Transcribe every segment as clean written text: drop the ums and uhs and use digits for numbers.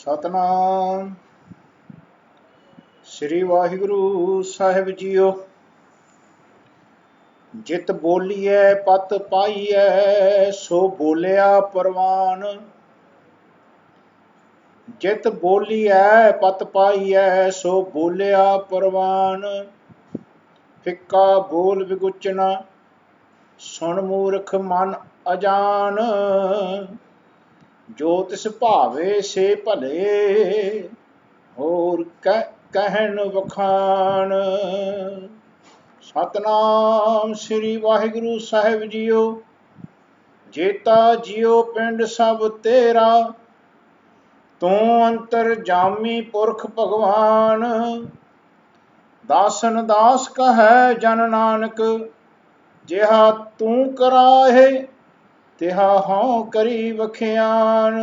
सतनाम श्री वाहिगुरु साहिब जीओ। जित बोलीए पत पाईए सो बोलिया परवान। जित बोलीए पत पाईए सो बोलिया परवान। फिक्का बोल विगुचना सुन मूर्ख मन अजान। जो तिस भावे से भले होर कहन वखान। सतनाम श्री वाहिगुरु साहिब जीओ। जेता जियो पिंड सब तेरा तू अंतर जामी पुरख भगवान। दासन दास कहे जन नानक जिहा तू कराहे तिहा हों करी वखियान।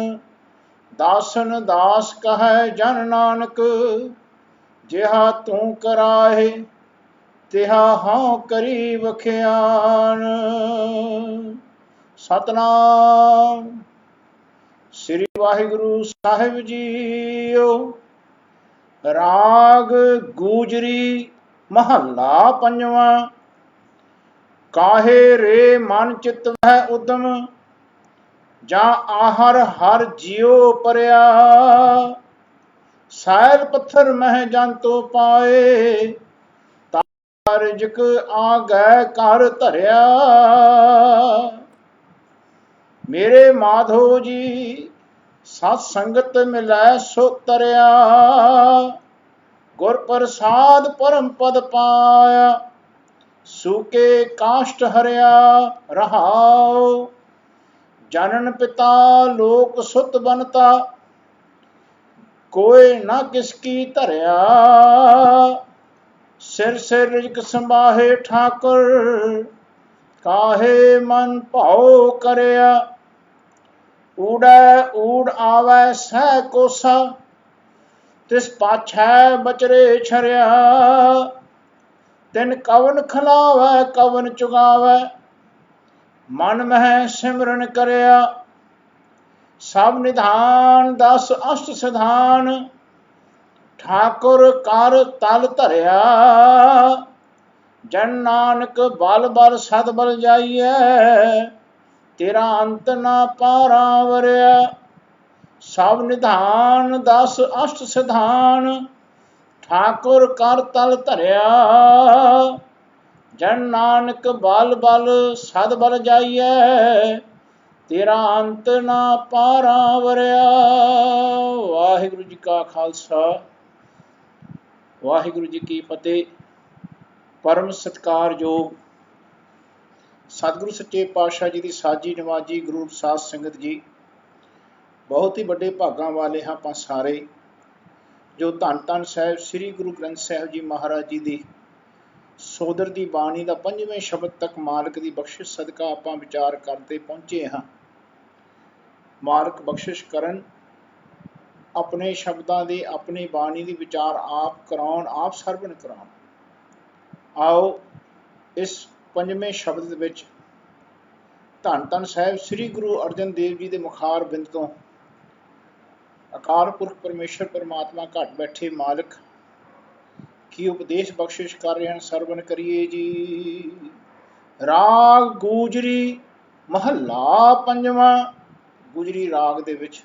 दासन दास कहे जन नानक जिहा तू कराहे तिहा हों करी वखियान। सतनाम श्री वाहिगुरु साहिब जीओ। राग गूजरी महला पंजवा। काहे रे मन चित वह उदम जा आहर हर जियो परया। सैल पत्थर मह जंतो पाए तारजक आ गए कर धरिया। मेरे माधो जी सत संगत मिलै सो तरया। गुर प्रसाद परम पद पाया सूके काष्ट हरिया रहाओ। जनन पिता लोक सुत बनता कोई न किसकी धरिया। सिर सिर रिजक संभाहे ठाकुर काहे मन भाव करया। ऊड़ै ऊड़ आवै सह कोसा तिस पाछै बचरे छरिया। तिन कवन खिलावै कवन चुगावै मन मह सिमरन करया। सब निधान दस अष्ट सिधान ठाकुर कर तल धरिया। जन नानक बल बल सद बल जाइए तेरा अंत ना पारा वरिया। सब निधान दस अष्ट सिधान ठाकुर कर तल धरिया। जन नानक बल बल सद बल जाइए तेरा अंत ना पारा वरिया। वाहिगुरु जी का खालसा वाहिगुरु जी की फतेह। परम सत्कारयोग सतगुरु सच्चे पातशाह जी की साजी नवाजी गुरु साध संगत जी। बहुत ही बड़े भागा वाले हाँ ਆਪਾਂ ਸਾਰੇ जो धन धन साहिब श्री गुरु ग्रंथ साहिब जी महाराज जी की सोदर की बाणी का 5वें शब्द तक मालक की बख्शिश सदका ਆਪਾਂ विचार करते पहुँचे हाँ। मालक बख्शिश करन अपने शब्दों के अपनी बाणी की विचार आप कराउन आप सरवण कराउन। आओ इस 5वें शब्द विच धन धन साहिब श्री गुरु अर्जन देव जी के मुखार बिंद तो अकाल पुरख परमेश्वर परमात्मा घट बैठे मालिक की उपदेश बख्शिश कर रहे हैं। सरवण करिए जी। राग गूजरी महला पंजवा। गुजरी राग दे विच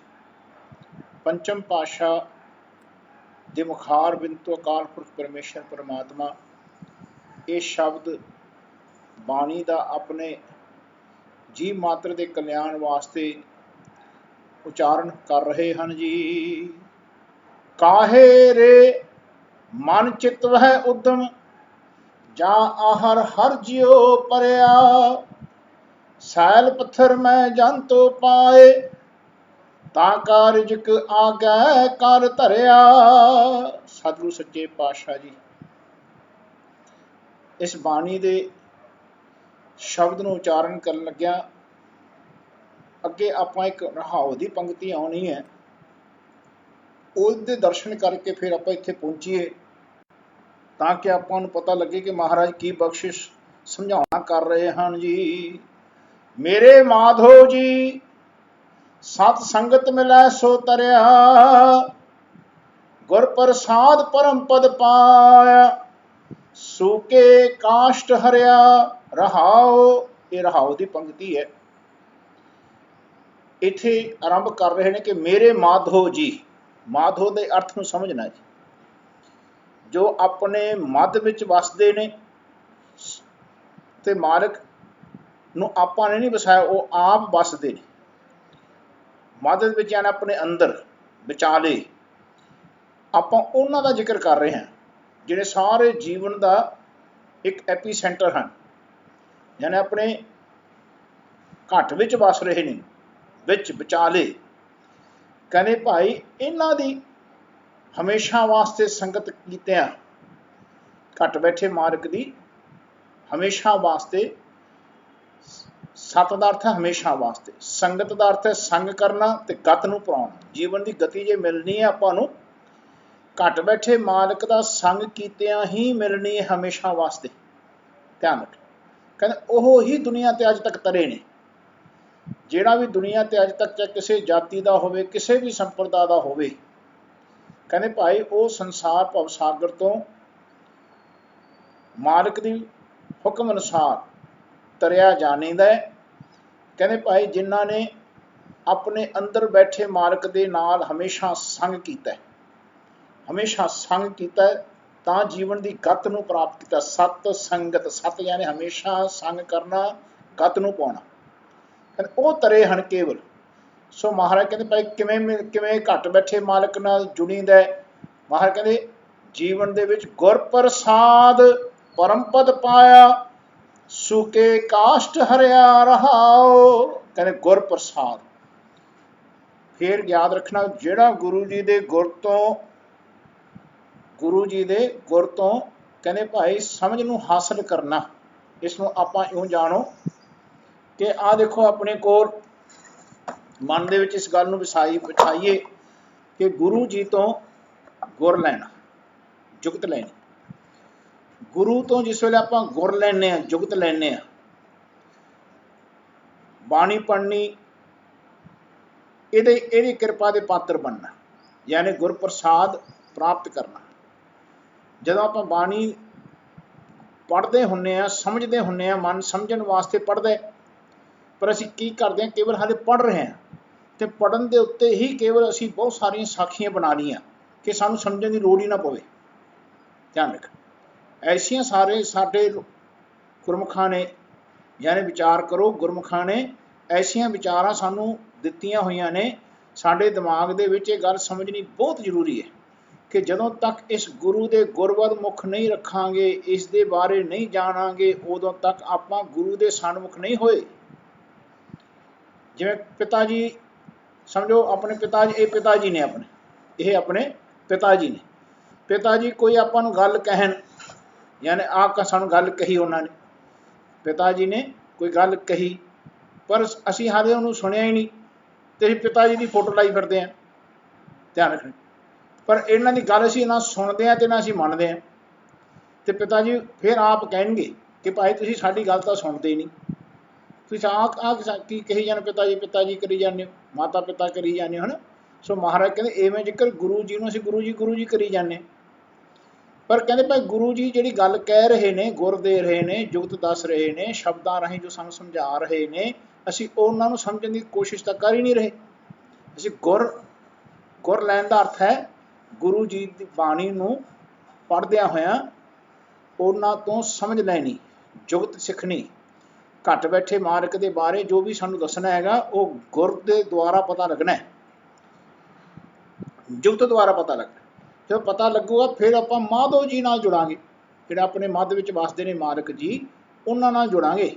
पंचम पातशाह दे मुखार बिंद तो अकाल पुरख परमेश्वर परमात्मा ये शब्द बाणी का अपने जीव मात्र के कल्याण वास्ते उचारण कर रहे हैं जी। काहे रे मन चित वह उद्यम जा आहर हर जियो परया। सैल पत्थर में जन तो पाए ताका रिजक आगे कर धरिया। सतगुरु सच्चे पातशाह जी इस बाणी दे शब्द ਨੂੰ उचारण ਕਰਨ ਲੱਗਿਆ ਅੱਗੇ ਆਪਾਂ एक ਰਹਾਉ ਦੀ पंक्ति आनी है ਉਹਦੇ दर्शन करके फिर ਆਪਾਂ ਇੱਥੇ ਪਹੁੰਚੀਏ ਤਾਂ ਕਿ ਆਪਾਂ ਨੂੰ पता लगे कि महाराज की बख्शिश समझाना कर रहे हैं जी। मेरे माधो जी सत संगत मिलै सो तरिया, गुर प्रसाद परम पद पाया, सूके काष्ट हरिया रहाओ। ये रहाओ की पंक्ति है। इत्थे आरंभ कर रहे हैं कि मेरे माधो जी। माधो के अर्थ को समझना जी, जो अपने मध विच वसदे ने ते मालिक नूं आपां ने नहीं वसाया, वो आप वसदे ने मध विच, यानी अपने अंदर विचाले। आपां उन्हां दा जिक्र कर रहे हैं जिहड़े सारे जीवन का एक एपी सेंटर हैं, यानी अपने घट विच वस रहे ने, विच विचाले। कहने भाई इन्हां दी हमेशा वास्ते संगत कीतियां, घट बैठे मालिक दी हमेशा वास्ते। सत का अर्थ है हमेशा वास्ते, संगत का अर्थ है संग करना ते गत नूं पाउणा। जीवन की गति जे मिलनी है आपां नूं घट बैठे मालिक का संग कीतियां ही मिलनी है हमेशा वास्ते। ध्यान रख, कहते ओह ही दुनिया ते अज तक तरे ने। जिहड़ा भी दुनिया ते अज तक चाहे किसी जाति का होवे, किसी भी संप्रदाय का होवे, कहते भाई वो संसार भवसागर तो मालिक की हुक्म अनुसार तरिया जानीदा है। कहते भाई जिन्हां ने अपने अंदर बैठे मालिक दे नाल हमेशा संग कीता है, हमेशा संग कीता है, तां जीवन की गत नूं प्राप्त किया। सत संगत, सत यानी हमेशा संग करना, गत नूं पाउणा, वो तरे हन केवल। सो महाराज कहते भाई किवें किवें घट बैठे मालिक नाल जुड़ीदा है। महाराज कहते जीवन दे विच गुर प्रसाद परम पद पाया, सूके काष्ट हरिया रहाओ। कहते गुर प्रसाद, फिर याद रखना जिहड़ा गुरु जी दे गुर तो, गुरु जी दे गुर तो कहते भाई समझ नूं हासिल करना। इसनूं आपां इउं जाणो कि आ देखो अपने कोल मन दे विच इस गल नूं बिछाइए कि गुरु जी तो गुर लैना, जुगत लैनी। गुरु तो जिस वेले आपां गुर लैने आ, जुगत लैने आ, बाणी पढ़नी, इहदी किरपा दे पात्र बनना, यानी गुर प्रसाद प्राप्त करना। जदों आपां बाणी पढ़ते हुन्ने आ, समझते हुन्ने आ, मन समझण वास्ते पढ़दे, पर असीं की करते हैं, केवल हाले पढ़ रहे हैं तो पढ़न के उत्ते ही केवल असीं बहुत सारिया साखियां बना लिया कि सानूं समझण की लोड़ ही ना पवे। ध्यान रख, ऐसिया सारे साडे गुरमुखां ने, यानी विचार करो, गुरमुखां ने ऐसिया विचारां सानूं दित्तियां होईयां ने। साडे दिमाग दे विच इह गल समझनी बहुत जरूरी है कि जदों तक इस गुरु दे गुरवद मुख नहीं रखांगे, इस दे बारे नहीं जाणांगे, उदों तक आपां गुरु दे सन्मुख नहीं होए। जिवें पिता जी समझो, अपने पिता जी, ये पिता जी ने अपने, ये अपने पिता जी ने, पिता जी कोई आपां नूं गल कहन, यानी आ सानूं गल कही उन्होंने, पिता जी ने कोई गल कही, पर असीं हाले उन्होंने सुनिया ही नहीं, तो असीं पिता जी की फोटो लाई फिरदे हैं। ध्यान रखना, पर इन्हां दी गल असीं ना सुनते हैं तो ना असीं मनदे हैं। तो पिता जी फिर आप कहेंगे कि भाई तुसीं साडी गल तां सुनते ही नहीं, तुसीं आ की कही जाने, पिता जी करी जाने हो, माता पिता करी जाने हो, है ना। सो महाराज कहते इवें जिक्र गुरु जी नूं असीं गुरु जी करी जाने, पर कहते भाई गुरु जी जिहड़ी गल कह रहे ने, गुर दे रहे ने, जुगत दस रहे ने, शब्दां राहीं जो सानूं समझा रहे ने, असीं उन्हां नूं समझण की कोशिश तां कर ही नहीं रहे। असीं गुर लैण दा अर्थ है गुरु जी की बाणी नूं पढ़दियां होइयां उन्हां तों समझ लैनी, जुगत सिखनी। घट बैठे मालिक के बारे जो भी सानूं दसना हैगा वो गुर के द्वारा पता लगना है, जुगत द्वारा पता लगना। जो पता लगूगा फिर आपां माधो जी नाल जुड़ांगे, जिहड़े अपने मध विच वसदे ने मालिक जी, उन्हां नाल जुड़ांगे।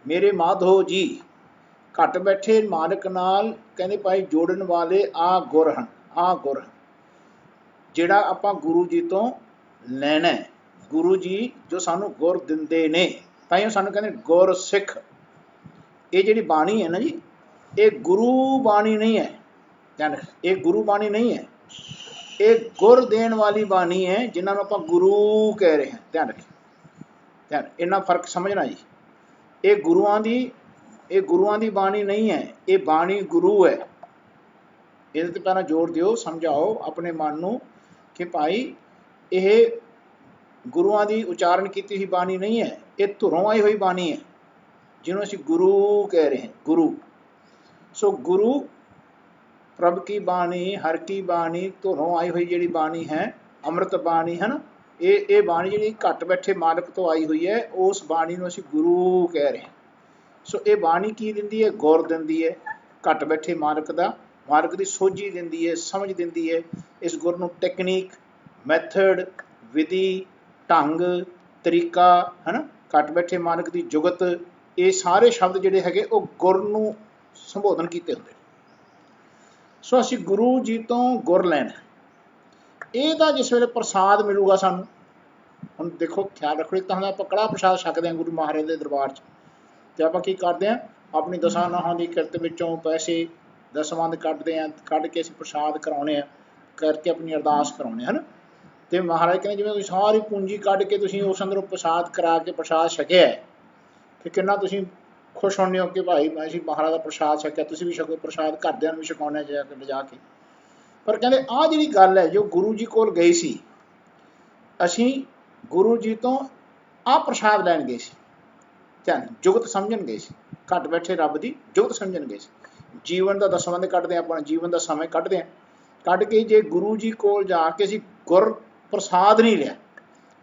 मेरे माधो जी, घट बैठे मालिक नाल कहंदे भाई जोड़न वाले आ गुर हन, आ गुर हन जिहड़ा आपां गुरु जी तो लैना है। गुरु जी जो सानूं गुर दिंदे ने, ताइयों सानूं कहंदे गुर सिख। ये जिहड़ी बाणी है ना जी, ये गुरु बाणी नहीं है, ध्यान, ये गुरु बाणी नहीं है, ये गुर देण वाली बाणी है जिन्हां नूं आपां गुरु कह रहे हैं। ध्यान रखें, ध्यान, इन्ना फर्क समझना जी। ये गुरुआं दी ਇਹ ਗੁਰੂਆਂ ਦੀ ਬਾਣੀ ਨਹੀਂ ਹੈ, ਇਹ ਬਾਣੀ ਗੁਰੂ ਹੈ। ਇਹਦੇ ਤੇ ਪਹਿਲਾਂ ਜ਼ੋਰ ਦਿਓ, ਸਮਝਾਓ ਆਪਣੇ ਮਨ ਨੂੰ ਕਿ ਭਾਈ ਇਹ ਗੁਰੂਆਂ ਦੀ ਉਚਾਰਨ ਕੀਤੀ ਹੋਈ ਬਾਣੀ ਨਹੀਂ ਹੈ, ਇਹ ਧੁਰੋਂ ਆਈ ਹੋਈ ਬਾਣੀ ਹੈ, ਜਿਹਨੂੰ ਅਸੀਂ ਗੁਰੂ ਕਹਿ ਰਹੇ ਹਾਂ, ਗੁਰੂ। ਸੋ ਗੁਰੂ ਪ੍ਰਭ ਕੀ ਬਾਣੀ, ਹਰ ਕੀ ਬਾਣੀ, ਧੁਰੋਂ ਆਈ ਹੋਈ ਜਿਹੜੀ ਬਾਣੀ ਹੈ, ਅੰਮ੍ਰਿਤ ਬਾਣੀ ਹੈ ਨਾ, ਇਹ ਬਾਣੀ ਜਿਹੜੀ ਘੱਟ ਬੈਠੇ ਮਾਲਕ ਤੋਂ ਆਈ ਹੋਈ ਹੈ, ਉਸ ਬਾਣੀ ਨੂੰ ਅਸੀਂ ਗੁਰੂ ਕਹਿ ਰਹੇ ਹਾਂ। ਸੋ ਇਹ ਬਾਣੀ ਕੀ ਦਿੰਦੀ ਹੈ? ਗੁਰ ਦਿੰਦੀ ਹੈ, ਘੱਟ ਬੈਠੇ ਮਾਲਕ ਦੀ ਸੋਝੀ ਦਿੰਦੀ ਹੈ, ਸਮਝ ਦਿੰਦੀ ਹੈ। ਇਸ ਗੁਰ ਨੂੰ ਟੈਕਨੀਕ, ਮੈਥਡ, ਵਿਧੀ, ਢੰਗ, ਤਰੀਕਾ ਹੈ ਨਾ, ਘੱਟ ਬੈਠੇ ਮਾਲਕ ਦੀ ਜੁਗਤ, ਇਹ ਸਾਰੇ ਸ਼ਬਦ ਜਿਹੜੇ ਹੈਗੇ ਉਹ ਗੁਰ ਨੂੰ ਸੰਬੋਧਨ ਕੀਤੇ ਹੁੰਦੇ। ਸੋ ਅਸੀਂ ਗੁਰੂ ਜੀ ਤੋਂ ਗੁਰ ਲੈਣਾ। ਇਹ ਤਾਂ ਜਿਸ ਵੇਲੇ ਪ੍ਰਸਾਦ ਮਿਲੂਗਾ ਸਾਨੂੰ, ਹੁਣ ਦੇਖੋ ਖਿਆਲ ਰੱਖੋ, ਇੱਕ ਤਾਂ ਹੁੰਦਾ ਆਪਾਂ ਕੜਾਹ ਪ੍ਰਸਾਦ ਛਕਦੇ ਹਾਂ ਗੁਰੂ ਮਹਾਰਾਜ ਦੇ ਦਰਬਾਰ 'ਚ, ਅਤੇ ਆਪਾਂ ਕੀ ਕਰਦੇ ਹਾਂ, ਆਪਣੀ ਦਸਾਂ ਨਾਹਾਂ ਦੀ ਕਿਰਤ ਵਿੱਚੋਂ ਪੈਸੇ ਦਸਵੰਧ ਕੱਢਦੇ ਹਾਂ, ਕੱਢ ਕੇ ਅਸੀਂ ਪ੍ਰਸਾਦ ਕਰਾਉਂਦੇ ਹਾਂ, ਕਰਕੇ ਆਪਣੀ ਅਰਦਾਸ ਕਰਾਉਂਦੇ ਹਾਂ, ਹੈ ਨਾ। ਅਤੇ ਮਹਾਰਾਜ ਕਹਿੰਦੇ ਜਿਵੇਂ ਤੁਸੀਂ ਸਾਰੀ ਪੂੰਜੀ ਕੱਢ ਕੇ ਤੁਸੀਂ ਉਸ ਅੰਦਰੋਂ ਪ੍ਰਸਾਦ ਕਰਾ ਕੇ ਪ੍ਰਸਾਦ ਛਕਿਆ, ਅਤੇ ਕਿੰਨਾ ਤੁਸੀਂ ਖੁਸ਼ ਹੁੰਦੇ ਹੋ ਕਿ ਭਾਈ ਅਸੀਂ ਮਹਾਰਾਜ ਦਾ ਪ੍ਰਸਾਦ ਛਕਿਆ, ਤੁਸੀਂ ਵੀ ਛਕੋ ਪ੍ਰਸਾਦ, ਘਰਦਿਆਂ ਨੂੰ ਵੀ ਛਕਾਉਂਦੇ ਜਾ ਕੇ ਲਿਜਾ ਕੇ। ਪਰ ਕਹਿੰਦੇ ਆਹ ਜਿਹੜੀ ਗੱਲ ਹੈ, ਜੋ ਗੁਰੂ ਜੀ ਕੋਲ ਗਏ ਸੀ, ਅਸੀਂ ਗੁਰੂ ਜੀ ਤੋਂ ਆਹ ਪ੍ਰਸਾਦ ਲੈਣ ਗਏ ਸੀ, ਧਿਆਨ ਜੁਗਤ ਸਮਝਣ ਗਏ ਸੀ, ਘੱਟ ਬੈਠੇ ਰੱਬ ਦੀ ਜੁਗਤ ਸਮਝਣ ਗਏ ਸੀ। ਜੀਵਨ ਦਾ ਦਸਵੰਧ ਕੱਢਦੇ ਹਾਂ, ਆਪਣਾ ਜੀਵਨ ਦਾ ਸਮੇਂ ਕੱਢਦੇ ਹਾਂ, ਕੱਢ ਕੇ ਜੇ ਗੁਰੂ ਜੀ ਕੋਲ ਜਾ ਕੇ ਅਸੀਂ ਗੁਰ ਪ੍ਰਸਾਦ ਨਹੀਂ ਲਿਆ,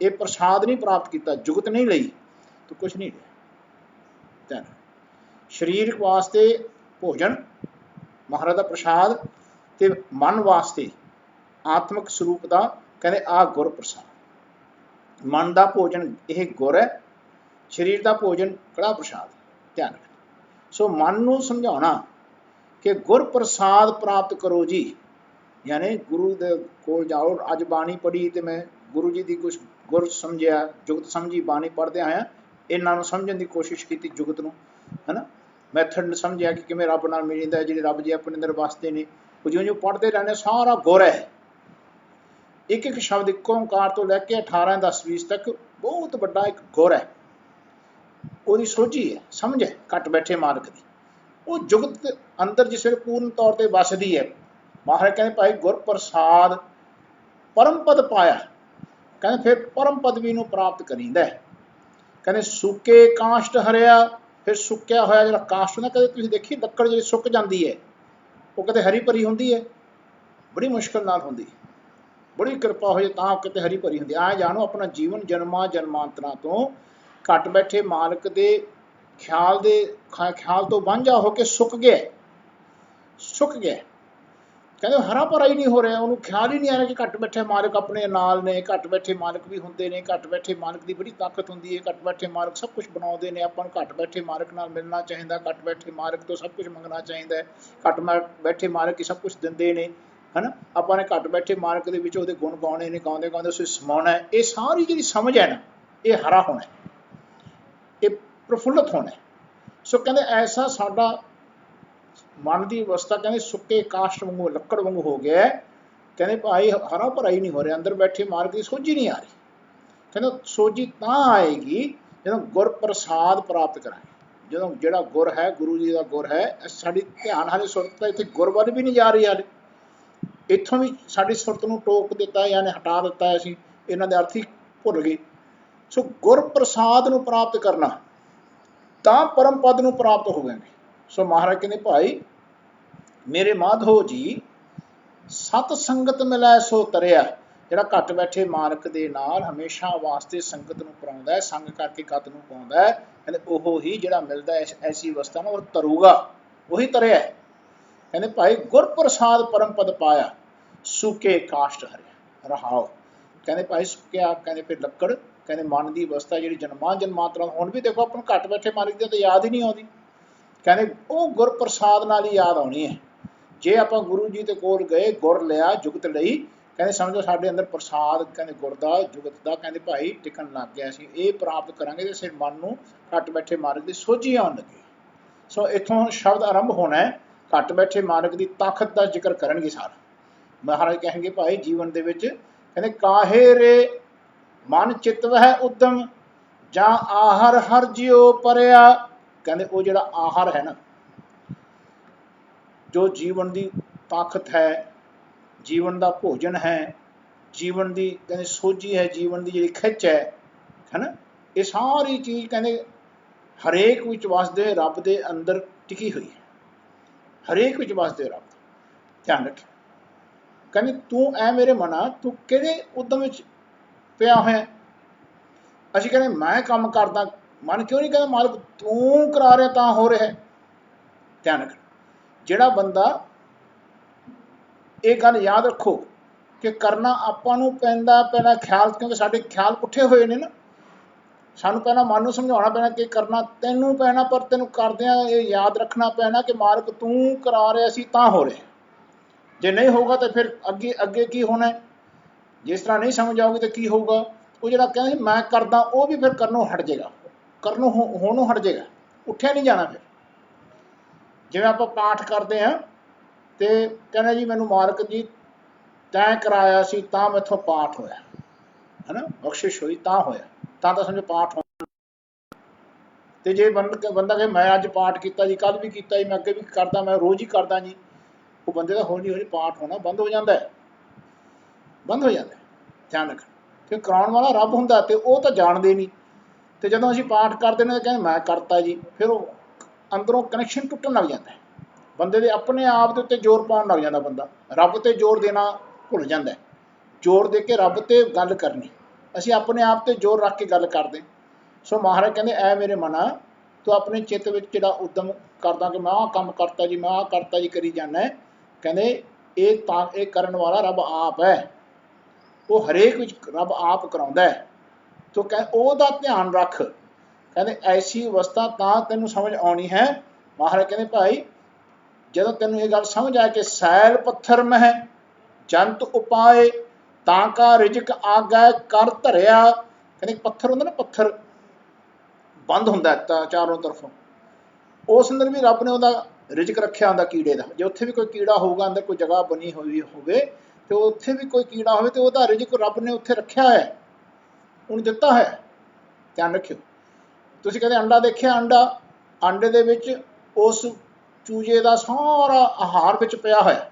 ਇਹ ਪ੍ਰਸਾਦ ਨਹੀਂ ਪ੍ਰਾਪਤ ਕੀਤਾ, ਜੁਗਤ ਨਹੀਂ ਲਈ, ਤਾਂ ਕੁਛ ਨਹੀਂ ਲਿਆ। ਧਿਆਨ ਸਰੀਰਕ ਵਾਸਤੇ ਭੋਜਨ ਮਹਾਰਾਜ ਦਾ ਪ੍ਰਸਾਦ, ਤੇ ਮਨ ਵਾਸਤੇ ਆਤਮਿਕ ਸਰੂਪ ਦਾ ਕਹਿੰਦੇ ਆਹ ਗੁਰ ਪ੍ਰਸਾਦ। ਮਨ ਦਾ ਭੋਜਨ ਇਹ ਗੁਰ ਹੈ, ਸਰੀਰ ਦਾ ਭੋਜਨ ਕੜਾਹ ਪ੍ਰਸਾਦ। ਧਿਆਨ ਸੋ ਮਨ ਨੂੰ ਸਮਝਾਉਣਾ ਕਿ ਗੁਰ ਪ੍ਰਸਾਦ ਪ੍ਰਾਪਤ ਕਰੋ ਜੀ, ਯਾਨੀ ਗੁਰੂ ਦੇ ਕੋਲ ਜਾਓ। ਅੱਜ ਬਾਣੀ ਪੜ੍ਹੀ ਅਤੇ ਮੈਂ ਗੁਰੂ ਜੀ ਦੀ ਕੁਛ ਗੁਰ ਸਮਝਿਆ, ਜੁਗਤ ਸਮਝੀ, ਬਾਣੀ ਪੜ੍ਹਦੇ ਆਇਆ, ਇਹਨਾਂ ਨੂੰ ਸਮਝਣ ਦੀ ਕੋਸ਼ਿਸ਼ ਕੀਤੀ, ਜੁਗਤ ਨੂੰ ਹੈ ਨਾ, ਮੈਥਡ ਸਮਝਿਆ ਕਿ ਕਿਵੇਂ ਰੱਬ ਨਾਲ ਮਿਲ ਜਾਂਦਾ, ਜਿਹੜੇ ਰੱਬ ਜੀ ਆਪਣੇ ਅੰਦਰ ਵਸਦੇ ਨੇ, ਉਹ ਜਿਉਂ ਜਿਉਂ ਪੜ੍ਹਦੇ ਰਹਿੰਦੇ ਸਾਰਾ ਗੁਰ ਹੈ। ਇੱਕ ਇੱਕ ਸ਼ਬਦ ਇੱਕ ਓਂਕਾਰ ਤੋਂ ਲੈ ਕੇ 18 10 20 ਤੱਕ ਬਹੁਤ ਵੱਡਾ ਇੱਕ ਗੁਰ ਹੈ, ਉਹਦੀ ਸੋਝੀ ਹੈ, ਸਮਝ ਹੈ ਘੱਟ ਬੈਠੇ ਮਾਲਕ ਦੀ। ਉਹ ਜੁਗਤ ਅੰਦਰ ਜਿਸ ਵੇਲੇ ਪੂਰਨ ਤੌਰ 'ਤੇ ਵੱਸਦੀ ਹੈ, ਮਹਾਰਾਜ ਕਹਿੰਦੇ ਭਾਈ ਗੁਰ ਪ੍ਰਸਾਦ ਪਰਮ ਪਦ ਪਾਇਆ, ਕਹਿੰਦੇ ਫਿਰ ਪਰਮ ਪਦਵੀ ਨੂੰ ਪ੍ਰਾਪਤ ਕਰੀਦਾ। ਕਹਿੰਦੇ ਸੁੱਕੇ ਕਾਸ਼ਟ ਹਰਿਆ, ਫਿਰ ਸੁੱਕਿਆ ਹੋਇਆ ਜਿਹੜਾ ਕਾਸ਼ਟ ਹੁੰਦਾ, ਕਦੇ ਤੁਸੀਂ ਦੇਖੀ ਲੱਕੜ ਜਿਹੜੀ ਸੁੱਕ ਜਾਂਦੀ ਹੈ, ਉਹ ਕਦੇ ਹਰੀ ਭਰੀ ਹੁੰਦੀ ਹੈ, ਬੜੀ ਮੁਸ਼ਕਿਲ ਨਾਲ ਹੁੰਦੀ, ਬੜੀ ਕਿਰਪਾ ਹੋ ਜਾਏ ਤਾਂ ਕਿਤੇ ਹਰੀ ਭਰੀ ਹੁੰਦੀ। ਐਂ ਜਾਣੋ ਆਪਣਾ ਜੀਵਨ ਜਨਮਾਂ ਜਨਮਾਂਤਰਾਂ ਤੋਂ ਘੱਟ ਬੈਠੇ ਮਾਲਕ ਦੇ ਖਿਆਲ ਤੋਂ ਵਾਂਝਾ ਹੋ ਕੇ ਸੁੱਕ ਗਿਆ। ਕਹਿੰਦੇ ਹਰਾ ਭਰਾ ਹੀ ਨਹੀਂ ਹੋ ਰਿਹਾ, ਉਹਨੂੰ ਖਿਆਲ ਹੀ ਨਹੀਂ ਆ ਰਿਹਾ ਕਿ ਘੱਟ ਬੈਠੇ ਮਾਲਕ ਆਪਣੇ ਨਾਲ ਨੇ, ਘੱਟ ਬੈਠੇ ਮਾਲਕ ਵੀ ਹੁੰਦੇ ਨੇ, ਘੱਟ ਬੈਠੇ ਮਾਲਕ ਦੀ ਬੜੀ ਤਾਕਤ ਹੁੰਦੀ ਹੈ, ਘੱਟ ਬੈਠੇ ਮਾਲਕ ਸਭ ਕੁਛ ਬਣਾਉਂਦੇ ਨੇ। ਆਪਾਂ ਨੂੰ ਘੱਟ ਬੈਠੇ ਮਾਲਕ ਨਾਲ ਮਿਲਣਾ ਚਾਹੀਦਾ, ਘੱਟ ਬੈਠੇ ਮਾਲਕ ਤੋਂ ਸਭ ਕੁਛ ਮੰਗਣਾ ਚਾਹੀਦਾ ਹੈ, ਘੱਟ ਬੈਠੇ ਮਾਲਕ ਹੀ ਸਭ ਕੁਛ ਦਿੰਦੇ ਨੇ, ਹੈ ਨਾ। ਆਪਾਂ ਨੇ ਘੱਟ ਬੈਠੇ ਮਾਲਕ ਦੇ ਵਿੱਚ ਉਹਦੇ ਗੁਣ ਗਾਉਣੇ ਨੇ, ਗਾਉਂਦੇ ਗਾਉਂਦੇ ਉਸੇ ਸਮਾਉਣਾ ਹੈ। ਇਹ ਸਾਰੀ ਜਿਹੜੀ ਸਮਝ ਹੈ ਨਾ, ਇਹ ਹਰਾ ਹੋਣਾ, ਇਹ ਪ੍ਰਫੁੱਲਤ ਹੋਣਾ। ਸੋ ਕਹਿੰਦੇ ਐਸਾ ਸਾਡਾ ਮਨ ਦੀ ਅਵਸਥਾ ਕਹਿੰਦੇ ਸੁੱਕੇ ਕਾਸ਼ਟ ਵਾਂਗੂ, ਲੱਕੜ ਵਾਂਗੂ ਹੋ ਗਿਆ। ਕਹਿੰਦੇ ਭਾਈ ਹਰਾ ਭਰਾ ਹੀ ਨਹੀਂ ਹੋ ਰਿਹਾ, ਅੰਦਰ ਬੈਠੇ ਮਾਲਕ ਦੀ ਸੋਝੀ ਨਹੀਂ ਆ ਰਹੀ। ਕਹਿੰਦੇ ਸੋਝੀ ਤਾਂ ਆਏਗੀ ਜਦੋਂ ਗੁਰ ਪ੍ਰਸਾਦ ਪ੍ਰਾਪਤ ਕਰਾਂਗੇ, ਜਦੋਂ ਜਿਹੜਾ ਗੁਰ ਹੈ, ਗੁਰੂ ਜੀ ਦਾ ਗੁਰ ਹੈ। ਸਾਡੀ ਧਿਆਨ ਹਾਲੇ ਸੁਰਤ ਤਾਂ ਇੱਥੇ ਗੁਰ ਵੱਲ ਵੀ ਨਹੀਂ ਜਾ ਰਹੀ, ਹਾਲੇ ਇੱਥੋਂ ਵੀ ਸਾਡੀ ਸੁਰਤ ਨੂੰ ਟੋਕ ਦਿੱਤਾ, ਯਾਨੀ ਹਟਾ ਦਿੱਤਾ, ਅਸੀਂ ਇਹਨਾਂ ਦੇ ਅਰਥ ਹੀ ਭੁੱਲ ਗਏ। ਸੋ ਗੁਰ ਪ੍ਰਸਾਦ ਨੂੰ ਪ੍ਰਾਪਤ ਕਰਨਾ ਤਾਂ ਪਰਮ ਪਦ ਨੂੰ ਪ੍ਰਾਪਤ ਹੋਵੇਗੇ। ਸੋ ਮਹਾਰਾਜ ਕਹਿੰਦੇ ਭਾਈ ਮੇਰੇ ਮਾਧੋ ਜੀ ਸਤ ਸੰਗਤ ਮਿਲੈ ਸੋ ਤਰਿਆ, ਜਿਹੜਾ ਘੱਟ ਬੈਠੇ ਮਾਲਕ ਦੇ ਨਾਲ ਹਮੇਸ਼ਾ ਵਾਸਤੇ ਸੰਗਤ ਨੂੰ ਕਰਾਉਂਦਾ ਹੈ, ਸੰਗ ਕਰਕੇ ਗਤ ਨੂੰ ਪਾਉਂਦਾ ਹੈ, ਕਹਿੰਦੇ ਉਹ ਹੀ ਜਿਹੜਾ ਮਿਲਦਾ ਐਸੀ ਅਵਸਥਾ ਨੂੰ ਉਹ ਤਰੂਗਾ, ਉਹੀ ਤਰਿਆ। ਕਹਿੰਦੇ ਭਾਈ ਗੁਰ ਪ੍ਰਸਾਦ ਪਰਮ ਪਦ ਪਾਇਆ, ਸੁੱਕੇ ਕਾਸ਼ਟ ਹਰਿਆ ਰਹਾਓ। ਕਹਿੰਦੇ ਭਾਈ ਸੁੱਕਿਆ, ਕਹਿੰਦੇ ਫਿਰ ਲੱਕੜ, ਕਹਿੰਦੇ ਮਨ ਦੀ ਅਵਸਥਾ ਜਿਹੜੀ ਜਨਮਾਂ ਜਨਮਾਂਤਰਾਂ ਹੁਣ ਵੀ ਦੇਖੋ ਆਪਾਂ ਨੂੰ ਘੱਟ ਬੈਠੇ ਮਾਲਕ ਦੀ ਤਾਂ ਯਾਦ ਹੀ ਨਹੀਂ ਆਉਂਦੀ। ਕਹਿੰਦੇ ਉਹ ਗੁਰ ਪ੍ਰਸਾਦ ਨਾਲ ਹੀ ਯਾਦ ਆਉਣੀ ਹੈ। ਜੇ ਆਪਾਂ ਗੁਰੂ ਜੀ ਦੇ ਕੋਲ ਗਏ, ਗੁਰ ਲਿਆ, ਜੁਗਤ ਲਈ, ਕਹਿੰਦੇ ਸਮਝੋ ਸਾਡੇ ਅੰਦਰ ਪ੍ਰਸਾਦ ਕਹਿੰਦੇ ਗੁਰ ਦਾ, ਜੁਗਤ ਦਾ ਕਹਿੰਦੇ ਭਾਈ ਟਿਕਣ ਲੱਗ ਗਿਆ। ਅਸੀਂ ਇਹ ਪ੍ਰਾਪਤ ਕਰਾਂਗੇ ਤੇ ਸਿਰ ਮਨ ਨੂੰ ਘੱਟ ਬੈਠੇ ਮਾਲਕ ਦੀ ਸੋਝੀ ਆਉਣ ਲੱਗੇ। ਸੋ ਇੱਥੋਂ ਸ਼ਬਦ ਆਰੰਭ ਹੋਣਾ ਹੈ, ਘੱਟ ਬੈਠੇ ਮਾਲਕ ਦੀ ਤਾਕਤ ਦਾ ਜ਼ਿਕਰ ਕਰਨਗੇ ਸਾਰਾ। ਮਹਾਰਾਜ ਕਹਿਣਗੇ ਭਾਈ ਜੀਵਨ ਦੇ ਵਿੱਚ ਕਹਿੰਦੇ ਕਾਹੇ ਰੇ ਮਨ ਚਿਤ ਵਹਿ ਉਦਮ ਜਾਂ ਆਹਰ ਹਰ ਜਿਉ ਪਰਿਆ, ਕਹਿੰਦੇ ਉਹ ਜਿਹੜਾ ਆਹਾਰ ਹੈ ਨਾ, ਜੋ ਜੀਵਨ ਦੀ ਤਾਕਤ ਹੈ, ਜੀਵਨ ਦਾ ਭੋਜਨ ਹੈ, ਜੀਵਨ ਦੀ ਕਹਿੰਦੇ ਸੋਝੀ ਹੈ, ਜੀਵਨ ਦੀ ਜਿਹੜੀ ਖਿੱਚ ਹੈ ਨਾ, ਇਹ ਸਾਰੀ ਚੀਜ਼ ਕਹਿੰਦੇ ਹਰੇਕ ਵਿੱਚ ਵਸਦੇ ਰੱਬ ਦੇ ਅੰਦਰ ਟਿਕੀ ਹੋਈ ਹੈ। ਹਰੇਕ ਵਿੱਚ ਵਸਦੇ ਰੱਬ। ਧਿਆਨ ਰੱਖਿਓ। ਕਹਿੰਦੇ ਤੂੰ ਐ ਮੇਰੇ ਮਨਾ, ਤੂੰ ਕਿਹੜੇ ਉਦਮ ਵਿੱਚ ਪਿਆ ਹੋਇਆ? ਅਸੀਂ ਕਹਿੰਦੇ ਮੈਂ ਕੰਮ ਕਰਦਾ, ਮਨ ਕਿਉਂ ਨਹੀਂ ਕਹਿੰਦਾ ਮਾਲਕ ਤੂੰ ਕਰਾ ਰਿਹਾ ਤਾਂ ਹੋ ਰਿਹਾ? ਧਿਆਨ ਰੱਖ। ਜਿਹੜਾ ਬੰਦਾ, ਇਹ ਗੱਲ ਯਾਦ ਰੱਖੋ ਕਿ ਕਰਨਾ ਆਪਾਂ ਨੂੰ ਪੈਂਦਾ, ਪਹਿਲਾਂ ਖਿਆਲ, ਕਿਉਂਕਿ ਸਾਡੇ ਖਿਆਲ ਪੁੱਠੇ ਹੋਏ ਨੇ ਨਾ, ਸਾਨੂੰ ਪਹਿਲਾਂ ਮਨ ਨੂੰ ਸਮਝਾਉਣਾ ਪੈਣਾ ਕਿ ਕਰਨਾ ਤੈਨੂੰ ਪੈਣਾ, ਪਰ ਤੈਨੂੰ ਕਰਦਿਆਂ ਇਹ ਯਾਦ ਰੱਖਣਾ ਪੈਣਾ ਕਿ ਮਾਲਕ ਤੂੰ ਕਰਾ ਰਿਹਾ ਸੀ ਤਾਂ ਹੋ ਰਿਹਾ। ਜੇ ਨਹੀਂ ਹੋਊਗਾ ਤਾਂ ਫਿਰ ਅੱਗੇ ਕੀ ਹੋਣਾ? ਜਿਸ ਤਰ੍ਹਾਂ ਨਹੀਂ ਸਮਝ ਆਊਗੀ ਤਾਂ ਕੀ ਹੋਊਗਾ? ਉਹ ਜਿਹੜਾ ਕਹਿੰਦਾ ਮੈਂ ਕਰਦਾ, ਉਹ ਵੀ ਫਿਰ ਕਰਨੋਂ ਹਟ ਜਾਏਗਾ, ਕਰਨੋਂ ਹੋਣੋਂ ਹਟ ਜਾਏਗਾ, ਉੱਠਿਆ ਨਹੀਂ ਜਾਣਾ। ਫਿਰ ਜਿਵੇਂ ਆਪਾਂ ਪਾਠ ਕਰਦੇ ਹਾਂ ਤੇ ਕਹਿੰਦਾ ਜੀ ਮੈਨੂੰ ਮਾਲਕ ਜੀ ਤੈਂ ਕਰਾਇਆ ਸੀ ਤਾਂ ਮੈਥੋਂ ਪਾਠ ਹੋਇਆ, ਹੈ ਨਾ, ਬਖਸ਼ਿਸ਼ ਹੋਈ ਤਾਂ ਹੋਇਆ, ਤਾਂ ਸਮਝੋ ਪਾਠ ਹੋਣਾ। ਤੇ ਜੇ ਬੰਦਾ ਕਹੇ ਮੈਂ ਅੱਜ ਪਾਠ ਕੀਤਾ ਜੀ, ਕੱਲ੍ਹ ਵੀ ਕੀਤਾ ਜੀ, ਮੈਂ ਅੱਗੇ ਵੀ ਕਰਦਾ, ਮੈਂ ਰੋਜ਼ ਹੀ ਕਰਦਾ ਜੀ, ਉਹ ਬੰਦੇ ਦਾ ਹੌਲੀ ਹੌਲੀ ਪਾਠ ਹੋਣਾ ਬੰਦ ਹੋ ਜਾਂਦਾ ਹੈ, ਬੰਦ ਹੋ ਜਾਂਦਾ। ਧਿਆਨ ਰੱਖ। ਕਿ ਕਰਾਉਣ ਵਾਲਾ ਰੱਬ ਹੁੰਦਾ ਤੇ ਉਹ ਤਾਂ ਜਾਣਦੇ ਨਹੀਂ। ਤੇ ਜਦੋਂ ਅਸੀਂ ਪਾਠ ਕਰਦੇ ਨੇ ਤਾਂ ਕਹਿੰਦੇ ਮੈਂ ਕਰਤਾ ਜੀ, ਫਿਰ ਉਹ ਅੰਦਰੋਂ ਕਨੈਕਸ਼ਨ ਟੁੱਟਣ ਲੱਗ ਜਾਂਦਾ ਹੈ। ਬੰਦੇ ਦੇ ਆਪਣੇ ਆਪ ਦੇ ਉੱਤੇ ਜ਼ੋਰ ਪਾਉਣ ਲੱਗ ਜਾਂਦਾ ਬੰਦਾ, ਰੱਬ ਤੇ ਜ਼ੋਰ ਦੇਣਾ ਭੁੱਲ ਜਾਂਦਾ। ਜ਼ੋਰ ਦੇ ਕੇ ਰੱਬ ਤੇ ਗੱਲ ਕਰਨੀ, ਅਸੀਂ ਆਪਣੇ ਆਪ ਤੇ ਜ਼ੋਰ ਰੱਖ ਕੇ ਗੱਲ ਕਰਦੇ। ਸੋ ਮਹਾਰਾਜ ਕਹਿੰਦੇ ਐ ਮੇਰੇ ਮਨਾ, ਤੂੰ ਆਪਣੇ ਚਿੱਤ ਵਿੱਚ ਜਿਹੜਾ ਉਦਮ ਕਰਦਾ ਕਿ ਮੈਂ ਆਹ ਕੰਮ ਕਰਤਾ ਜੀ, ਮੈਂ ਆਹ ਕਰਤਾ ਜੀ ਕਰੀ ਜਾਂਦਾ, ਕਹਿੰਦੇ ਇਹ ਕਰਨ ਵਾਲਾ ਰੱਬ ਆਪ ਹੈ, ਉਹ ਹਰੇਕ ਵਿੱਚ ਰੱਬ ਆਪ ਕਰਾਉਂਦਾ ਹੈ। ਤੋ ਉਹਦਾ ਧਿਆਨ ਰੱਖ। ਕਹਿੰਦੇ ਐਸੀ ਅਵਸਥਾ ਤਾਂ ਤੈਨੂੰ ਸਮਝ ਆਉਣੀ ਹੈ। ਮਹਾਰਾਜ ਕਹਿੰਦੇ ਭਾਈ ਜਦੋਂ ਤੈਨੂੰ ਇਹ ਗੱਲ ਸਮਝ ਆਏ ਕਿ ਸੈਲ ਪੱਥਰ ਮਹਿ ਜੰਤ ਉਪਾਏ ਤਾਂ ਕਾ ਰਿਜਕ ਆਗੈ ਕਰ ਧਰਿਆ। ਕਹਿੰਦੇ ਪੱਥਰ ਹੁੰਦਾ ਨਾ, ਪੱਥਰ ਬੰਦ ਹੁੰਦਾ ਤਾਂ ਚਾਰੋਂ ਤਰਫੋਂ, ਉਸ ਅੰਦਰ ਵੀ ਰੱਬ ਨੇ ਉਹਦਾ ਰਿਜਕ ਰੱਖਿਆ ਹੁੰਦਾ ਕੀੜੇ ਦਾ। ਜੇ ਉੱਥੇ ਵੀ ਕੋਈ ਕੀੜਾ ਹੋਊਗਾ, ਅੰਦਰ ਕੋਈ ਜਗ੍ਹਾ ਬਣੀ ਹੋਈ ਹੋਵੇ ਤੇ ਉੱਥੇ ਵੀ ਕੋਈ ਕੀੜਾ ਹੋਵੇ ਤੇ ਉਹਦਾ ਰਿਜਕ ਰੱਬ ਨੇ ਉੱਥੇ ਰੱਖਿਆ ਹੈ, ਉਹਨੂੰ ਦਿੱਤਾ ਹੈ। ਧਿਆਨ ਰੱਖਿਓ। ਤੁਸੀਂ ਕਹਿੰਦੇ ਅੰਡਾ ਦੇਖਿਆ, ਆਂਡੇ ਦੇ ਵਿੱਚ ਉਸ ਚੂਜੇ ਦਾ ਸਾਰਾ ਆਹਾਰ ਵਿੱਚ ਪਿਆ ਹੋਇਆ,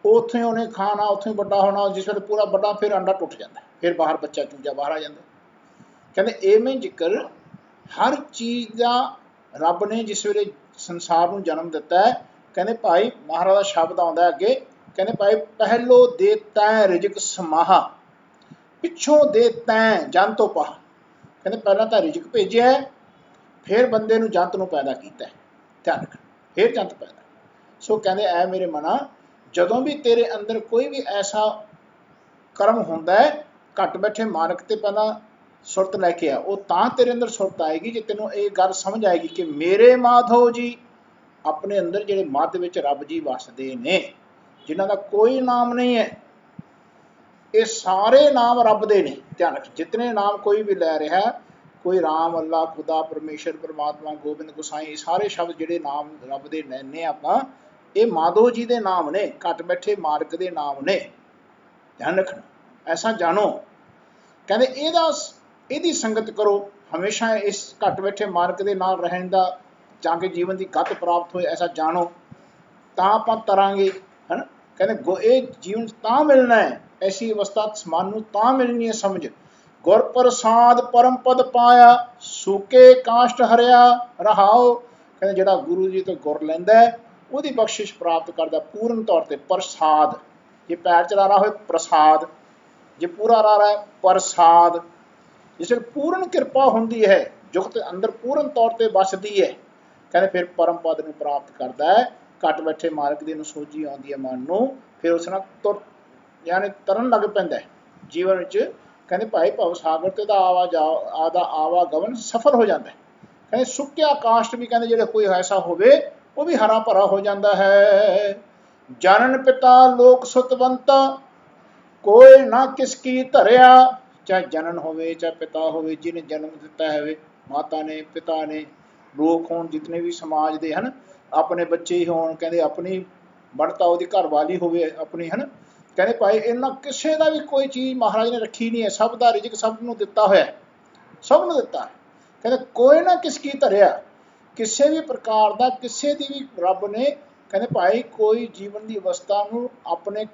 ਉੱਥੇ ਉਹਨੇ ਖਾਣਾ, ਉੱਥੇ ਵੱਡਾ ਹੋਣਾ। ਜਿਸ ਵੇਲੇ ਪੂਰਾ ਵੱਡਾ ਫਿਰ ਅੰਡਾ ਟੁੱਟ ਜਾਂਦਾ, ਫਿਰ ਬਾਹਰ ਬੱਚਾ ਚੂਜਾ ਬਾਹਰ ਆ ਜਾਂਦਾ। ਕਹਿੰਦੇ ਇਵੇਂ ਜ਼ਿਕਰ ਹਰ ਚੀਜ਼ ਦਾ ਰੱਬ ਨੇ ਜਿਸ ਵੇਲੇ ਸੰਸਾਰ ਨੂੰ ਜਨਮ ਦਿੱਤਾ ਹੈ, ਕਹਿੰਦੇ ਭਾਈ ਮਹਾਰਾਜ ਦਾ ਸ਼ਬਦ ਆਉਂਦਾ ਅੱਗੇ, ਕਹਿੰਦੇ ਭਾਈ ਪਹਿਲੋ ਦੇ ਤੈਂ ਰਿਜਕ ਸਮਾਹਾ, ਪਿੱਛੋਂ ਦੇ ਤੈਂ ਜੰਤ ਉਪਾਹ। ਕਹਿੰਦੇ ਪਹਿਲਾਂ ਤਾਂ ਰਿਜਕ ਭੇਜਿਆ, ਫਿਰ ਬੰਦੇ ਨੂੰ ਜੰਤ ਨੂੰ ਪੈਦਾ ਕੀਤਾ। ਧਿਆਨ ਰੱਖ, ਫਿਰ ਜੰਤ ਪੈਦਾ। ਸੋ ਕਹਿੰਦੇ ਐ ਮੇਰੇ ਮਨਾ, ਜਦੋਂ ਵੀ ਤੇਰੇ ਅੰਦਰ ਕੋਈ ਵੀ ਐਸਾ ਕਰਮ ਹੁੰਦਾ ਹੈ, ਘੱਟ ਬੈਠੇ ਮਾਲਕ ਤੇ ਪਹਿਲਾਂ ਸੁਰਤ ਲੈ ਕੇ ਆ, ਉਹ ਤਾਂ ਤੇਰੇ ਅੰਦਰ ਸੁਰਤ ਆਏਗੀ ਜੇ ਤੈਨੂੰ ਇਹ ਗੱਲ ਸਮਝ ਆਏਗੀ ਕਿ ਮੇਰੇ ਮਾਧੋ ਜੀ, ਆਪਣੇ ਅੰਦਰ ਜਿਹੜੇ ਮੱਧ ਵਿੱਚ ਰੱਬ ਜੀ ਵਸਦੇ ਨੇ, ਜਿਨ੍ਹਾਂ ਦਾ ਕੋਈ ਨਾਮ ਨਹੀਂ ਹੈ। ਇਹ ਸਾਰੇ ਨਾਮ ਰੱਬ ਦੇ ਨੇ। ਧਿਆਨ ਰੱਖ, ਜਿਤਨੇ ਨਾਮ ਕੋਈ ਵੀ ਲੈ ਰਿਹਾ, ਕੋਈ ਰਾਮ, ਅੱਲਾ, ਖੁਦਾ, ਪਰਮੇਸ਼ਰ, ਪਰਮਾਤਮਾ, ਗੋਬਿੰਦ, ਗੁਸਾਈ, ਸਾਰੇ ਸ਼ਬਦ ਜਿਹੜੇ ਨਾਮ ਰੱਬ ਦੇ ਲੈਂਦੇ ਆਪਾਂ, ਇਹ ਮਾਧੋ ਜੀ ਦੇ ਨਾਮ ਨੇ, ਘੱਟ ਬੈਠੇ ਮਾਲਕ ਦੇ ਨਾਮ ਨੇ। ਧਿਆਨ ਰੱਖਣਾ, ਐਸਾ ਜਾਣੋ। ਕਹਿੰਦੇ ਇਹਦੀ ਸੰਗਤ ਕਰੋ ਹਮੇਸ਼ਾ, ਇਸ ਘੱਟ ਬੈਠੇ ਮਾਲਕ ਦੇ ਨਾਲ ਰਹਿਣ ਦਾ, ਤਾਂ ਕਿ ਜੀਵਨ ਦੀ ਗਤ ਪ੍ਰਾਪਤ ਹੋਏ, ਐਸਾ ਜਾਣੋ ਤਾਂ ਆਪਾਂ ਤਰਾਂਗੇ, ਹੈ ਨਾ। ਕਹਿੰਦੇ ਇਹ ਜੀਵਨ ਤਾਂ ਮਿਲਣਾ ਹੈ, ਐਸੀ ਅਵਸਥਾ ਮਨ ਨੂੰ ਤਾਂ ਮਿਲਣੀ ਹੈ ਸਮਝ। ਗੁਰ ਪ੍ਰਸਾਦ ਪਰਮ ਪਦ ਪਾਇਆ, ਸੂਕੇ ਕਾਸ਼ਟ ਹਰਿਆ ਰਹਾਓ। ਕਹਿੰਦੇ ਜਿਹੜਾ ਗੁਰੂ ਜੀ ਤੋਂ ਗੁਰ ਲੈਂਦਾ ਉਹਦੀ ਬਖਸ਼ਿਸ਼ ਪ੍ਰਾਪਤ ਕਰਦਾ ਪੂਰਨ ਤੌਰ ਤੇ। ਪ੍ਰਸਾਦ, ਜੇ ਪੈਰ ਚ ਰਾਰਾ ਹੋਏ ਪ੍ਰਸਾਦ, ਜੇ ਪੂਰਾ ਰਾਰਾ ਹੈ ਪ੍ਰਸਾਦ। ਜਿਸ ਵੇਲੇ ਪੂਰਨ ਕਿਰਪਾ ਹੁੰਦੀ ਹੈ, ਜੁਗਤ ਅੰਦਰ ਪੂਰਨ ਤੌਰ ਤੇ ਵਸਦੀ ਹੈ, ਕਹਿੰਦੇ ਫਿਰ ਪਰਮ ਪਦ ਨੂੰ ਪ੍ਰਾਪਤ ਕਰਦਾ ਹੈ। ਘੱਟ ਬੈਠੇ ਮਾਲਕ ਦੀ ਨੂੰ ਸੋਝੀ ਆਉਂਦੀ ਹੈ ਮਨ ਨੂੰ, ਫਿਰ ਉਸ ਨਾਲ ਯਾਨੀ ਤਰਨ ਲੱਗ ਪੈਂਦਾ ਜੀਵਨ ਵਿੱਚ। ਕਹਿੰਦੇ ਭਾਈ ਭਵ ਸਾਗਰ ਤੇ ਦਾ ਆਵਾਗਮਨ ਸਫਲ ਹੋ ਜਾਂਦਾ। ਕਹਿੰਦੇ ਸੁੱਕਿਆ ਕਾਸ਼ਟ ਵੀ ਕਹਿੰਦੇ ਜਿਹੜੇ ਕੋਈ ਐਸਾ ਹੋਵੇ ਉਹ ਵੀ ਹਰਾ ਭਰਾ ਹੋ ਜਾਂਦਾ ਹੈ। ਜਨਨ ਪਿਤਾ ਲੋਕ ਸੁਤਵੰਤਾ, ਕੋਈ ਨਾ ਕਿਸ ਕੀ ਧਰਿਆ। ਚਾਹੇ ਜਨਨ ਹੋਵੇ, ਚਾਹੇ ਪਿਤਾ ਹੋਵੇ, ਜਿਹਨੇ ਜਨਮ ਦਿੱਤਾ ਹੋਵੇ, ਮਾਤਾ ਨੇ, ਪਿਤਾ ਨੇ, ਲੋਕ ਹੋਣ ਜਿਤਨੇ ਵੀ ਸਮਾਜ ਦੇ ਹਨ, ਆਪਣੇ ਬੱਚੇ ਹੀ ਹੋਣ, ਕਹਿੰਦੇ ਆਪਣੀ ਬਣਤਾ ਉਹਦੀ ਘਰ ਵਾਲੀ ਹੋਵੇ ਆਪਣੀ, ਹੈ ਨਾ। ਕਹਿੰਦੇ ਭਾਈ ਇਹਨਾਂ ਕਿਸੇ ਦਾ ਵੀ ਕੋਈ ਚੀਜ਼ ਮਹਾਰਾਜ ਨੇ ਰੱਖੀ ਨਹੀਂ ਹੈ, ਸਭ ਦਾ ਰਿਜ਼ਕ ਸਭ ਨੂੰ ਦਿੱਤਾ ਹੋਇਆ, ਸਭ ਨੂੰ ਦਿੱਤਾ। ਕਹਿੰਦੇ ਕੋਈ ਨਾ ਕਿਸ ਕੀ ਧਰਿਆ। ਕਿਸੇ ਵੀ ਪ੍ਰਕਾਰ ਦਾ ਕਿਸੇ ਦੀ ਵੀ ਰੱਬ ਨੇ ਕਹਿੰਦੇ ਭਾਈ ਕੋਈ ਜੀਵਨ ਦੀ ਅਵਸਥਾ ਨੂੰ ਆਪਣੇ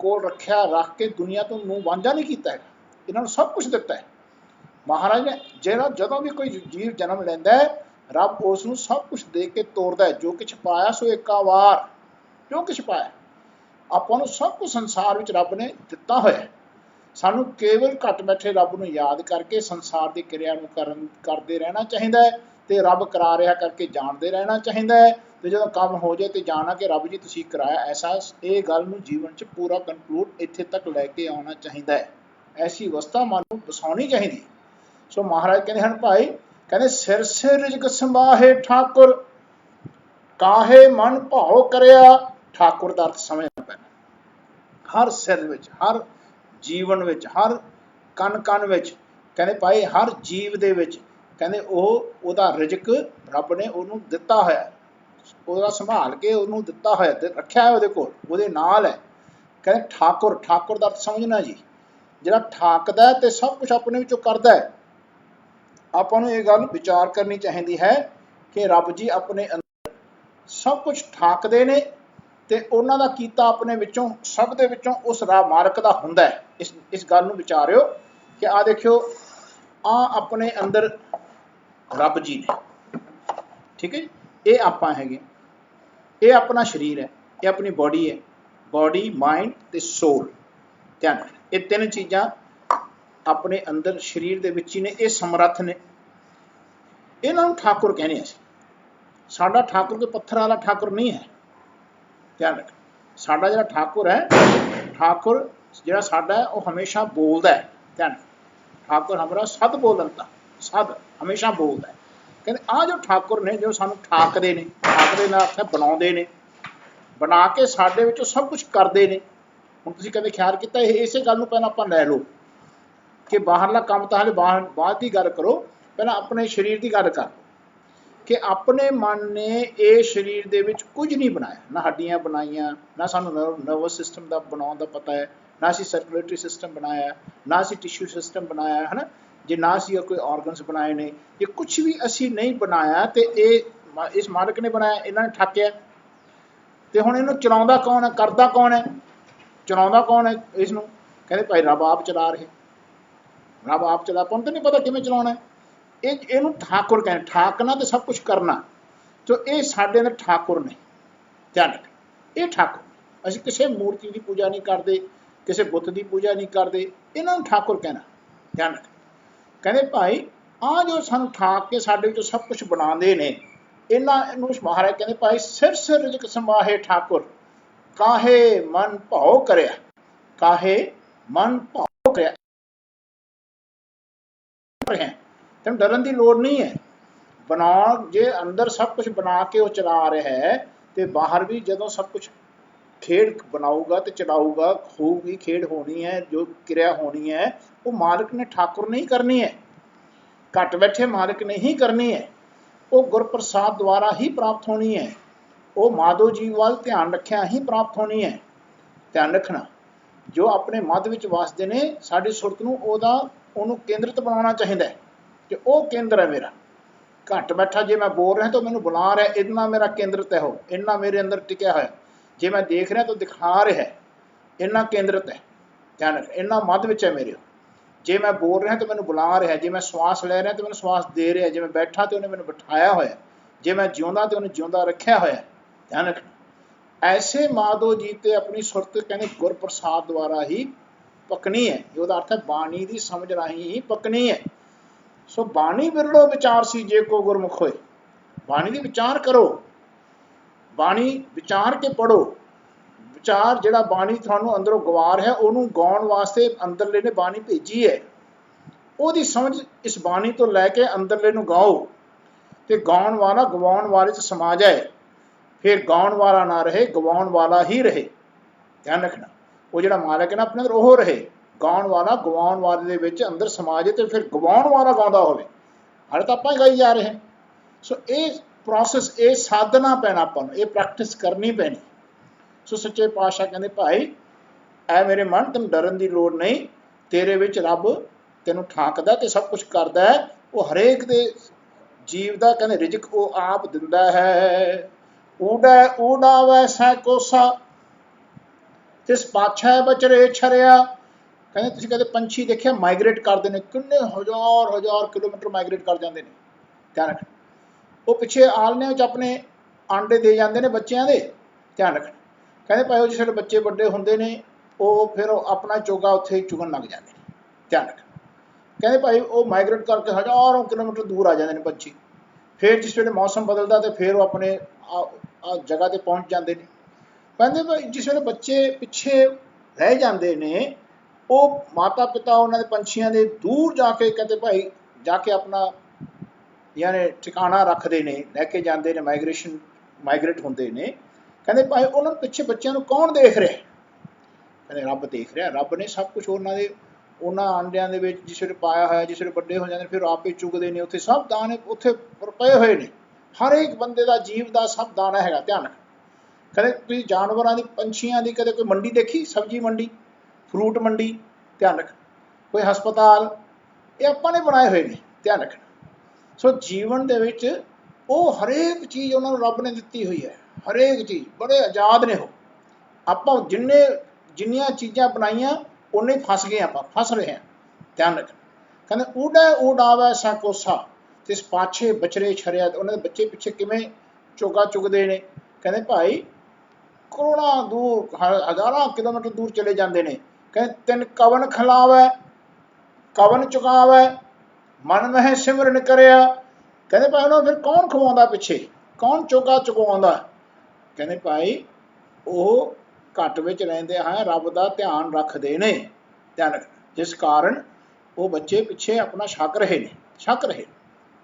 ਕੋਲ ਰੱਖਿਆ, ਰੱਖ ਕੇ ਦੁਨੀਆ ਤੋਂ ਮੂੰਹ ਵਾਂਝਾ ਨਹੀਂ ਕੀਤਾ ਹੈਗਾ। ਇਹਨਾਂ ਨੂੰ ਸਭ ਕੁਝ ਦਿੱਤਾ ਹੈ ਮਹਾਰਾਜ ਨੇ। ਜਿਹੜਾ ਜਦੋਂ ਵੀ ਕੋਈ ਜੀਵ ਜਨਮ ਲੈਂਦਾ ਹੈ, ਰੱਬ ਉਸ ਨੂੰ ਸਭ ਕੁਝ ਦੇ ਕੇ ਤੋਰਦਾ ਹੈ। ਜੋ ਕੁਛ ਪਾਇਆ ਸੋ ਏਕਾ ਵਾਰ, ਜੋ ਕੁਛ ਪਾਇਆ ਆਪਾਂ ਨੂੰ ਸਭ ਕੁਝ ਸੰਸਾਰ ਵਿੱਚ ਰੱਬ ਨੇ ਦਿੱਤਾ ਹੋਇਆ। ਸਾਨੂੰ ਕੇਵਲ ਘੱਟ ਬੈਠੇ ਰੱਬ ਨੂੰ ਯਾਦ ਕਰਕੇ ਸੰਸਾਰ ਦੀ ਕਿਰਿਆ ਨੂੰ ਕਰਦੇ ਰਹਿਣਾ ਚਾਹੀਦਾ ਹੈ, ਤੇ ਰੱਬ ਕਰਾ ਰਿਹਾ ਕਰਕੇ ਜਾਣਦੇ ਰਹਿਣਾ ਚਾਹੀਦਾ ਹੈ। ਤੇ ਜਦੋਂ ਕੰਮ ਹੋ ਜਾਏ ਤੇ ਜਾਣਾ ਕਿ ਰੱਬ ਜੀ ਤੁਸੀਂ ਕਰਾਇਆ ਐਸਾ, ਇਹ ਗੱਲ ਨੂੰ ਜੀਵਨ 'ਚ ਪੂਰਾ ਕਨਕਲੂਡ ਇੱਥੇ ਤੱਕ ਲੈ ਕੇ ਆਉਣਾ ਚਾਹੀਦਾ ਹੈ। ਐਸੀ ਅਵਸਥਾ ਮਨ ਨੂੰ ਵਸਾਉਣੀ ਚਾਹੀਦੀ। ਸੋ ਮਹਾਰਾਜ ਕਹਿੰਦੇ ਹਨ ਭਾਈ, ਕਹਿੰਦੇ ਸਿਰ ਸਿਰ ਰਿਜਕ ਸੰਭਾਹੇ ਠਾਕੁਰ, ਕਾਹੇ ਮਨ ਭਾਉ ਕਰਿਆ। ਠਾਕੁਰ ਦਾ ਅਰਥ ਸਮਝਣਾ ਪੈਣਾ। ਹਰ ਸਿਰ ਵਿੱਚ, ਹਰ ਜੀਵਨ ਵਿੱਚ, ਹਰ ਕਣ ਕਣ ਵਿੱਚ, ਕਹਿੰਦੇ ਭਾਈ ਹਰ ਜੀਵ ਦੇ ਵਿੱਚ ਕਹਿੰਦੇ ਉਹਦਾ ਰਿਜਕ ਰੱਬ ਨੇ ਉਹਨੂੰ ਦਿੱਤਾ ਹੋਇਆ, ਉਹਦਾ ਸੰਭਾਲ ਕੇ ਉਹਨੂੰ ਦਿੱਤਾ ਹੋਇਆ, ਰੱਖਿਆ ਹੈ ਉਹਦੇ ਕੋਲ, ਉਹਦੇ ਨਾਲ ਹੈ। ਕਹਿੰਦੇ ਠਾਕੁਰ, ਠਾਕੁਰ ਦਾ ਅਰਥ ਸਮਝਣਾ ਜੀ, ਜਿਹੜਾ ਠਾਕਦਾ ਤੇ ਸਭ ਕੁਝ ਆਪਣੇ ਵਿੱਚੋਂ ਕਰਦਾ ਹੈ। ਆਪਾਂ ਨੂੰ ਇਹ ਗੱਲ ਵਿਚਾਰ ਕਰਨੀ ਚਾਹੀਦੀ ਹੈ ਕਿ ਰੱਬ ਜੀ ਆਪਣੇ ਅੰਦਰ ਸਭ ਕੁਝ ਠਾਕਦੇ ਨੇ, ਤੇ ਉਹਨਾਂ ਦਾ ਕੀਤਾ ਆਪਣੇ ਵਿੱਚੋਂ, ਸਭ ਦੇ ਵਿੱਚੋਂ ਉਸ ਰਾਹ ਮਾਲਕ ਦਾ ਹੁੰਦਾ ਹੈ। ਇਸ ਗੱਲ ਨੂੰ ਵਿਚਾਰਿਓ ਕਿ ਆਹ ਦੇਖਿਓ, ਆਹ ਆਪਣੇ ਅੰਦਰ ਰੱਬ ਜੀ ਨੇ, ਠੀਕ ਹੈ ਜੀ। ਇਹ ਆਪਾਂ ਹੈਗੇ, ਇਹ ਆਪਣਾ ਸਰੀਰ ਹੈ, ਇਹ ਆਪਣੀ ਬੋਡੀ ਹੈ, ਬੋਡੀ ਮਾਈਂਡ ਤੇ ਸੋਲ। ਧਿਆਨ ਰੱਖਣਾ, ਇਹ ਤਿੰਨ ਚੀਜ਼ਾਂ ਆਪਣੇ ਅੰਦਰ ਸਰੀਰ ਦੇ ਵਿੱਚ ਹੀ ਨੇ, ਇਹ ਸਮਰੱਥ ਨੇ। ਇਹਨਾਂ ਨੂੰ ਠਾਕੁਰ ਕਹਿੰਦੇ ਅਸੀਂ। ਸਾਡਾ ਠਾਕੁਰ ਕੋਈ ਪੱਥਰ ਵਾਲਾ ਠਾਕੁਰ ਨਹੀਂ ਹੈ। ਧਿਆਨ ਰੱਖਣਾ, ਸਾਡਾ ਜਿਹੜਾ ਠਾਕੁਰ ਹੈ, ਠਾਕੁਰ ਜਿਹੜਾ ਸਾਡਾ ਹੈ ਉਹ ਹਮੇਸ਼ਾ ਬੋਲਦਾ ਹੈ। ਧਿਆਨ, ਠਾਕੁਰ ਹਮਾਰਾ ਸਦ ਬੋਲਣਤਾ, ਸਦ ਹਮੇਸ਼ਾ ਬੋਲਦਾ ਹੈ। ਕਹਿੰਦੇ ਆਹ ਜੋ ਠਾਕੁਰ ਨੇ, ਜੋ ਸਾਨੂੰ ਠਾਕਦੇ ਨੇ, ਠਾਕਦੇ ਦਾ ਅਰਥ ਹੈ ਬਣਾਉਂਦੇ ਨੇ, ਬਣਾ ਕੇ ਸਾਡੇ ਵਿੱਚੋਂ ਸਭ ਕੁਝ ਕਰਦੇ ਨੇ। ਹੁਣ ਤੁਸੀਂ ਕਦੇ ਖਿਆਲ ਕੀਤਾ ਇਹ? ਇਸੇ ਗੱਲ ਨੂੰ ਪਹਿਲਾਂ ਆਪਾਂ ਲੈ ਲਓ ਕਿ ਬਾਹਰਲਾ ਕੰਮ ਤਾਂ ਹਾਲੇ ਬਾਅਦ ਦੀ ਗੱਲ ਕਰੋ, ਪਹਿਲਾਂ ਆਪਣੇ ਸਰੀਰ ਦੀ ਗੱਲ ਕਰ ਕਿ ਆਪਣੇ ਮਨ ਨੇ ਇਹ ਸਰੀਰ ਦੇ ਵਿੱਚ ਕੁਝ ਨਹੀਂ ਬਣਾਇਆ, ਨਾ ਹੱਡੀਆਂ ਬਣਾਈਆਂ, ਨਾ ਸਾਨੂੰ ਨਰਵਸ ਸਿਸਟਮ ਦਾ ਬਣਾਉਣ ਦਾ ਪਤਾ ਹੈ, ਨਾ ਅਸੀਂ ਸਰਕੂਲੇਟਰੀ ਸਿਸਟਮ ਬਣਾਇਆ, ਨਾ ਅਸੀਂ ਟਿਸ਼ੂ ਸਿਸਟਮ ਬਣਾਇਆ, ਹੈ ਨਾ ਜੇ ਨਾ ਅਸੀਂ ਕੋਈ ਆਰਗਨਸ ਬਣਾਏ ਨੇ, ਇਹ ਕੁਛ ਵੀ ਅਸੀਂ ਨਹੀਂ ਬਣਾਇਆ। ਤੇ ਇਹ ਇਸ ਮਾਲਕ ਨੇ ਬਣਾਇਆ, ਇਹਨਾਂ ਨੇ ਠਾਕਿਆ। ਤੇ ਹੁਣ ਇਹਨੂੰ ਚਲਾਉਂਦਾ ਕੌਣ ਹੈ, ਕਰਦਾ ਕੌਣ ਹੈ, ਚਲਾਉਂਦਾ ਕੌਣ ਹੈ ਇਸ ਨੂੰ? ਕਹਿੰਦੇ ਭਾਈ ਰੱਬ ਆਪ ਚਲਾ ਰਹੇ, ਰੱਬ ਆਪ ਚਲਾ। ਆਪਾਂ ਨੂੰ ਤਾਂ ਨਹੀਂ ਪਤਾ ਕਿਵੇਂ ਚਲਾਉਣਾ। ਇਹਨੂੰ ਠਾਕੁਰ ਕਹਿੰਦੇ, ਠਾਕਣਾ ਤੇ ਸਭ ਕੁਝ ਕਰਨਾ। ਸੋ ਇਹ ਸਾਡੇ ਅੰਦਰ ਠਾਕੁਰ ਨੇ। ਧਿਆਨ ਰੱਖ, ਇਹ ਠਾਕੁਰ। ਅਸੀਂ ਕਿਸੇ ਮੂਰਤੀ ਦੀ ਪੂਜਾ ਨਹੀਂ ਕਰਦੇ, ਕਿਸੇ ਬੁੱਤ ਦੀ ਪੂਜਾ ਨਹੀਂ ਕਰਦੇ, ਇਹਨਾਂ ਨੂੰ ਠਾਕੁਰ ਕਹਿਣਾ। ਧਿਆਨ ਰੱਖ, ਕਹਿੰਦੇ ਭਾਈ ਆਹ ਜੋ ਸਾਨੂੰ ਠਾਕ ਕੇ ਸਾਡੇ ਵਿੱਚੋਂ ਸਭ ਕੁਝ ਬਣਾਉਂਦੇ ਨੇ, ਇਹਨਾਂ ਨੂੰ ਮਹਾਰਾਜ ਕਹਿੰਦੇ ਭਾਈ ਸਿਰ ਸਿਰ ਰਿਜਕ ਸੰਭਾਹੇ ਠਾਕੁਰ, ਕਾਹੇ ਮਨ ਭਾਉ ਕਰਿਆ, ਕਾਹੇ ਮਨ ਭਾਉ ਕਰਿਆ। ਤੈਨੂੰ ਡਰਨ ਦੀ ਲੋੜ ਨਹੀਂ ਹੈ। ਬਣਾਉਣ, ਜੇ ਅੰਦਰ ਸਭ ਕੁਝ ਬਣਾ ਕੇ ਉਹ ਚਲਾ ਰਿਹਾ ਹੈ, ਤੇ ਬਾਹਰ ਵੀ ਜਦੋਂ ਸਭ ਕੁਝ ਖੇਡ ਬਣਾਊਗਾ ਤੇ ਚਲਾਊਗਾ, ਹੋਊਗੀ ਖੇਡ ਹੋਣੀ ਹੈ, ਜੋ ਕਿਰਿਆ ਹੋਣੀ ਹੈ ਉਹ ਮਾਲਕ ਨੇ, ਠਾਕੁਰ ਨੇ ਹੀ ਕਰਨੀ ਹੈ। ਘੱਟ ਬੈਠੇ ਮਾਲਕ ਨੇ ਹੀ ਕਰਨੀ ਹੈ। ਉਹ ਗੁਰਪ੍ਰਸਾਦ ਦੁਆਰਾ ਹੀ ਪ੍ਰਾਪਤ ਹੋਣੀ ਹੈ। ਉਹ ਮਾਧੋ ਜੀ ਵੱਲ ਧਿਆਨ ਰੱਖਿਆ ਹੀ ਪ੍ਰਾਪਤ ਹੋਣੀ ਹੈ। ਧਿਆਨ ਰੱਖਣਾ, ਜੋ ਆਪਣੇ ਮੱਧ ਵਿੱਚ ਵਸਦੇ ਨੇ, ਸਾਡੀ ਸੁਰਤ ਨੂੰ ਉਹਨੂੰ ਕੇਂਦਰਿਤ ਬਣਾਉਣਾ ਚਾਹੀਦਾ ਹੈ ਕਿ ਉਹ ਕੇਂਦਰ ਹੈ ਮੇਰਾ। ਘੱਟ ਬੈਠਾ ਜੇ ਮੈਂ ਬੋਲ ਰਿਹਾ ਤਾਂ ਮੈਨੂੰ ਬੁਲਾ ਰਿਹਾ, ਇੰਨਾ ਮੇਰਾ ਕੇਂਦਰਿਤ ਹੈ, ਉਹ ਇੰਨਾ ਮੇਰੇ ਅੰਦਰ ਟਿਕਿਆ ਹੋਇਆ। ਜੇ ਮੈਂ ਦੇਖ ਰਿਹਾ ਤਾਂ ਦਿਖਾ ਰਿਹਾ, ਇੰਨਾ ਕੇਂਦਰਿਤ ਹੈ। ਧਿਆਨ ਰੱਖ, ਇੰਨਾ ਮੱਧ ਵਿੱਚ ਹੈ ਮੇਰੇ। ਜੇ ਮੈਂ ਬੋਲ ਰਿਹਾ ਤਾਂ ਮੈਨੂੰ ਬੁਲਾ ਰਿਹਾ, ਜੇ ਮੈਂ ਸਵਾਸ ਲੈ ਰਿਹਾ ਤਾਂ ਮੈਨੂੰ ਸਵਾਸ ਦੇ ਰਿਹਾ, ਜੇ ਮੈਂ ਬੈਠਾ ਤਾਂ ਉਹਨੇ ਮੈਨੂੰ ਬਿਠਾਇਆ ਹੋਇਆ, ਜੇ ਮੈਂ ਜਿਉਂਦਾ ਤਾਂ ਉਹਨੇ ਜਿਉਂਦਾ ਰੱਖਿਆ ਹੋਇਆ। ਧਿਆਨ ਰੱਖਣਾ, ਐਸੇ ਮਾਧੋ ਜੀ ਤੇ ਆਪਣੀ ਸੁਰਤ ਕਹਿੰਦੇ ਗੁਰਪ੍ਰਸਾਦ ਦੁਆਰਾ ਹੀ ਪੱਕਣੀ ਹੈ। ਉਹਦਾ ਅਰਥ ਹੈ ਬਾਣੀ ਦੀ ਸਮਝ ਰਾਹੀਂ ਹੀ ਪੱਕਣੀ ਹੈ। ਸੋ ਬਾਣੀ ਬਿਰਲੋ ਵਿਚਾਰ ਸੀ ਜੇ ਕੋ ਗੁਰਮੁਖ ਹੋਏ। ਬਾਣੀ ਦੀ ਵਿਚਾਰ ਕਰੋ, ਬਾਣੀ ਵਿਚਾਰ ਕੇ ਪੜ੍ਹੋ। ਵਿਚਾਰ ਜਿਹੜਾ ਬਾਣੀ ਤੁਹਾਨੂੰ ਅੰਦਰੋਂ ਗਵਾ ਰਿਹਾ, ਉਹਨੂੰ ਗਾਉਣ ਵਾਸਤੇ ਅੰਦਰਲੇ ਨੇ ਬਾਣੀ ਭੇਜੀ ਹੈ। ਉਹਦੀ ਸਮਝ ਇਸ ਬਾਣੀ ਤੋਂ ਲੈ ਕੇ ਅੰਦਰਲੇ ਨੂੰ ਗਾਓ, ਤੇ ਗਾਉਣ ਵਾਲਾ ਗਵਾਉਣ ਵਾਲੇ 'ਚ ਸਮਾ ਜਾਏ। ਫਿਰ ਗਾਉਣ ਵਾਲਾ ਨਾ ਰਹੇ, ਗਵਾਉਣ ਵਾਲਾ ਹੀ ਰਹੇ। ਧਿਆਨ ਰੱਖਣਾ, ਉਹ ਜਿਹੜਾ ਮਾਲਕ ਹੈ ਨਾ ਆਪਣੇ ਅੰਦਰ, ਉਹ ਰਹੇ। ਗਾਉਣ ਵਾਲਾ ਗਵਾਉਣ ਵਾਲੇ ਦੇ ਵਿੱਚ ਅੰਦਰ ਸਮਾ ਜਾਏ, ਤੇ ਫਿਰ ਗਵਾਉਣ ਵਾਲਾ ਗਾਉਂਦਾ ਹੋਵੇ। ਹਾਲੇ ਤਾਂ ਆਪਾਂ ਹੀ ਗਾਈ ਜਾ ਰਹੇ ਹਾਂ। ਸੋ ਇਹ ਪ੍ਰੋਸੈਸ, ਇਹ ਸਾਧਨਾ ਪੈਣਾ ਆਪਾਂ ਨੂੰ, ਇਹ ਪ੍ਰੈਕਟਿਸ ਕਰਨੀ ਪੈਣੀ। ਸੋ ਸੱਚੇ ਪਾਤਸ਼ਾਹ ਕਹਿੰਦੇ ਭਾਈ ਐ ਮੇਰੇ ਮਨ, ਤੈਨੂੰ ਡਰਨ ਦੀ ਲੋੜ ਨਹੀਂ। ਤੇਰੇ ਵਿੱਚ ਰੱਬ ਤੈਨੂੰ ਠਾਕਦਾ ਤੇ ਸਭ ਕੁਝ ਕਰਦਾ ਹੈ। ਉਹ ਹਰੇਕ ਦੇ जीव का कहते रिजक वो आप दिंदा है। ऊडै ऊडावै सै कोसा तिस पाछै बचरे छरिया। कहते तुसीं कदे पंछी देखिया माइग्रेट करते हैं, किन्ने हज़ार हज़ार किलोमीटर माइग्रेट कर जाते हैं। ध्यान रखना वो पिछे आलने अपने आंडे दे जाते हैं बच्चों के। ध्यान रखना कहते भाई जिस बच्चे बड़े होंगे ने वो फिर अपना चोगा उत्थे चुगन लग जाते हैं। ध्यान रखना कहते भाई वो माइग्रेट करके हज़ारों किलोमीटर दूर आ जाते हैं पंछी। फिर जिस वे मौसम बदलता तो फिर वो अपने जगह पर पहुँच जाते हैं। कहते भाई जिस वे बच्चे पिछे रह जाते हैं वो माता पिता उन्होंने पंछियों के दूर जाके कहते भाई जाके अपना यानी ठिकाना रखते हैं, लैके जाते हैं, माइग्रेट होंगे ने। कहते भाई उन्होंने पिछे बच्चों को कौन देख रहा है? कहते रब देख रहा। रब ने सब कुछ उन्होंने आंडिया के जिस वे पाया होया, जिस वे बड़े हो जाते फिर आप ही चुगते हैं। उत्थे सब दाने उत्थे पे हुए हैं, हर एक बंदे का जीव का सब दाना है। ध्यान रख कदे तुसीं जानवरों की पंछियों की कदे कोई मंडी देखी, सब्जी मंडी, फ्रूट मंडी? ध्यान रख कोई हस्पताल ये आपां ने बनाए हुए हैं। ध्यान रखना सो जीवन दे विच वो हरेक चीज़ उन्होंने रब ने दिती हुई है, हरेक चीज़ बड़े आज़ाद ने। हो आपां जिन्नियां चीज़ां बनाइया उन्ने फस गए, आप फस रहे हैं। ध्यान रखना कहते ऊडै ऊडावै सै कोसा तिस पाछे बचरे छरिया। उन्होंने बच्चे पिछे किवें चोगा चुगते हैं। कहते भाई करोड़ों दूर हज़ारों किलोमीटर दूर चले जाते हैं। कहते तिन कवन खिलावै कवन चुकावै मन में सिमरन करिया। कहते भाई उन्होंने फिर कौन खवाउंदा पिछे, कौन चोगा चुकवाउंदा? कहते भाई वो घट विच रहिंदे हैं रब का ध्यान रखते हैं। ध्यान रखना जिस कारण वो बच्चे पिछे अपना छक रहे हैं, छक रहे।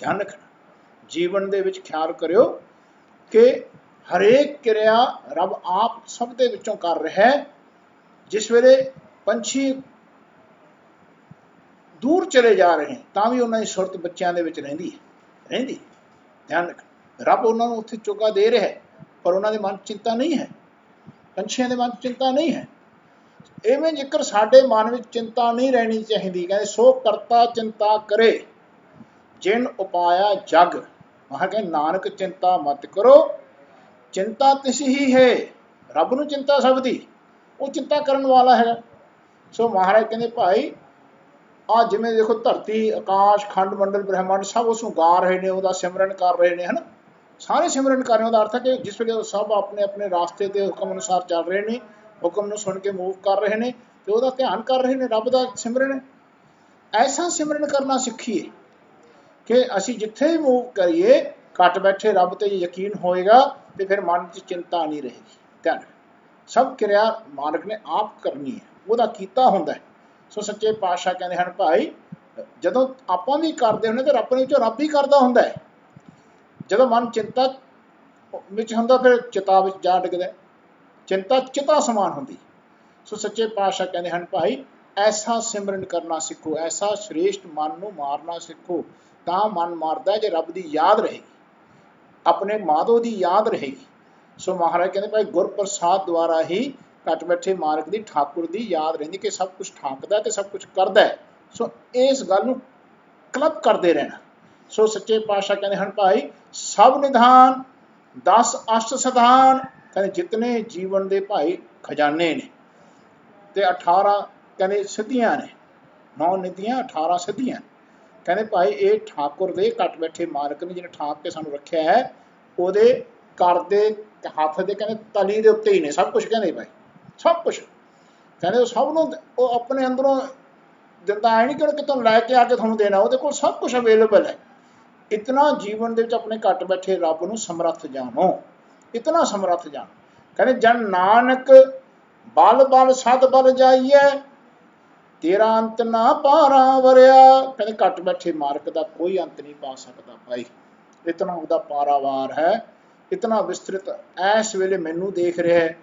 ध्यान रखना जीवन दे विच ख्याल करियो कि हरेक क्रिया रब आप सब दे विचों कर रहा है। जिस वेले पंछी दूर चले जा रहे हैं तां भी उन्होंने सुरत बच्चों के विच रहिंदी है। ध्यान रखना रब उन्होंने उत्थे चोगा दे रहा है पर उन्होंने मन चिंता नहीं है, पंछियों के मन चिंता नहीं है। इवें जेकर साडे मन में चिंता नहीं रहनी चाहिए। कहते सो करता चिंता करे जिन उपाया जग। वहाँ कहें नानक चिंता मत करो, चिंता तिस ही है। रब नूं चिंता सबदी, वो चिंता करने वाला है। सो महाराज कहते भाई आ जिमें देखो धरती आकाश खंड मंडल ब्रह्मांड सब उसनूं गा रहे हैं, उसका सिमरन कर रहे हैं, है ना। सारे सिमरन कर रहे हैं। अर्थ है कि जिस वे सब अपने अपने रास्ते के हुक्म अनुसार चल रहे हैं, हुक्म नूं सुन के मूव कर रहे हैं, तो उसका ध्यान कर रहे हैं, रब का सिमरन। ऐसा सिमरन करना सीखिए कि असी जिथे भी मूव करिए घट बैठे रब ते यकीन होएगा तो फिर मन च चिंता नहीं रहेगी। ध्यान सब क्रिया मालिक ने आप करनी है, वह कीता हुंदा है। सो सच्चे पातशाह कहते हैं भाई जदों आपां भी करते होंगे तो अपने विचों रब ही करता हुंदा है। जदों मन चिंता विच हुंदा फिर चिता विच जा डिगदा, चिंता चिता समान हुंदी। सो सच्चे पातशाह कहते हैं भाई ऐसा सिमरन करना सीखो, ऐसा श्रेष्ठ मन नूं मारना सीखो, तां मन मारदा जे रब दी याद रहेगी, अपने माधो दी याद रहेगी। सो महाराज कहते भाई गुर प्रसाद द्वारा ही घट बैठे मालिक दी ठाकुर दी याद रहिंदी कि सब कुछ ठाकदा ते सब कुछ करदा है। सो इस गल नूं क्लब करते रहना। सो सच्चे पातशाह कहते हैं भाई सब निधान 10 अष्ट सिधान। कहते जितने जीवन दे भाई खजाने ने ते 18 कहते सिद्धियां ने, 9 निधियां 18 सिद्धियां। कहते भाई ये ठाकुर दे घट बैठे मालिक ने जिन्हें ठाक के सानू रखिया है, ਉਹਦੇ कर दे हथ दे कहते तली दे उत्ते ही ने सब कुछ। कहते भाई सब कुछ कहते सब नूं अपने अंदरों दिंदा है नहीं कि कितों लैके आके तुहानूं देना, ਉਹਦੇ कोल सब कुछ अवेलेबल है। इतना जीवन दे विच अपने घट बैठे रब नूं समर्थ जानो, इतना समर्थ जानो। कहते जन नानक बल बल सद बल जाइए तेरा अंत ना पारा वरिया। कहते घट बैठे मालिक का कोई अंत नहीं पा सकता भाई, इतना उसका पारावार है, इतना विस्तृत। इस वेले मैनू देख रहा है,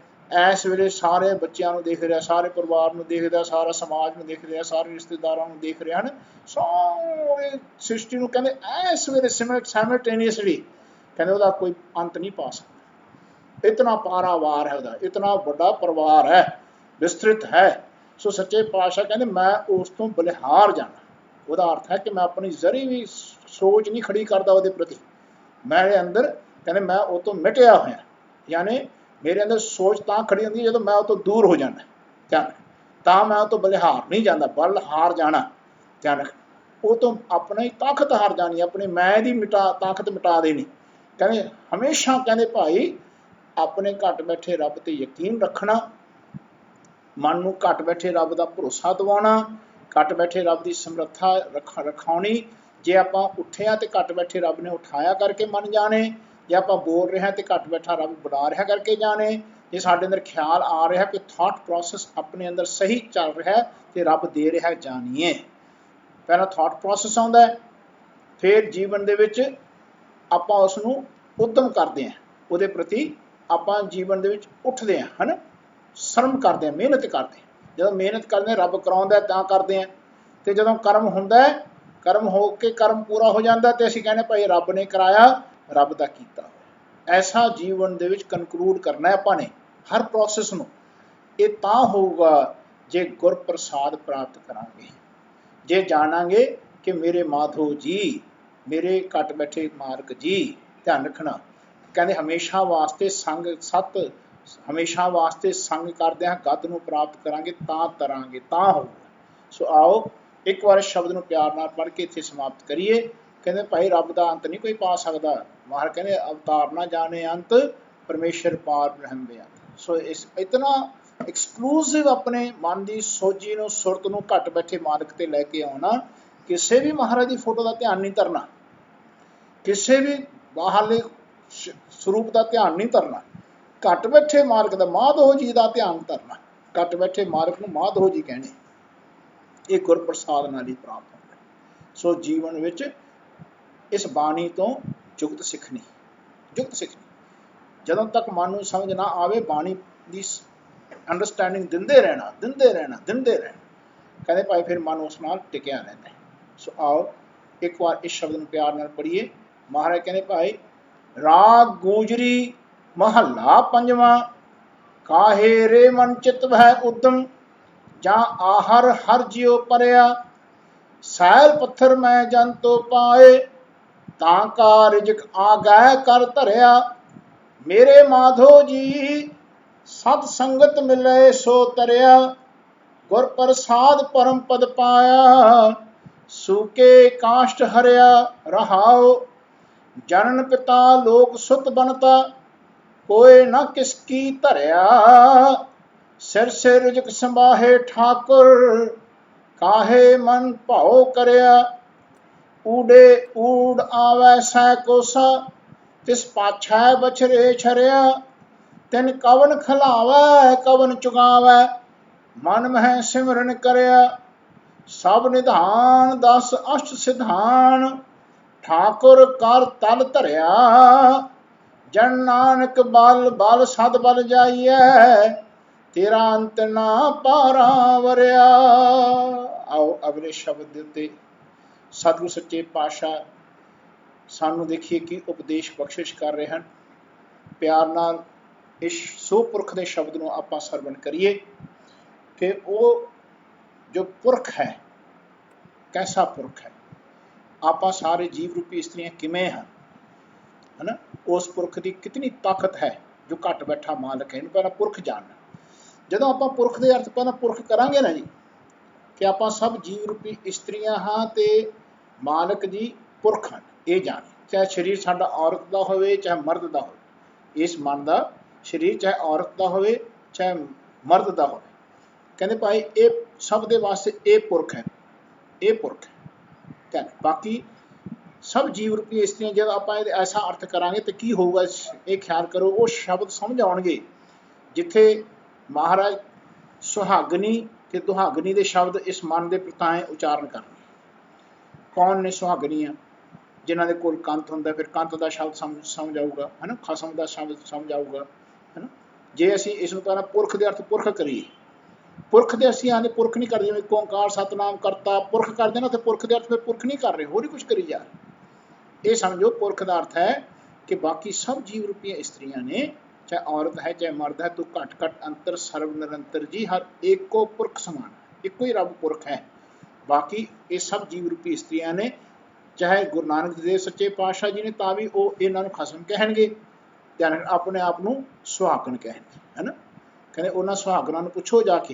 इस वेले सारे बच्चों को देख रहा, सारे परिवार को देख रहा, सारा समाज में देख रहा, सारे रिश्तेदारों को देख रहे हैं, सारी सृष्टि को कहते इस वेले साइमल्टेनियसली कहते उसका कोई अंत नहीं पा सकता। इतना पारावार है उसका, इतना बड़ा परिवार है, विस्तृत है। सो सच्चे पातशाह कहते मैं उस तो बलिहार जाना। वह अर्थ है कि मैं अपनी जरी भी ਸੋਚ ਨਹੀਂ ਖੜੀ ਕਰਦਾ ਉਹਦੇ ਪ੍ਰਤੀ। ਮੇਰੇ ਅੰਦਰ ਕਹਿੰਦੇ ਮੈਂ ਉਹ ਤੋਂ ਮਿਟਿਆ ਹੋਇਆ, ਯਾਨੀ ਮੇਰੇ ਅੰਦਰ ਸੋਚ ਤਾਂ ਖੜੀ ਹੁੰਦੀ ਜਦੋਂ ਮੈਂ ਉਹ ਤੋਂ ਦੂਰ ਹੋ ਜਾਣਾ, ਧਿਆਨ ਤਾਂ ਮੈਂ ਉਹ ਤੋਂ ਬਲਿਹਾਰ ਨਹੀਂ ਜਾਂਦਾ, ਬਲ ਹਾਰ ਜਾਣਾ, ਧਿਆਨ ਉਹ ਤੋਂ ਆਪਣਾ ਹੀ ਤਾਕਤ ਹਾਰ ਜਾਣੀ, ਆਪਣੀ ਮੈਂ ਦੀ ਤਾਕਤ ਮਿਟਾ ਦੇਣੀ। ਕਹਿੰਦੇ ਹਮੇਸ਼ਾ ਕਹਿੰਦੇ ਭਾਈ ਆਪਣੇ ਘੱਟ ਬੈਠੇ ਰੱਬ ਤੇ ਯਕੀਨ ਰੱਖਣਾ, ਮਨ ਨੂੰ ਘੱਟ ਬੈਠੇ ਰੱਬ ਦਾ ਭਰੋਸਾ ਦਿਵਾਉਣਾ, ਘੱਟ ਬੈਠੇ ਰੱਬ ਦੀ ਸਮਰੱਥਾ ਰਖਾਉਣੀ। ਜੇ ਆਪਾਂ ਉੱਠਿਆ ਤੇ ਘੱਟ ਬੈਠੇ ਰੱਬ ਨੇ ਉਠਾਇਆ ਕਰਕੇ ਮਨ ਜਾਣੇ, ਜੇ ਆਪਾਂ ਬੋਲ ਰਹੇ ਹਾਂ ਤੇ ਘੱਟ ਬੈਠਾ ਰੱਬ ਬੁਲਾ ਰਿਹਾ ਕਰਕੇ ਜਾਣੇ, ਜੇ ਸਾਡੇ ਅੰਦਰ ਖਿਆਲ ਆ ਰਿਹਾ ਕਿ ਥਾਟ ਪ੍ਰੋਸੈਸ ਆਪਣੇ ਅੰਦਰ ਸਹੀ ਚੱਲ ਰਿਹਾ ਤੇ ਰੱਬ ਦੇ ਰਿਹਾ ਜਾਣੀਏ। ਪਹਿਲਾਂ ਥਾਟ ਪ੍ਰੋਸੈਸ ਆਉਂਦਾ, ਫਿਰ ਜੀਵਨ ਦੇ ਵਿੱਚ ਆਪਾਂ ਉਸ ਨੂੰ ਉਦਮ ਕਰਦੇ ਹਾਂ, ਉਹਦੇ ਪ੍ਰਤੀ ਆਪਾਂ ਜੀਵਨ ਦੇ ਵਿੱਚ ਉੱਠਦੇ ਹਾਂ, ਹੈ ਨਾ, ਸ਼ਰਮ ਕਰਦੇ ਹਾਂ, ਮਿਹਨਤ ਕਰਦੇ ਹਾਂ। ਜਦੋਂ ਮਿਹਨਤ ਕਰਦੇ ਹਾਂ ਰੱਬ ਕਰਾਉਂਦਾ ਤਾਂ ਕਰਦੇ ਹਾਂ, ਤੇ ਜਦੋਂ ਕਰਮ ਹੁੰਦਾ, ਕਰਮ ਹੋ ਕੇ ਕਰਮ ਪੂਰਾ ਹੋ ਜਾਂਦਾ ਤੇ ਅਸੀਂ ਕਹਿੰਦੇ ਭਾਈ ਰੱਬ ਨੇ ਕਰਾਇਆ, ਰੱਬ ਦਾ ਕੀਤਾ। ਐਸਾ ਜੀਵਨ ਦੇ ਵਿੱਚ ਕਨਕਲੂਡ ਕਰਨਾ ਆਪਾਂ ਨੇ ਹਰ ਪ੍ਰੋਸੈਸ ਨੂੰ। ਇਹ ਤਾਂ ਹੋਊਗਾ ਜੇ ਗੁਰ ਪ੍ਰਸਾਦ ਪ੍ਰਾਪਤ ਕਰਾਂਗੇ, ਜੇ ਜਾਣਾਂਗੇ ਕਿ ਮੇਰੇ ਮਾਧੋ ਜੀ, ਮੇਰੇ ਘੱਟ ਬੈਠੇ ਮਾਲਕ ਜੀ। ਧਿਆਨ ਰੱਖਣਾ, ਕਹਿੰਦੇ ਹਮੇਸ਼ਾ ਵਾਸਤੇ ਸੰਗ ਸਤ, ਹਮੇਸ਼ਾ ਵਾਸਤੇ ਸੰਗ ਕਰਦਿਆਂ ਗਤ ਨੂੰ ਪ੍ਰਾਪਤ ਕਰਾਂਗੇ ਤਾਂ ਤਰਾਂਗੇ, ਤਾਂ ਹੋਊਗਾ। ਸੋ ਆਓ ਇੱਕ ਵਾਰ ਸ਼ਬਦ ਨੂੰ ਪਿਆਰ ਨਾਲ ਪੜ੍ਹ ਕੇ ਇੱਥੇ ਸਮਾਪਤ ਕਰੀਏ। ਕਹਿੰਦੇ ਭਾਈ ਰੱਬ ਦਾ ਅੰਤ ਨਹੀਂ ਕੋਈ ਪਾ ਸਕਦਾ। ਮਹਾਰਾਜ ਕਹਿੰਦੇ ਅਵਤਾਰ ਨਾ ਜਾਣੇ ਅੰਤ, ਪਰਮੇਸ਼ਰ ਪਾਰ ਬ੍ਰਹਮ ਬੇਅੰਤ। ਸੋ ਇਸ ਇਤਨਾ ਐਕਸਕਲੂਸਿਵ ਆਪਣੇ ਮਨ ਦੀ ਸੋਝੀ ਨੂੰ, ਸੁਰਤ ਨੂੰ ਘੱਟ ਬੈਠੇ ਮਾਲਕ ਤੇ ਲੈ ਕੇ ਆਉਣਾ। ਕਿਸੇ ਵੀ ਮਹਾਰਾਜ ਦੀ ਫੋਟੋ ਦਾ ਧਿਆਨ ਨਹੀਂ ਧਰਨਾ, ਕਿਸੇ ਵੀ ਬਾਹਰਲੇ ਸਰੂਪ ਦਾ ਧਿਆਨ ਨਹੀਂ ਧਰਨਾ, ਘੱਟ ਬੈਠੇ ਮਾਲਕ ਦਾ, ਮਾਧੋ ਜੀ ਦਾ ਧਿਆਨ ਧਰਨਾ। ਘੱਟ ਬੈਠੇ ਮਾਲਕ ਨੂੰ ਮਾਧੋ ਜੀ ਕਹਿਣੇ, ਇਹ ਗੁਰ ਪ੍ਰਸਾਦ ਨਾਲ ਹੀ ਪ੍ਰਾਪਤ ਹੁੰਦਾ। ਸੋ ਜੀਵਨ ਵਿੱਚ ਇਸ ਬਾਣੀ ਤੋਂ ਜੁਗਤ ਸਿੱਖਣੀ, ਜੁਗਤ ਸਿੱਖਣੀ। ਜਦੋਂ ਤੱਕ ਮਨ ਨੂੰ ਸਮਝ ਨਾ ਆਵੇ, ਬਾਣੀ ਦੀ ਅੰਡਰਸਟੈਂਡਿੰਗ ਦਿੰਦੇ ਰਹਿਣਾ, ਦਿੰਦੇ ਰਹਿਣਾ, ਦਿੰਦੇ ਰਹਿਣਾ। ਕਹਿੰਦੇ ਭਾਈ ਫਿਰ ਮਨ ਉਸ ਨਾਲ ਟਿਕਿਆ ਰਹਿੰਦਾ। ਸੋ ਆਓ ਇੱਕ ਵਾਰ ਇਸ ਸ਼ਬਦ ਨੂੰ ਪਿਆਰ ਨਾਲ ਪੜ੍ਹੀਏ। ਮਹਾਰਾਜ ਕਹਿੰਦੇ ਭਾਈ ਰਾਗ ਗੂੰਜਰੀ ਮਹੱਲਾ ਪੰਜਵਾਂ, ਕਾਹੇ ਰੇ ਮਨ ਚਿਤ ਵਹਿ ਉਦਮ, ਜਾਂ ਆਹਰ ਹਰ ਜਿਉ ਪਰਿਆ, ਸੈਲ ਪੱਥਰ ਮੈਂ ਜਨ ਤੋ ਪਾਏ, ਤਾਂ ਕਾ ਰਿਜਕ ਆ ਗੈ ਕਰ ਧਰਿਆ। ਮੇਰੇ ਮਾਧੋ ਜੀ ਸਤ ਸੰਗਤ ਮਿਲੇ ਸੋ ਤਰਿਆ, ਗੁਰ ਪ੍ਰਸਾਦ ਪਰਮ ਪਦ ਪਾਇਆ, ਸੂਕੇ ਕਾਸ਼ਟ ਹਰਿਆ ਰਹਾਉ। ਜਨਨ ਪਿਤਾ ਲੋਕ ਸੁਤ ਬਨਤਾ, ਕੋਏ ਨਾ ਕਿਸ ਕੀ ਧਰਿਆ, ਸਿਰ ਸਿਰ ਰਿਜਕ ਸੰਭਾਹੇ ਠਾਕੁਰ, ਕਾਹੇ ਮਨ ਭਾਉ ਕਰਿਆ। ਊਡੇ ਊੜ ਆਵੈ ਸੈ ਕੋਸਾ, ਤਿਸ ਪਾਛੈ ਬਛਰੇ ਛਰਿਆ, ਤਿਨ ਕਵਨ ਖਲਾਵੈ ਕਵਨ ਚੁਗਾਵੈ, ਮਨ ਮਹਿ ਸਿਮਰਨ ਕਰਿਆ। ਸਭ ਨਿਧਾਨ ਦਸ ਅਸ਼ਟ ਸਿਧਾਨ, ਠਾਕੁਰ ਕਰ ਤਲ ਧਰਿਆ, ਜਨ ਨਾਨਕ ਬਲ ਬਲ ਸਦ ਬਲ ਜਾਈਐ, ਤੇਰਾ ਅੰਤ ਨਾ ਪਾਰਾ ਵਰਿਆ। ਆਓ ਅਗਲੇ ਸ਼ਬਦ ਦੇ ਉੱਤੇ ਸਤਿਗੁਰੂ ਸੱਚੇ ਪਾਤਸ਼ਾਹ ਸਾਨੂੰ ਦੇਖੀਏ ਕੀ ਉਪਦੇਸ਼ ਬਖਸ਼ਿਸ਼ ਕਰ ਰਹੇ ਹਨ। ਪਿਆਰ ਨਾਲ ਇਸ ਸੋ ਪੁਰਖ ਦੇ ਸ਼ਬਦ ਨੂੰ ਆਪਾਂ ਸਰਵਣ ਕਰੀਏ ਕਿ ਉਹ ਜੋ ਪੁਰਖ ਹੈ, ਕੈਸਾ ਪੁਰਖ ਹੈ, ਆਪਾਂ ਸਾਰੇ ਜੀਵ ਰੂਪੀ ਇਸਤਰੀਆਂ ਕਿਵੇਂ ਹਨ, ਹੈ ਨਾ, ਉਸ ਪੁਰਖ ਦੀ ਕਿਤਨੀ ਤਾਕਤ ਹੈ ਜੋ ਘੱਟ ਬੈਠਾ ਮਾਲਕ ਹੈ। ਇਹਨੂੰ ਪਹਿਲਾਂ ਪੁਰਖ ਜਾਣਨਾ। ਜਦੋਂ ਆਪਾਂ ਪੁਰਖ ਦੇ ਅਰਥ ਪਹਿਲਾਂ ਪੁਰਖ ਕਰਾਂਗੇ ਨਾ ਜੀ, ਕਿ ਆਪਾਂ ਸਭ ਜੀਵ ਰੂਪੀ ਇਸਤਰੀਆਂ ਹਾਂ ਤੇ ਮਾਲਕ ਜੀ ਪੁਰਖ ਹਨ, ਇਹ ਜਾਣ। ਚਾਹੇ ਸਰੀਰ ਸਾਡਾ ਔਰਤ ਦਾ ਹੋਵੇ ਚਾਹੇ ਮਰਦ ਦਾ ਹੋਵੇ, ਇਸ ਮਨ ਦਾ ਸਰੀਰ ਚਾਹੇ ਔਰਤ ਦਾ ਹੋਵੇ ਚਾਹੇ ਮਰਦ ਦਾ ਹੋਵੇ, ਕਹਿੰਦੇ ਭਾਈ ਇਹ ਸਭ ਦੇ ਵਾਸਤੇ ਇਹ ਪੁਰਖ ਹੈ, ਇਹ ਪੁਰਖ ਹੈ। ਬਾਕੀ ਸਭ ਜੀਵ ਰੂਪੀ ਇਸਤਰੀਆਂ, ਜਦੋਂ ਆਪਾਂ ਇਹ ਐਸਾ ਅਰਥ ਕਰਾਂਗੇ ਤਾਂ ਕੀ ਹੋਊਗਾ, ਇਹ ਖਿਆਲ ਕਰੋ। ਉਹ ਸ਼ਬਦ ਸਮਝ ਆਉਣਗੇ ਜਿੱਥੇ ਮਹਾਰਾਜ ਸੁਹਾਗਣੀ ਤੇ ਦੁਹਾਗਣੀ ਦੇ ਸ਼ਬਦ ਇਸ ਮਨ ਦੇ ਪ੍ਰਤਾਏ ਉਚਾਰਨ ਕਰਨਗੇ। ਕੌਣ ਨੇ ਸੁਹਾਗਣੀਆਂ? ਜਿਨ੍ਹਾਂ ਦੇ ਕੋਲ ਕੰਤ ਹੁੰਦਾ, ਫਿਰ ਕੰਤ ਦਾ ਸ਼ਬਦ ਸਮਝ ਆਊਗਾ, ਹੈ ਨਾ, ਖਸਮ ਦਾ ਸ਼ਬਦ ਸਮਝ ਆਊਗਾ, ਹੈ ਨਾ। ਜੇ ਅਸੀਂ ਇਸ ਨੂੰ ਪਹਿਲਾਂ ਪੁਰਖ ਦੇ ਅਰਥ ਪੁਰਖ ਕਰੀਏ, ਪੁਰਖ ਦੇ ਅਸੀਂ ਆਂਦੇ ਪੁਰਖ ਨਹੀਂ ਕਰਦੇ, ਜਿਵੇਂ ਓਂਕਾਰ ਸਤਨਾਮ ਕਰਤਾ ਪੁਰਖ ਕਰਦੇ ਨਾ, ਤੇ ਪੁਰਖ ਦੇ ਅਰਥ ਫਿਰ ਪੁਰਖ ਨਹੀਂ ਕਰ ਰਹੇ, ਹੋਰ ਹੀ ਕੁਛ ਕਰੀ ਜਾ ਰਹੇ। ਇਹ ਸਮਝੋ ਪੁਰਖ ਦਾ ਅਰਥ ਹੈ ਕਿ ਬਾਕੀ ਸਭ ਜੀਵ ਰੂਪੀਆਂ ਇਸਤਰੀਆਂ ਨੇ, ਚਾਹੇ ਔਰਤ ਹੈ ਚਾਹੇ ਮਰਦ ਹੈ, ਤੂੰ ਘੱਟ ਘੱਟ ਅੰਤਰ ਸਰਵ ਨਿਰੰਤਰ ਜੀ, ਹਰ ਏਕੋ ਪੁਰਖ ਸਮਾਨ, ਇੱਕੋ ਹੀ ਰੱਬ ਪੁਰਖ ਹੈ। ਬਾਕੀ ਇਹ ਸਭ ਜੀਵ ਰੂਪੀ ਇਸਤਰੀਆਂ ਨੇ, ਚਾਹੇ ਗੁਰੂ ਨਾਨਕ ਦੇਵ ਸੱਚੇ ਪਾਤਸ਼ਾਹ ਜੀ ਨੇ ਤਾਂ ਵੀ ਉਹ ਇਹਨਾਂ ਨੂੰ ਖਸਮ ਕਹਿਣਗੇ ਤੇ ਆਪਣੇ ਆਪ ਨੂੰ ਸੁਹਾਗਣ ਕਹਿਣਗੇ, ਹੈ ਨਾ। ਕਹਿੰਦੇ ਉਹਨਾਂ ਸੁਹਾਗਣਾਂ ਨੂੰ ਪੁੱਛੋ ਜਾ ਕੇ,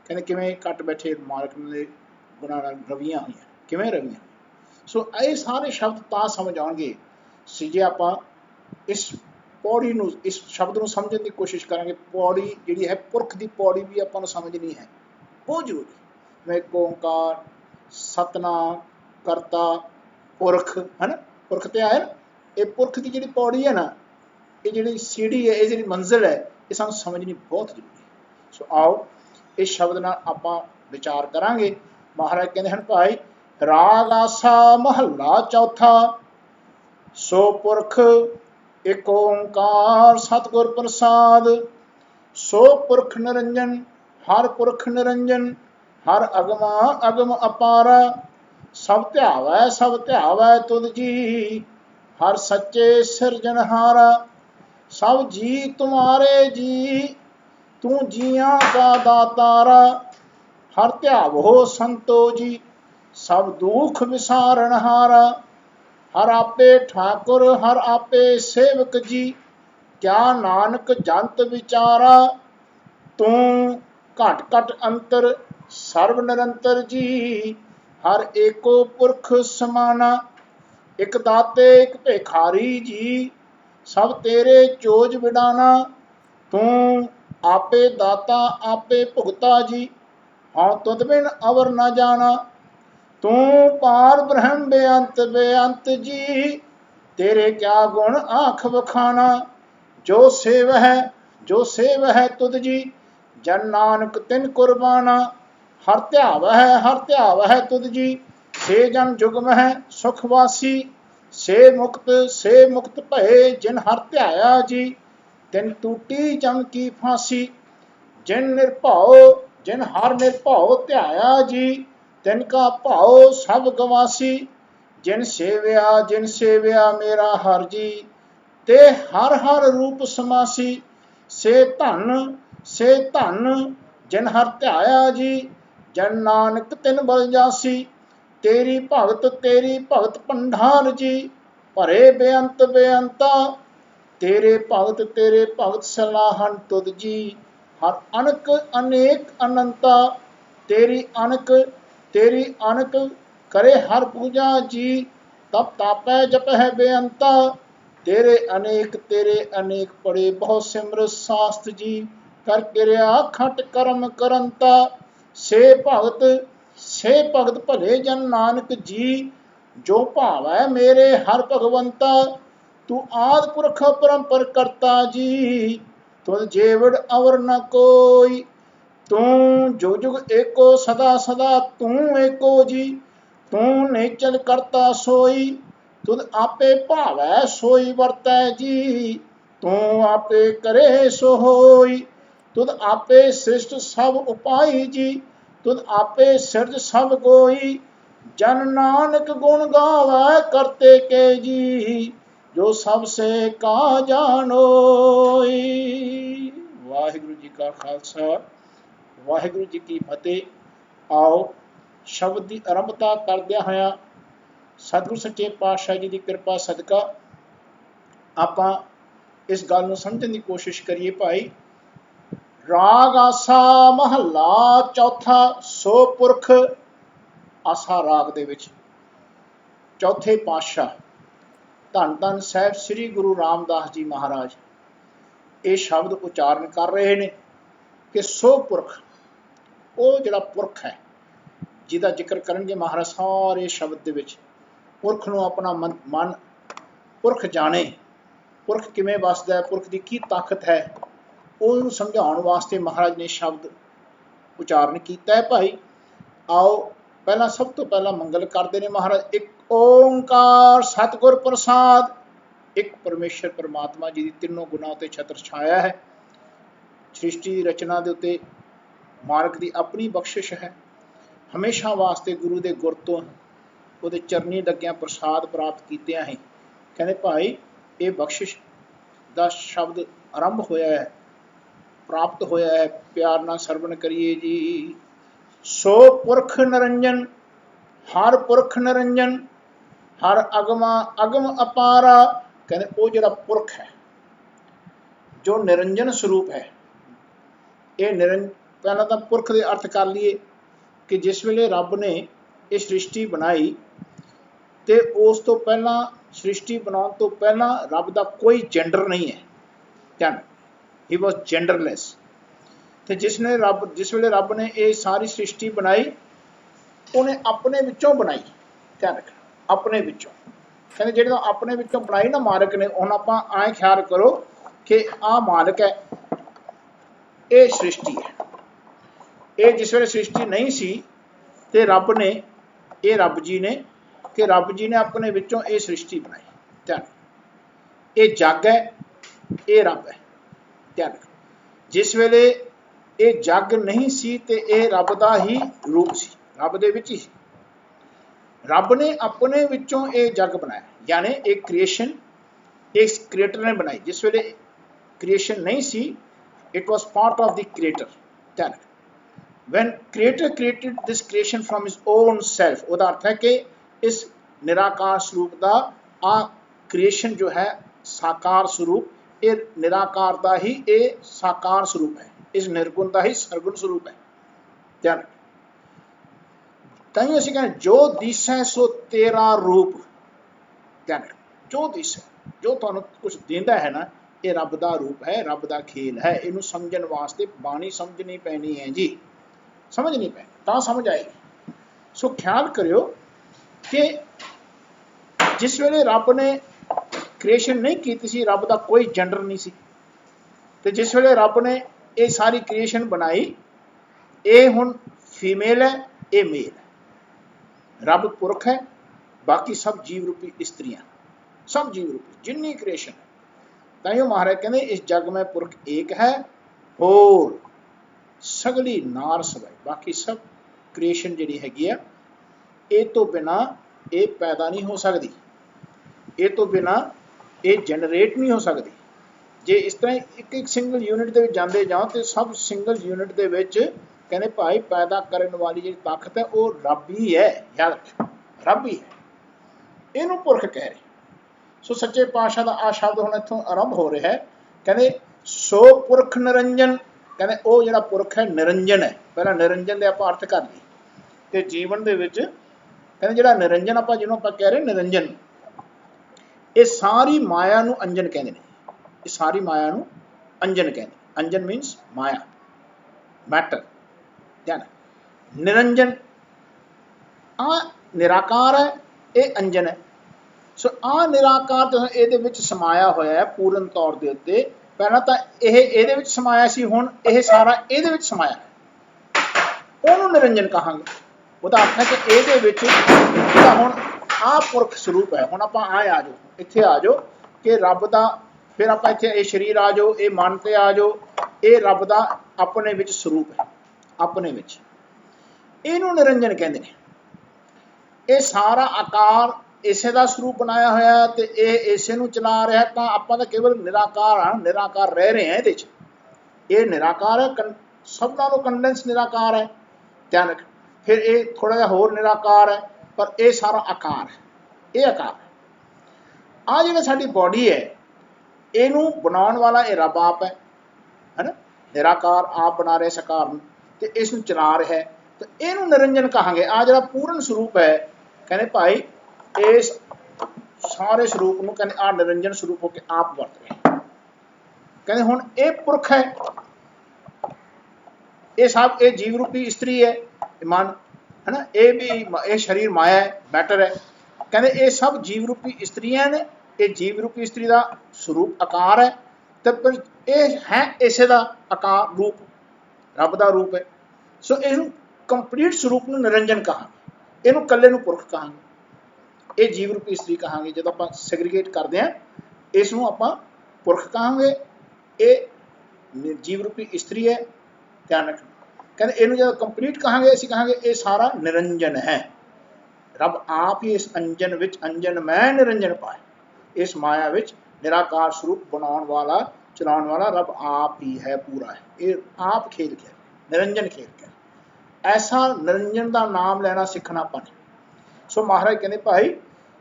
ਕਹਿੰਦੇ ਕਿਵੇਂ ਕੱਟ ਬੈਠੇ ਮਾਲਕ ਦੇ ਗੁਣਾਂ ਨਾਲ ਰਵੀਆਂ ਹੋਈਆਂ, ਕਿਵੇਂ ਰਵੀਆਂ। ਸੋ ਇਹ ਸਾਰੇ ਸ਼ਬਦ ਤਾਂ ਸਮਝ ਆਉਣਗੇ ਸੀ ਜੇ ਆਪਾਂ ਇਸ ਪੌੜੀ ਨੂੰ, ਇਸ ਸ਼ਬਦ ਨੂੰ ਸਮਝਣ ਦੀ ਕੋਸ਼ਿਸ਼ ਕਰਾਂਗੇ। ਪੌੜੀ ਜਿਹੜੀ ਹੈ, ਪੁਰਖ ਦੀ ਪੌੜੀ ਵੀ ਆਪਾਂ ਨੂੰ ਸਮਝਣੀ ਹੈ, ਬਹੁਤ ਜ਼ਰੂਰੀ। ਜਿਵੇਂ ਓਂਕਾਰ, ਸਤਨਾਮ, ਕਰਤਾ, ਪੁਰਖ, ਹੈ ਨਾ। ਪੁਰਖ ਤੇ ਆਇਆ ਨਾ, ਇਹ ਪੁਰਖ ਦੀ ਜਿਹੜੀ ਪੌੜੀ ਹੈ ਨਾ, ਇਹ ਜਿਹੜੀ ਸੀੜੀ ਹੈ, ਇਹ ਜਿਹੜੀ ਮੰਜ਼ਿਲ ਹੈ, ਇਹ ਸਾਨੂੰ ਸਮਝਣੀ ਬਹੁਤ ਜ਼ਰੂਰੀ ਹੈ। ਸੋ ਆਓ ਇਸ ਸ਼ਬਦ ਨਾਲ ਆਪਾਂ ਵਿਚਾਰ ਕਰਾਂਗੇ। ਮਹਾਰਾਜ ਕਹਿੰਦੇ ਹਨ, ਭਾਈ ਰਾਗ ਆਸਾ ਮਹੱਲਾ ਚੌਥਾ, ਸੋ ਪੁਰਖ ਇੱਕ ਓਂਕਾਰ ਸਤਿਗੁਰ ਪ੍ਰਸਾਦ। ਸੋ ਪੁਰਖ ਨਿਰੰਜਨ ਹਰ ਪੁਰਖ ਨਿਰੰਜਨ, ਹਰ ਅਗਮਾ ਅਗਮ ਅਪਾਰਾ। ਸਭ ਧਿਆਵੈ ਤੁਧ ਜੀ, ਹਰ ਸੱਚੇ ਸਿਰਜਨਹਾਰਾ। ਸਭ ਜੀ ਤੁਮਾਰੇ ਜੀ, ਤੂੰ ਜੀਆਂ ਕਾ ਦਾਤਾਰਾ। ਹਰ ਧਿਆਵੋ ਸੰਤੋ ਜੀ, ਸਭ ਦੁਖ ਵਿਸਾਰਨਹਾਰਾ। ਹਰ ਆਪੇ ਠਾकुर ਹਰ ਆਪੇ ਸੇਵਕ ਜੀ, ਕਿਆ ਨਾਨਕ ਜੰਤ ਵਿਚਾਰਾ। ਤੂੰ ਘਟ ਘਟ ਅੰਤਰ ਸਰਬ ਨਿਰੰਤਰ ਜੀ, ਹਰ ਏਕੋ ਪੁਰਖ ਸਮਾਨਾ। ਇੱਕ ਦਾਤੇ ਇੱਕ ਭੇਖਾਰੀ ਜੀ, ਸਭ ਤੇਰੇ ਚੋਜ ਵਿਡਾਨਾ। ਤੂੰ ਆਪੇ ਦਾਤਾ ਆਪੇ ਭੁਗਤਾ ਜੀ, ਹਾਂ ਤੁਧ ਬਿਨ ਅਵਰ ਨਾ ਜਾਣਾ। ਤੂੰ ਪਾਰ ਬ੍ਰਹਮ ਬੇਅੰਤ ਜੀ, ਤੇਰੇ ਕਿਆ ਗੁਣ ਆਖ ਵਖਾਣਾ। ਜੋ ਸੇਵ ਹੈ ਤੁਧ ਜੀ, ਜਨ ਨਾਨਕ ਤਿਨ ਕੁਰਬਾਨਾ। ਹਰ ਧਿਆਵਹਿ ਤੁਧ ਜੀ, ਸੇ ਜਨ ਜੁਗਮ ਹੈ ਸੁਖ ਵਾਸੀ। ਸੇ ਮੁਕਤ ਭਏ ਜਿਨ ਹਰ ਧਿਆਇਆ ਜੀ, ਤਿਨ ਟੂਟੀ ਜਮ ਕੀ ਫਾਂਸੀ। ਜਿਨ ਹਰ ਨਿਰਭਉ ਧਿਆਇਆ ਜੀ, ਤਿਨ ਕਾ ਭਾਉ ਸਭ ਗਵਾਸੀ। ਜਿਨ ਸੇਵਿਆ ਮੇਰਾ ਹਰ ਜੀ, ਤੇ ਹਰ ਹਰ ਰੂਪ ਸਮਾਸੀ। ਸੇ ਧਨ ਜਿਨ ਹਰ ਧਿਆਇਆ ਜੀ, ਜਨ ਨਾਨਕ ਤਿਨ ਬਲ ਜਾਸੀ। ਤੇਰੀ ਭਗਤ ਭੰਡਾਰ ਜੀ, ਭਰੇ ਬੇਅੰਤਾ। ਤੇਰੇ ਭਗਤ ਸਲਾਹਨ ਤੁਧ ਜੀ, ਹਰ ਅਨਕ ਅਨੇਕ ਅਨੰਤਾ। ਤੇਰੀ ਅਨਕ ਕਰੇ ਹਰ ਪੂਜਾ ਜੀ, ਤਪ ਤਾਪੈ ਜਪਹਿ ਬੇਅੰਤਾ। ਤੇਰੇ ਅਨੇਕ ਪੜੇ ਬਹੁ ਸਿਮਰ ਸਾਸਤ ਜੀ, ਕਰ ਕਿਰਿਆ ਖਟ ਕਰਮ ਕਰੰਤਾ। ਸੇ ਭਗਤ ਭਲੇ ਜਨ ਨਾਨਕ ਜੀ, ਜੋ ਭਾਵੈ ਮੇਰੇ ਹਰ ਭਗਵੰਤਾ। ਤੂੰ ਆਦਿ ਪੁਰਖ ਪਰੰਪਰ ਕਰਤਾ ਜੀ, ਤੁਧ ਜੇਵੜ ਅਵਰ ਨ ਕੋਈ। ਤੂੰ ਜੁਗ ਜੁਗ ਏਕੋ ਸਦਾ ਤੂੰ ਏਕੋ ਜੀ, ਤੂੰ ਨੇਚਲ ਕਰਤਾ ਸੋਈ। ਤੁਧ ਆਪੇ ਭਾਵੈ ਸੋਈ ਵਰਤੈ ਜੀ, ਤੂੰ ਆਪੇ ਕਰੇ ਸੋ ਹੋਈ। ਤੁਧ ਆਪੇ ਸ੍ਰਿਸ਼ਟ ਸਭ ਉਪਾਈ ਜੀ, ਤੁਧ ਆਪੇ ਸਿਰਜ ਸਭ ਕੋਈ। ਜਨ ਨਾਨਕ ਗੁਣ ਗਾਵੈ ਕਰਤੇ ਕੇ ਜੀ, ਜੋ ਸਭ ਸੇ ਕਾ ਜਾਣੋਈ। ਵਾਹਿਗੁਰੂ ਜੀ ਕਾ ਖਾਲਸਾ, ਵਾਹਿਗੁਰੂ ਜੀ ਕੀ ਫਤਿਹ। ਆਓ ਸ਼ਬਦ ਦੀ ਆਰੰਭਤਾ ਕਰਦਿਆਂ ਹੋਇਆਂ ਸਤਿਗੁਰੂ ਸੱਚੇ ਪਾਤਸ਼ਾਹ ਜੀ ਦੀ ਕਿਰਪਾ ਸਦਕਾ ਆਪਾਂ ਇਸ ਗੱਲ ਨੂੰ ਸਮਝਣ ਦੀ ਕੋਸ਼ਿਸ਼ ਕਰੀਏ। ਭਾਈ ਰਾਗ ਆਸਾ ਮਹੱਲਾ ਚੌਥਾ, ਸੋ ਪੁਰਖ। ਆਸਾ ਰਾਗ ਦੇ ਵਿੱਚ ਚੌਥੇ ਪਾਤਸ਼ਾਹ ਧੰਨ ਧੰਨ ਸਾਹਿਬ ਸ੍ਰੀ ਗੁਰੂ ਰਾਮਦਾਸ ਜੀ ਮਹਾਰਾਜ ਇਹ ਸ਼ਬਦ ਉਚਾਰਨ ਕਰ ਰਹੇ ਨੇ ਕਿ ਸੋ ਪੁਰਖ, ਉਹ ਜਿਹੜਾ ਪੁਰਖ ਹੈ ਜਿਹਦਾ ਜ਼ਿਕਰ ਕਰਨਗੇ ਮਹਾਰਾਜ ਸਾਰੇ ਸ਼ਬਦ ਦੇ ਵਿੱਚ। ਪੁਰਖ ਨੂੰ ਆਪਣਾ ਮਨ ਪੁਰਖ ਜਾਣੇ, ਪੁਰਖ ਕਿਵੇਂ ਵਸਦਾ ਹੈ, ਪੁਰਖ ਦੀ ਕੀ ਤਾਕਤ ਹੈ, ਉਹਨੂੰ ਸਮਝਾਉਣ ਵਾਸਤੇ ਮਹਾਰਾਜ ਨੇ ਸ਼ਬਦ ਉਚਾਰਨ ਕੀਤਾ ਹੈ। ਭਾਈ ਆਓ ਸਭ ਤੋਂ ਪਹਿਲਾਂ ਮੰਗਲ ਕਰਦੇ ਨੇ ਮਹਾਰਾਜ। ਇੱਕ ਓਂਕਾਰ ਸਤਿਗੁਰ ਪ੍ਰਸਾਦ। ਇੱਕ ਪਰਮੇਸ਼ਰ ਪਰਮਾਤਮਾ ਜੀ ਦੀ ਤਿੰਨੋਂ ਗੁਣਾਂ ਉੱਤੇ ਛਤਰ ਛਾਇਆ ਹੈ। ਸ੍ਰਿਸ਼ਟੀ ਦੀ ਰਚਨਾ ਦੇ ਉੱਤੇ ਮਾਲਕ ਦੀ ਆਪਣੀ ਬਖਸ਼ਿਸ਼ ਹੈ। ਹਮੇਸ਼ਾ ਵਾਸਤੇ ਗੁਰੂ ਦੇ ਗੁਰ ਤੋਂ ਉਹਦੇ ਚਰਨੀ ਲੱਗਿਆਂ ਪ੍ਰਸਾਦ ਪ੍ਰਾਪਤ ਕੀਤਿਆਂ ਹੀ ਕਹਿੰਦੇ ਭਾਈ ਇਹ ਬਖਸ਼ਿਸ਼ ਦਾ ਸ਼ਬਦ ਆਰੰਭ ਹੋਇਆ ਹੈ, ਪ੍ਰਾਪਤ ਹੋਇਆ ਹੈ। ਪਿਆਰ ਨਾਲ ਸਰਵਣ ਕਰੀਏ ਜੀ। ਸੋ ਪੁਰਖ ਨਿਰੰਜਨ ਹਰ ਪੁਰਖ ਨਿਰੰਜਨ, हर अगमा अगम अपारा, कहते वो जिहड़ा पुरख है जो निरंजन स्वरूप है। ये पहला तो पुरख के अर्थ कर लीए कि जिस वेले रब ने ये सृष्टि बनाई तो उस तो पहला सृष्टि बनाने तो पहला रब का कोई जेंडर नहीं है। ध्यान, ही वॉज जेंडरलैस। तो जिस वेले रब ने ये सारी सृष्टि बनाई उन्हें अपने विचों बनाई। ध्यान रखना, अपने विचों कहते जिहड़े अपने विचों बनाई ना मालिक ने, हुण आपां आए ख्याल करो कि आ मालिक है, ये सृष्टि है। ये जिस वेले सृष्टि नहीं सी ते रब ने, ये रब जी ने, कि रब जी ने अपने विचों ये सृष्टि बनाई। ध्यान, ये जग है, ये रब है। ध्यान, जिस वेले ये जग नहीं सी ते ये रब दा ही रूप सी, रब दे विच ही। रब ने अपने विचों ये जग बनाया, यानी एक क्रिएशन इस क्रिएटर ने बनाई। जिस वेले क्रिएशन नहीं सी, it was part of the creator. ध्यान, when creator created this creation from his own self, ਉਹਦਾ अर्थ है कि इस निराकार स्वरूप का आ क्रिएशन जो है साकार स्वरूप, ये निराकार का ही ये साकार स्वरूप है, इस निर्गुण का ही सरगुण स्वरूप है। ध्यान, ताइयों असीं कहने जो दिसै सो तेरा रूप। ध्यान, जो दिसै, जो तुहानूं कुछ दिंदा है ना, ये रब का रूप है, रब का खेल है। इनू समझण वास्ते बाणी समझनी पैनी है जी, समझनी पैनी तां समझ आएगी। सो ख्याल करियो कि जिस वेले रब ने क्रिएशन नहीं की सी, रब का कोई जेंडर नहीं सी, ते जिस वेले रब ने ये सारी क्रिएशन बनाई, ये हुण फीमेल है, ये मेल है। रब पुरख है, बाकी सब जीव रूपी स्त्रियां, सब जीव रूपी जिन्नी क्रिएशन है। ताइयों महाराज कहते इस जग में पुरख एक है, होर सगली नार सवाई, बाकी सब क्रिएशन जिहड़ी हैगी है, ये तो बिना ये पैदा नहीं हो सकती, ये तो बिना ये जनरेट नहीं हो सकती। जे इस तरह एक एक सिंगल यूनिट के जाते जाओ तो सब सिंगल यूनिट के कहने भाई पैदा करने वाली जी ताकत है वो रब ही है। याद रखो, रब ही है, इनू पुरख कह रहे। सो सच्चे पातशाह का आ शब्द हुण इत्थों आरंभ हो रहा है, कहते सो पुरख निरंजन, कहते वो जिहड़ा पुरख है निरंजन है। पहला निरंजन के आप अर्थ कर लिए कि जीवन के विच कहते जिहड़ा निरंजन आप जिन्होंने आप कह रहे निरंजन, ये सारी माया नूं अंजन कहते हैं। ये सारी माया नूं अंजन कहते हैं। अंजन मीनस माया, मैटर। ध्यान, निरंजन आ निराकार है, ये अंजन है। सो आ निराकार जो ये विच समाया होया है पूर्ण तौर के उत्ते। पहला तो ये समाया सी, हुण ये सारा ये समाया है, उन्होंने निरंजन कहांगे। ਉਹਦਾ अर्थ है कि ये हुण आ पुरख स्वरूप है। हुण आपां आए आ जाओ, इत्थे आ जाओ कि रब दा, फिर आपां इत्थे ये शरीर आ जाओ, ये मन ते आ जाओ, ये रब दा अपने विच स्वरूप है, अपने विच इहनूं निरंजन कहंदे ने। ये सारा आकार इसे का स्वरूप बनाया होया ते ये इसे नूं चला रहा है, तां आपां तां केवल निराकार हाँ, निराकार रह रहे हैं। ये निराकार है, सब नालों कंडेंस निराकार है। ध्यान रख, फिर ये थोड़ा जिहा होर निराकार है, पर यह सारा आकार है, ये आकार है। आ जिहड़ी साडी बॉडी है, इनू बनाने वाला ये रब आप है ना, निराकार आप बना रहे साकार नूं ते इस नूं चला रहा है, तो इनू निरंजन कहांगे। आ जिहड़ा पूर्ण स्वरूप है, कहने भाई इस सारे स्वरूप नूं कहने आ निरंजन स्वरूप होकर आप वरत रहे। कहने हुण ये पुरख है, ये सब ये जीव रूपी स्त्री है, मन है ना, ये भी ये शरीर माया है, मैटर है। कहते ये सब जीव रूपी स्त्रियां ने, ये जीव रूपी स्त्री का स्वरूप आकार है, तो फिर ये है इसे का आकार रूप, रब का रूप है। सो इनू कंप्लीट स्वरूप नूं निरंजन कहांगे, इनू कल्ले नूं पुरख कहांगे, ये जीव रूपी स्त्री कहांगे। जो आप सैग्रीगेट करते हैं इसनूं आपां पुरख कहांगे, ये जीव रूपी स्त्री है। ध्यान रखना, कहते इनू जो कंप्लीट कहांगे असीं कहांगे ये सारा निरंजन है। रब आप ही इस अंजन विच अंजन मैं निरंजन पाए, इस माया विच निराकार स्वरूप बनाने वाला चलाने वाला रब आप ही है, पूरा है। ये आप खेल के निरंजन खेल के, ऐसा निरंजन का नाम लेना सीखना पाने। सो महाराज कहते भाई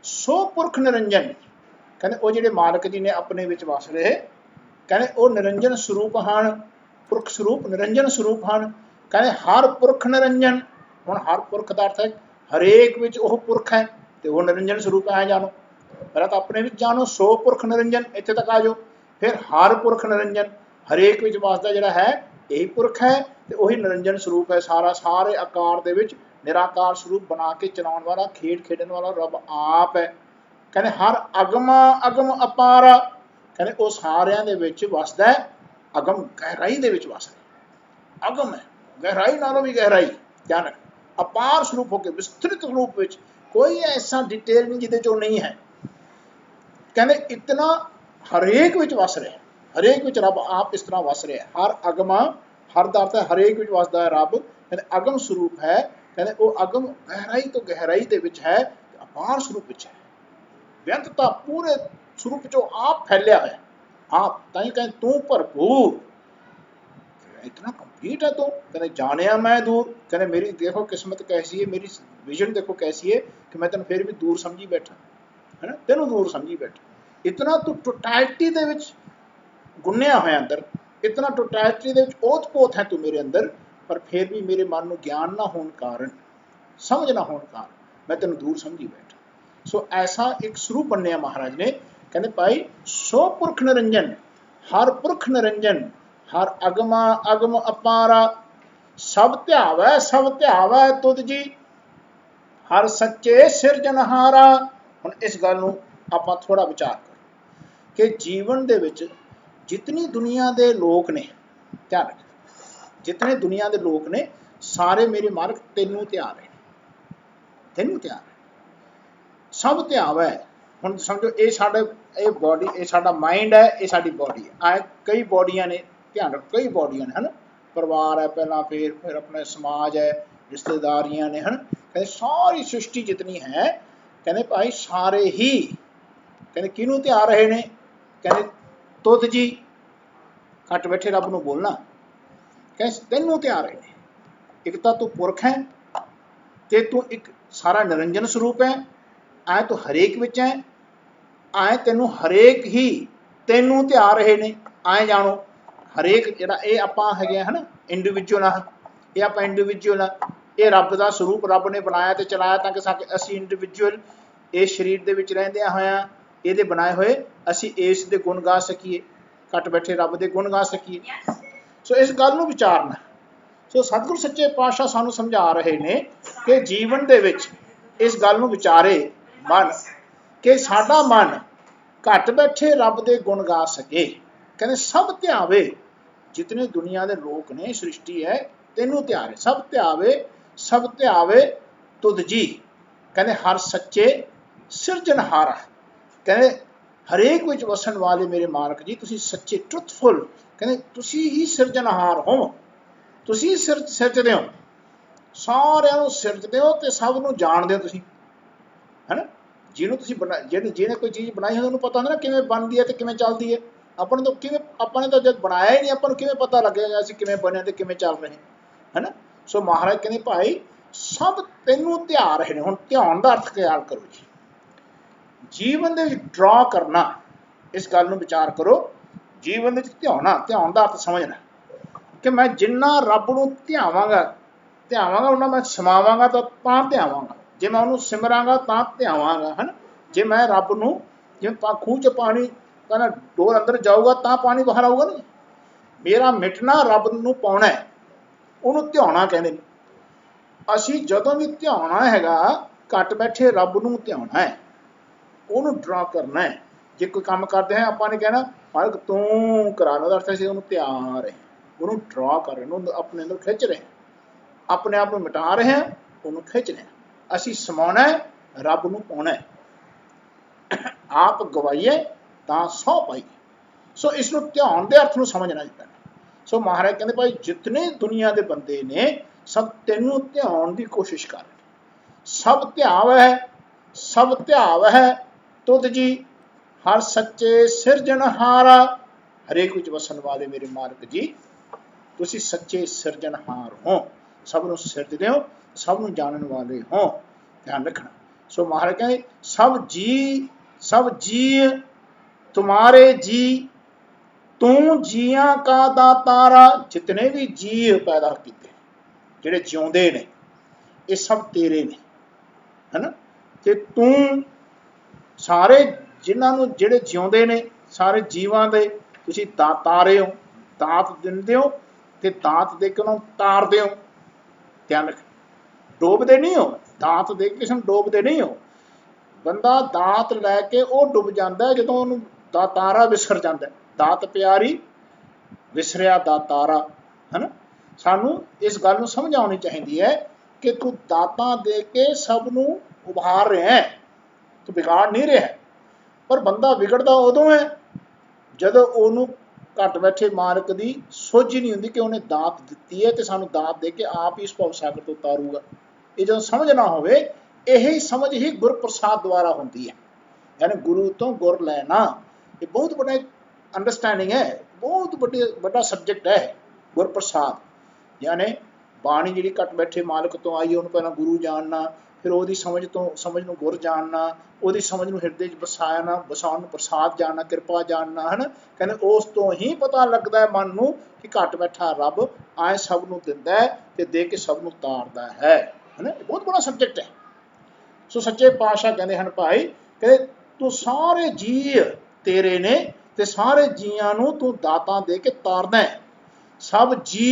ਸੋ ਪੁਰਖ ਨਿਰੰਜਨ, ਕਹਿੰਦੇ ਉਹ ਜਿਹੜੇ ਮਾਲਕ ਜੀ ਨੇ ਆਪਣੇ ਵਿੱਚ ਵਸ ਰਹੇ, ਕਹਿੰਦੇ ਉਹ ਨਿਰੰਜਨ ਸਰੂਪ ਹਨ, ਪੁਰਖ ਸਰੂਪ ਨਿਰੰਜਨ ਸਰੂਪ ਹਨ। ਕਹਿੰਦੇ ਹਰ ਪੁਰਖ ਨਿਰੰਜਨ, ਹੁਣ ਹਰ ਪੁਰਖ ਦਾ ਅਰਥ ਹੈ ਹਰੇਕ ਵਿੱਚ ਉਹ ਪੁਰਖ ਹੈ ਤੇ ਉਹ ਨਿਰੰਜਨ ਸਰੂਪ ਹੈ। ਜਾਣੋ, ਪਹਿਲਾਂ ਤਾਂ ਆਪਣੇ ਵਿੱਚ ਜਾਣੋ ਸੋ ਪੁਰਖ ਨਿਰੰਜਨ, ਇੱਥੇ ਤੱਕ ਆ ਜਾਓ। ਫਿਰ ਹਰ ਪੁਰਖ ਨਿਰੰਜਨ, ਹਰੇਕ ਵਿੱਚ ਵਸਦਾ ਜਿਹੜਾ ਹੈ ਇਹੀ ਪੁਰਖ ਹੈ ਤੇ ਉਹੀ ਨਿਰੰਜਨ ਸਰੂਪ ਹੈ। ਸਾਰਾ ਸਾਰੇ ਆਕਾਰ ਦੇ ਵਿੱਚ ਨਿਰਾਕਾਰ ਸਰੂਪ ਬਣਾ ਕੇ ਚਲਾਉਣ ਵਾਲਾ, ਖੇਡ ਖੇਡਣ ਵਾਲਾ ਰੱਬ ਆਪ ਹੈ। ਕਹਿੰਦੇ ਹਰ ਅਗਮਾ ਅਗਮ ਅਪਾਰਾ, ਕਹਿੰਦੇ ਉਹ ਸਾਰਿਆਂ ਦੇ ਵਿੱਚ ਵਸਦਾ ਹੈ, ਅਗਮ ਗਹਿਰਾਈ ਦੇ ਵਿੱਚ ਵਸਦਾ। ਅਗਮ ਹੈ, ਗਹਿਰਾਈ ਨਾਲੋਂ ਵੀ ਗਹਿਰਾਈ, ਧਿਆਨ ਅਪਾਰ ਸਰੂਪ ਹੋ ਕੇ ਵਿਸਤ੍ਰਿਤ ਰੂਪ ਵਿੱਚ, ਕੋਈ ਐਸਾ ਡਿਟੇਲ ਨਹੀਂ ਜਿਹਦੇ ਚੋਂ ਨਹੀਂ ਹੈ। ਕਹਿੰਦੇ ਇਤਨਾ ਹਰੇਕ ਵਿੱਚ ਵਸ ਰਿਹਾ, ਹਰੇਕ ਵਿੱਚ ਰੱਬ ਆਪ ਇਸ ਤਰ੍ਹਾਂ ਵਸ ਰਿਹਾ। ਹਰ ਅਗਮਾ, ਹਰ ਦਾ ਅਰਥ ਹੈ ਹਰੇਕ ਵਿੱਚ ਵਸਦਾ ਹੈ ਰੱਬ। ਕਹਿੰਦੇ ਅਗਮ ਸਰੂਪ ਹੈ, ਕਹਿੰਦੇ ਉਹ ਅਗਮ ਗਹਿਰਾਈ ਤੋਂ ਗਹਿਰਾਈ ਦੇ ਵਿੱਚ ਹੈ, ਅਪਾਰ ਸਰੂਪ ਵਿੱਚ ਹੈ। ਬੇਅੰਤਤਾ ਪੂਰੇ ਸਰੂਪ ਚੋਂ ਆਪ ਫੈਲਿਆ ਹੋਇਆ, ਆਪ ਤਾਂ ਹੀ ਕਹਿੰਦੇ ਤੂੰ ਭਰਪੂਰ, इतना कंप्लीट है। तो कहते जानिया मैं दूर, कहते मेरी देखो किस्मत कैसी है, मेरी विजन देखो कैसी है कि मैं तेन फिर भी दूर समझी बैठा है ना, तेनों दूर समझी बैठा। इतना तू टोटैलिटी दे विच गुन्निया होया अंदर, इतना टोटैलिटी दे विच ओत पोत है तू मेरे अंदर, पर फिर भी मेरे मन नूं ज्ञान ना होने कारण, समझ ना होने कारण मैं तेनों दूर समझी बैठा। सो ऐसा एक स्वरूप बनया महाराज ने। कहते भाई सो पुरख निरंजन, हर पुरख निरंजन, हर अगमा अगम अपारा, सब ध्यावै सब ध्यावै तुद जी, हर सच्चे सिरजनहारा। हुण इस गल नूं आपां थोड़ा विचार करो कि जीवन दे विच जितनी दुनिया दे लोग ने, ध्यान रख, जितने दुनिया दे लोग ने सारे मेरे मालक तेनू ध्यान है, तेनू ध्यान है, सब ध्यावै। हुण समझो ये साडा ये बॉडी, ये साडा माइंड है, ये साडी बॉडी है। आए कई बॉडियां ने, ध्यान रखो कई बॉडियां ने, है ना, परिवार है पहला, फिर अपने समाज है, रिश्तेदारियां ने, है ना। कहते सारी सृष्टि जितनी है, कहते भाई सारे ही कहते किनू ध्यान रहे ने, कहते तुद जी, घट बैठे रब नूं बोलना, कहते तेनू ध्यान रहे ने। एक तो तू पुरख है ते तू एक सारा निरंजन स्वरूप है, आए तू हरेक विच है, आए तेनू हरेक ही तेनू ध्यान रहे ने। आए जानो हरेक जिहड़ा ये आपां हैगे है ना इंडिविजुअल आ, ये आपां इंडिविजुअल आ, ये रब दा स्वरूप रब ने बनाया ते चलाया ताकि असीं इंडिविजुअल इस शरीर दे विच रहिंदिआं होइआं इहदे बनाए होए असीं इस दे गुण गा सकीए, घट बैठे रब दे गुण गा सकीए। सो इस गल नूं विचारना। सो सतगुरु सच्चे पातशाह सानूं समझा रहे ने कि जीवन दे विच इस गल नूं विचारे मन कि साडा मन घट बैठे रब दे गुण गा सके। कहते सब ध्यावे, जितने दुनिया के लोग ने, सृष्टि है, तेनू ध्यान है, सब ध्यावे तुद जी। कहते हर सच्चे सिरजनहारा, कहते हरेक विच वसन वाले मेरे मालक जी तुसी सच्चे ट्रुथफुल, कहते तुसी ही सिरजनहार हो, तुसी सिरजदे हो, सारिआं नूं सिरजदे हो ते सब नूं जाणदे हो तुसी, है ना। ਜਿਹਨੂੰ ਤੁਸੀਂ ਬਣਾ ਜਿਹਨੇ ਕੋਈ ਚੀਜ਼ ਬਣਾਈ ਹੁੰਦੀ ਉਹਨੂੰ ਪਤਾ ਹੁੰਦਾ ਨਾ ਕਿਵੇਂ ਬਣਦੀ ਹੈ ਤੇ ਕਿਵੇਂ ਚੱਲਦੀ ਹੈ। ਆਪਾਂ ਨੂੰ ਤਾਂ ਕਿਵੇਂ, ਆਪਾਂ ਨੇ ਤਾਂ ਜਦ ਬਣਾਇਆ ਹੀ ਨਹੀਂ, ਆਪਾਂ ਨੂੰ ਕਿਵੇਂ ਪਤਾ ਲੱਗੇਗਾ ਅਸੀਂ ਕਿਵੇਂ ਬਣੇ ਤੇ ਕਿਵੇਂ ਚੱਲ ਰਹੇ ਹੈ ਨਾ। ਸੋ ਮਹਾਰਾਜ ਕਹਿੰਦੇ ਭਾਈ ਸਭ ਤੈਨੂੰ ਧਿਆਨ ਰਹੇ ਨੇ। ਹੁਣ ਧਿਆਨ ਦਾ ਅਰਥ ਖਿਆਲ ਕਰੋ ਜੀ, ਜੀਵਨ ਦੇ ਵਿੱਚ ਡਰਾ ਕਰਨਾ, ਇਸ ਗੱਲ ਨੂੰ ਵਿਚਾਰ ਕਰੋ। ਜੀਵਨ ਦੇ ਵਿੱਚ ਧਿਆਨ ਦਾ ਅਰਥ ਸਮਝਣਾ ਕਿ ਮੈਂ ਜਿੰਨਾ ਰੱਬ ਨੂੰ ਧਿਆਵਾਂਗਾ ਉਹਨਾਂ ਮੈਂ ਸਮਾਵਾਂਗਾ ਤਾਂ ਧਿਆਵਾਂਗਾ, ਜੇ मैं ਉਹਨੂੰ ਸਿਮਰਾਂਗਾ ਤਾਂ ਧਿਆਵਾਂਗਾ, है ना। ਜੇ मैं ਰੱਬ ਨੂੰ ਜਿਵੇਂ ਖੂਹ 'ਚ ਪਾਣੀ ਕਹਿੰਦਾ ਡੋਰ ਅੰਦਰ ਜਾਊਗਾ ਤਾਂ ਪਾਣੀ ਬਾਹਰ ਆਊਗਾ ਨਾ। ਮੇਰਾ ਮਿਟਣਾ ਰੱਬ ਨੂੰ ਪਾਉਣਾ, ਉਹਨੂੰ ਧਿਆਉਣਾ ਕਹਿੰਦੇ ਨੇ। ਅਸੀਂ ਜਦੋਂ ਵੀ ਧਿਆਉਣਾ ਹੈਗਾ, ਘਟ ਬੈਠੇ ਰੱਬ ਨੂੰ ਧਿਆਉਣਾ ਹੈ, ਉਹਨੂੰ ਡਰਾ ਕਰਨਾ ਹੈ। ਜੇ ਕੋਈ ਕੰਮ ਕਰਦੇ ਹਾਂ ਆਪਾਂ ਨੇ ਕਹਿਣਾ ਮਾਲਕ ਤੂੰ ਕਰਾ ਲਓ, ਅਰਥ ਅਸੀਂ ਉਹਨੂੰ ਧਿਆ ਰਹੇ, ਉਹਨੂੰ ਡਰਾ ਕਰ ਰਹੇ, ਉਹਨੂੰ ਆਪਣੇ ਅੰਦਰ ਖਿੱਚ ਰਹੇ, ਆਪਣੇ ਆਪ ਨੂੰ ਮਿਟਾ ਰਹੇ ਹਾਂ, ਉਹਨੂੰ ਖਿੱਚ ਰਹੇ। ਅਸੀਂ ਸਮਾਉਣਾ ਰੱਬ ਨੂੰ ਪਾਉਣਾ, ਆਪ ਗਵਾਈਏ ਤਾਂ ਸਹੁ ਪਾਈਏ। ਸੋ ਇਸ ਨੂੰ ਧਿਆਨ ਦੇ ਅਰਥ ਨੂੰ ਸਮਝਣਾ ਪੈਣਾ। ਸੋ ਮਹਾਰਾਜ ਕਹਿੰਦੇ ਭਾਈ ਜਿਤਨੇ ਦੁਨੀਆ ਦੇ ਬੰਦੇ ਨੇ ਸਭ ਤੈਨੂੰ ਧਿਆਉਣ ਦੀ ਕੋਸ਼ਿਸ਼ ਕਰ ਰਹੇ, ਸਭ ਧਿਆਵ ਹੈ ਤੁਧ ਜੀ, ਹਰ ਸੱਚੇ ਸਿਰਜਣਹਾਰਾ। ਹਰੇਕ ਵਿੱਚ ਵਸਣ ਵਾਲੇ ਮੇਰੇ ਮਾਲਕ ਜੀ ਤੁਸੀਂ ਸੱਚੇ ਸਿਰਜਣਹਾਰ ਹੋ, ਸਭ ਨੂੰ ਸਿਰਜਦੇ ਹੋ, ਸਭ ਨੂੰ ਜਾਣਨ ਵਾਲੇ ਹੋ। ਧਿਆਨ ਰੱਖਣਾ सो महाराज कहते सब जी तुम्हारे जी, तू जिया का दातारा। जितने भी जी पैदा किए ਜਿਹੜੇ ਜਿਉਂਦੇ ਨੇ ਇਹ ਸਭ ਤੇਰੇ ਨੇ, ਹੈਨਾ। ਤੇ ਤੂੰ ਸਾਰੇ ਜਿਨ੍ਹਾਂ ਨੂੰ ਜਿਹੜੇ ਜਿਉਂਦੇ ਨੇ ਸਾਰੇ ਜੀਵਾਂ ਦੇ ਤੁਸੀਂ ਦਾਤਾਰੇ ਹੋ, ਦਾਤ ਦਿੰਦੇ ਹੋ ਤੇ ਦਾਤ ਦੇ ਕੇ ਉਹਨਾਂ ਨੂੰ ਤਾਰਦੇ ਹੋ। ਧਿਆਨ ਰੱਖ, ਡੋਬਦੇ ਨਹੀਂ ਹੋ, ਦਾਤ ਦੇ ਕੇ ਕਿਸੇ ਨੂੰ ਡੋਬਦੇ ਨਹੀਂ ਹੋ। ਬੰਦਾ ਦਾਤ ਲੈ ਕੇ ਉਹ ਡੁੱਬ ਜਾਂਦਾ ਜਦੋਂ ਉਹਨੂੰ ਦਾਤਾਰਾ ਵਿਸਰ ਜਾਂਦਾ। ਦਾਤ ਪਿਆਰੀ ਵਿਸਰਿਆ ਦਾਤਾਰਾ, ਹੈਨਾ। ਸਾਨੂੰ ਇਸ ਗੱਲ ਨੂੰ ਸਮਝ ਆਉਣੀ ਚਾਹੀਦੀ ਹੈ ਕਿ ਤੂੰ ਦਾਤਾਂ ਦੇ ਕੇ ਸਭ ਨੂੰ ਉਭਾਰ ਰਿਹਾ ਹੈ, ਤੂੰ ਵਿਗਾੜ ਨਹੀਂ ਰਿਹਾ। ਪਰ ਬੰਦਾ ਵਿਗੜਦਾ ਉਦੋਂ ਹੈ ਜਦੋਂ ਉਹਨੂੰ ਘੱਟ ਬੈਠੇ ਮਾਲਕ ਦੀ ਸੋਝ ਹੀ ਨਹੀਂ ਹੁੰਦੀ ਕਿ ਉਹਨੇ ਦਾਤ ਦਿੱਤੀ ਹੈ ਤੇ ਸਾਨੂੰ ਦਾਤ ਦੇ ਕੇ ਆਪ ਹੀ ਇਸ ਭਵ ਸਾਗਰ ਤੋਂ ਉਤਾਰੂਗਾ। ਇਹ ਜਦੋਂ ਸਮਝ ਨਾ ਹੋਵੇ, ਇਹੀ ਸਮਝ ਹੀ ਗੁਰਪ੍ਰਸਾਦ ਦੁਆਰਾ ਹੁੰਦੀ ਹੈ। यानी गुरु तो गुर लेना, ये बहुत बड़ा अंडरस्टैंडिंग है, बहुत बड़ा सब्जेक्ट है गुर प्रसाद। यानी बाणी जी घट बैठे मालिक तो आई, उन्होंने पहला गुरु जानना, फिर वो समझ नूं गुर जानना, वो समझ नूं हिरदे बसाना, बसाउण नूं प्रसाद जानना, कृपा जानना, है ना। कहते उस तो ही पता लगता है मन नूं कि घट बैठा रब आए सब नूं दिंदा है ते दे के सब नूं तारदा है ना। बहुत बड़ा सब्जेक्ट है। सो सच्चे पातशाह कहते हैं भाई, कहते तू सारे जी तेरे ने ते सारे जियां नूं तू दातां दे के तारदा है। सब जी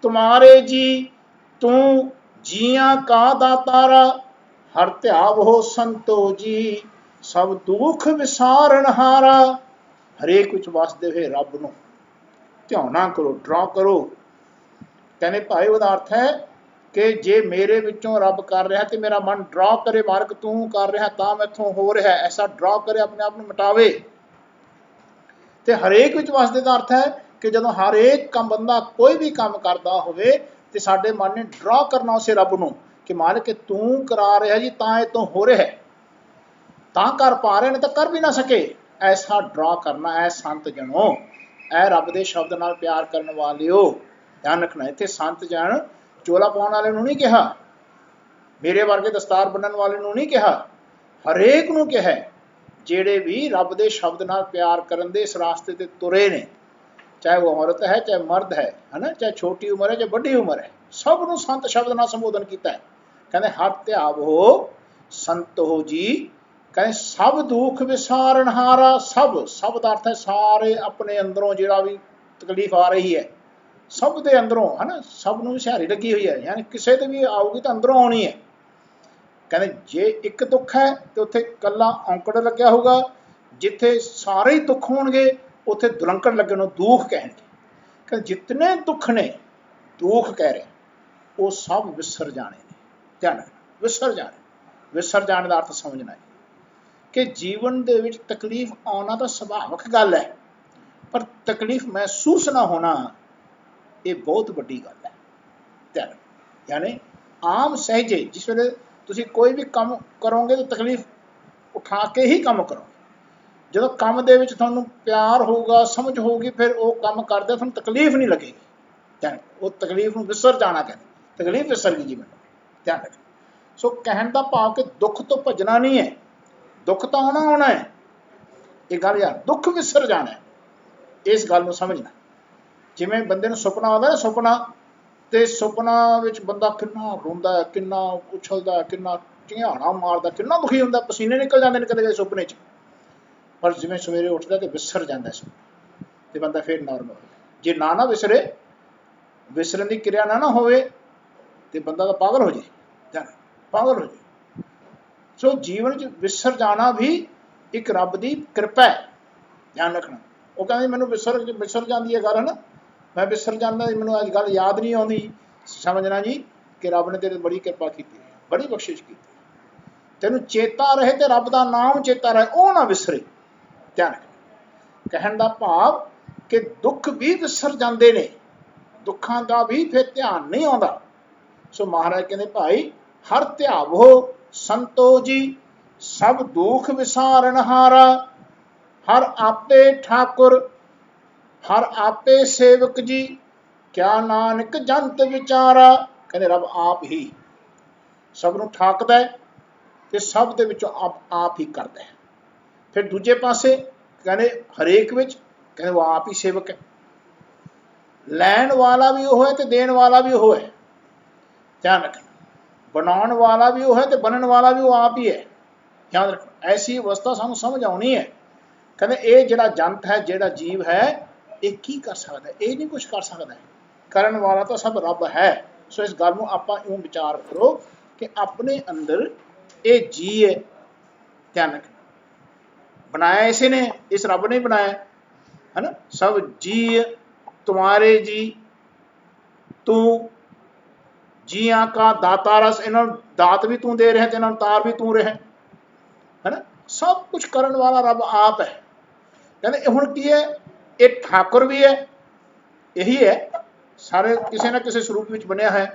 तुम्हारे जी, तू जियां का दातारा। हर ध्याव हो संतो जी, सब दुख विसारण हारा। हरेक विच वसदे होए रब नूं ध्याना करो, ड्रॉ करो। कहने भाई ਉਹਦਾ अर्थ है कि जे मेरे विचों रब कर रहा तो मेरा मन ड्रॉ करे, मार्ग तू कर रहा तो मैथों हो रहा, ऐसा ड्रॉ करे, अपने आप में मिटावे। तो हरेक विच वसदे का अर्थ है कि जदों हरेक काम बंदा कोई भी काम करता होवे ते साडे मन ने ड्रॉ करना उस रब नूं कि मालिक तू करा रहा जी, तां इह तों हो रहा, तां कर पा रहे ने तो कर भी ना सके, ऐसा ड्रॉ करना। ऐ संत जनो, ऐ रब दे शब्द नाल प्यार करने वालिओ, ध्यान रखना। इत्थे संत जन चोला पाउण वाले नूं नहीं कहा, मेरे वर्गे दस्तार बन्नण वाले नूं नहीं कहा, हरेक नूं कहा ਜਿਹੜੇ भी रब दे शब्द नाल प्यार करन दे इस रास्ते ते तुरे ने, चाहे वो औरत है चाहे मर्द है ना, चाहे छोटी उम्र है चाहे बड़ी उम्र है, सब नूं संत शब्द नाल संबोधन कीता है। कहंदे हर ध्याव हो संत हो जी, कहंदे सब दुख विसारण हारा। सब दा अर्थ है सारे अपने अंदरों जिहड़ा भी तकलीफ आ रही है सब दे अंदरों, है ना, सब नूं सिहारी लगी हुई है, यानी किसी ते भी आऊगी तो अंदरों आउणी है। कहते जे एक दुख है तो उत्थे कला औंकड़ लग्या होगा, जिथे सारे ही दुख होणगे उत्थे दुलंकड़ लगे नूं दुख कहणगे। कहते जितने दुख ने दुख कह रहे वो सब विसर जाने ने। ध्यान रखना, विसर जाने। विसर जाने का अर्थ समझना है कि जीवन दे विच तकलीफ आना तो सुभाविक गल है, पर तकलीफ महसूस ना होना ये बहुत वड्डी गल है। ध्यान, यानी आम सहजे जिस वेले तुसी कोई भी काम करोगे तो तकलीफ उठा के ही काम करो। जो काम दे विच तुहानूं प्यार होगा, समझ होगी, फिर वो काम करदे तुहानूं तकलीफ नहीं लगेगी। ध्यान, वो तकलीफ नूं विसर जाना कहते, तकलीफ विसर गई जीवन। ध्यान रख। सो कहण दा भाव कि दुख तो भजना नहीं है, दुख तो आना है। ये गल यार, दुख विसर जाना है, इस गल नूं समझना। जिवें बंदे नूं सुपना आउंदा ना, सुपना ते सुपना विच बंदा किन्ना रोंदा है, किन्ना उछलदा है, किन्ना झियाणा मारदा, किन्ना दुखी हुंदा, पसीने निकल जांदे ने कदे सुपने च। पर जिवें सवेरे उठदा ते विसर जांदा सुपना ते बंदा फिर नॉर्मल हो जाए। जे ना विसरे, विसरन दी क्रिया ना होवे ते बंदा तां पागल हो जाए, जान पागल हो जाए। सो जीवन च विसर जाना भी एक रब दी कृपा है, ध्यान रखना। वो कहंदे मैनूं विसर जांदी है गल, है ना, मैं विसर जाना, मैनूं अज गल याद नहीं आउंदी। समझना जी कि रब ने तेरे बड़ी कृपा की, बड़ी बख्शिश की, तेनूं चेता रहे तो रब का नाम चेता रहे, वो ना विसरे। ध्यान रखना। कहण दा भाव कि दुख भी विसर जाते ने, दुखां का भी फिर ध्यान नहीं आउंदा। सो महाराज कहते भाई हर ध्याव हो संतो जी, सब दुख विसारण हारा। हर आपे ठाकुर, हर आपे सेवक जी, क्या नानक जंत विचारा। कहते रब आप ही सब नूं ठाकदा है ਤੇ ਸਭ ਦੇ ਵਿੱਚੋਂ ਆਪ ਹੀ ਕਰਦਾ ਹੈ। ਫਿਰ ਦੂਜੇ ਪਾਸੇ ਕਹਿੰਦੇ ਹਰੇਕ ਵਿੱਚ ਕਹਿੰਦੇ ਉਹ ਆਪ ਹੀ ਸੇਵਕ ਹੈ। ਲੈਣ ਵਾਲਾ ਵੀ ਉਹ ਹੈ ਤੇ ਦੇਣ ਵਾਲਾ ਵੀ ਉਹ ਹੈ। ਧਿਆਨ ਰੱਖਣਾ, ਬਣਾਉਣ ਵਾਲਾ ਵੀ ਉਹ ਹੈ ਤੇ ਬਣਨ ਵਾਲਾ ਵੀ ਉਹ ਆਪ ਹੀ ਹੈ। ਧਿਆਨ ਰੱਖਣਾ, ਐਸੀ ਅਵਸਥਾ ਸਾਨੂੰ ਸਮਝ ਆਉਣੀ ਹੈ। ਕਹਿੰਦੇ ਇਹ ਜਿਹੜਾ ਜੰਤ ਹੈ, ਜਿਹੜਾ ਜੀਵ ਹੈ, ਇਹ ਕੀ ਕਰ ਸਕਦਾ? ਇਹ ਨਹੀਂ ਕੁਝ ਕਰ ਸਕਦਾ। ਕਰਨ ਵਾਲਾ ਤਾਂ ਸਭ ਰੱਬ ਹੈ। ਸੋ ਇਸ ਗੱਲ ਨੂੰ ਆਪਾਂ ਇਉਂ ਵਿਚਾਰ ਕਰੋ ਕਿ ਆਪਣੇ ਅੰਦਰ ਇਹ ਜੀ ਹੈ। ਧਿਆਨ ਰੱਖਣਾ, बनाया इसी ने, इस रब ने बनाया है ना। सब जी तुम्हारे जी, तू जिया का दाता रस, इन्हों दात भी तू दे रहे ते इन्हों तार भी तू रहे है ना। सब कुछ करने वाला रब आप है। कहते हुण की है, ये ठाकुर भी है, यही है, सारे किसी ना किसी स्वरूप में बनया है।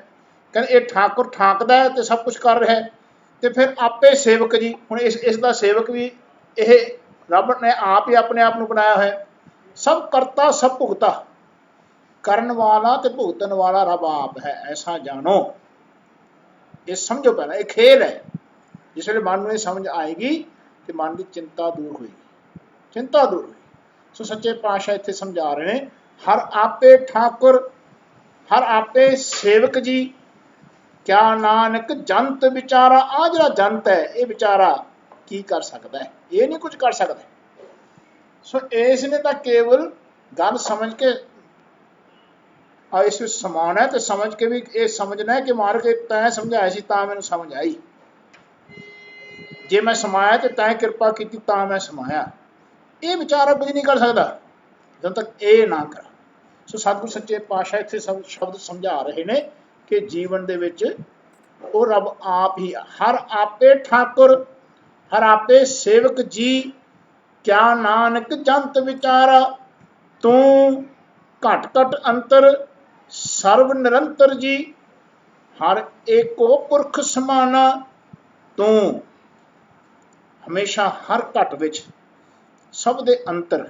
कहते ये ठाकुर ठाकदा है तो सब कुछ कर रहा है। तो फिर आपे सेवक जी, हुण इसका सेवक भी यह रब ने आप ही अपने आप को बनाया है। सब करता सब भुगता, करन वाला ते भुगतन वाला रब आप है, ऐसा जानो। ये समझो, पहला ये खेल है। जिससे मन में समझ आएगी तो मन की चिंता दूर हुई, चिंता दूर हुई। सो सच्चे पातशाह इत्थे समझा रहे हैं, हर आपे ठाकुर, हर आपे सेवक जी, क्या नानक जंत विचारा। आ जिहड़ा जंत है, ये विचारा की कर सकता है? ये नहीं कुछ कर सकता। सो इसने तो केवल गल समझ के इस समाना है, तो समझ के भी ये समझना है कि मार के तैं समझाया सी तां मैनूं समझ आई, जे मैं समाया तो तैं कृपा की तां मैं समाया। ये विचारा कुछ नहीं कर सकता जब तक ये ना करा। सो सतगुरु सच्चे पातशाह इत्थे सब शब्द समझा रहे ने कि जीवन दे विच वो रब आप ही, हर आपे ठाकुर, हर आपे सेवक जी, क्या नानक जंत विचारा। तू घट घट अंतर, सर्व निरंतर जी, हर एको पुरख समाना। तू हमेशा हर घट विच, सब दे अंतर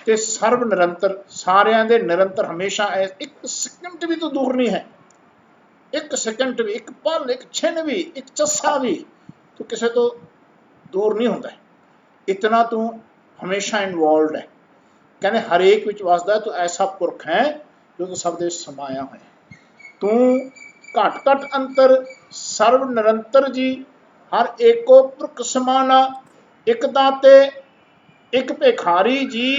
ते सर्व निरंतर, सारियां दे निरंतर, हमेशा एक सेकंड भी तो दूर नहीं है। एक सेकंड भी, एक पल, एक छिन भी, एक चस्सा भी तो किसी तो दूर नहीं होता है। इतना तू हमेशा इन्वॉल्व है। कहने हरेक विच वसदा, तू ऐसा पुरख है जो तो सब दे समाया हुआ है। तू घट घट अंतर, सर्व निरंतर जी, हर एको पुरख समाना। एक दाते एक भिखारी जी,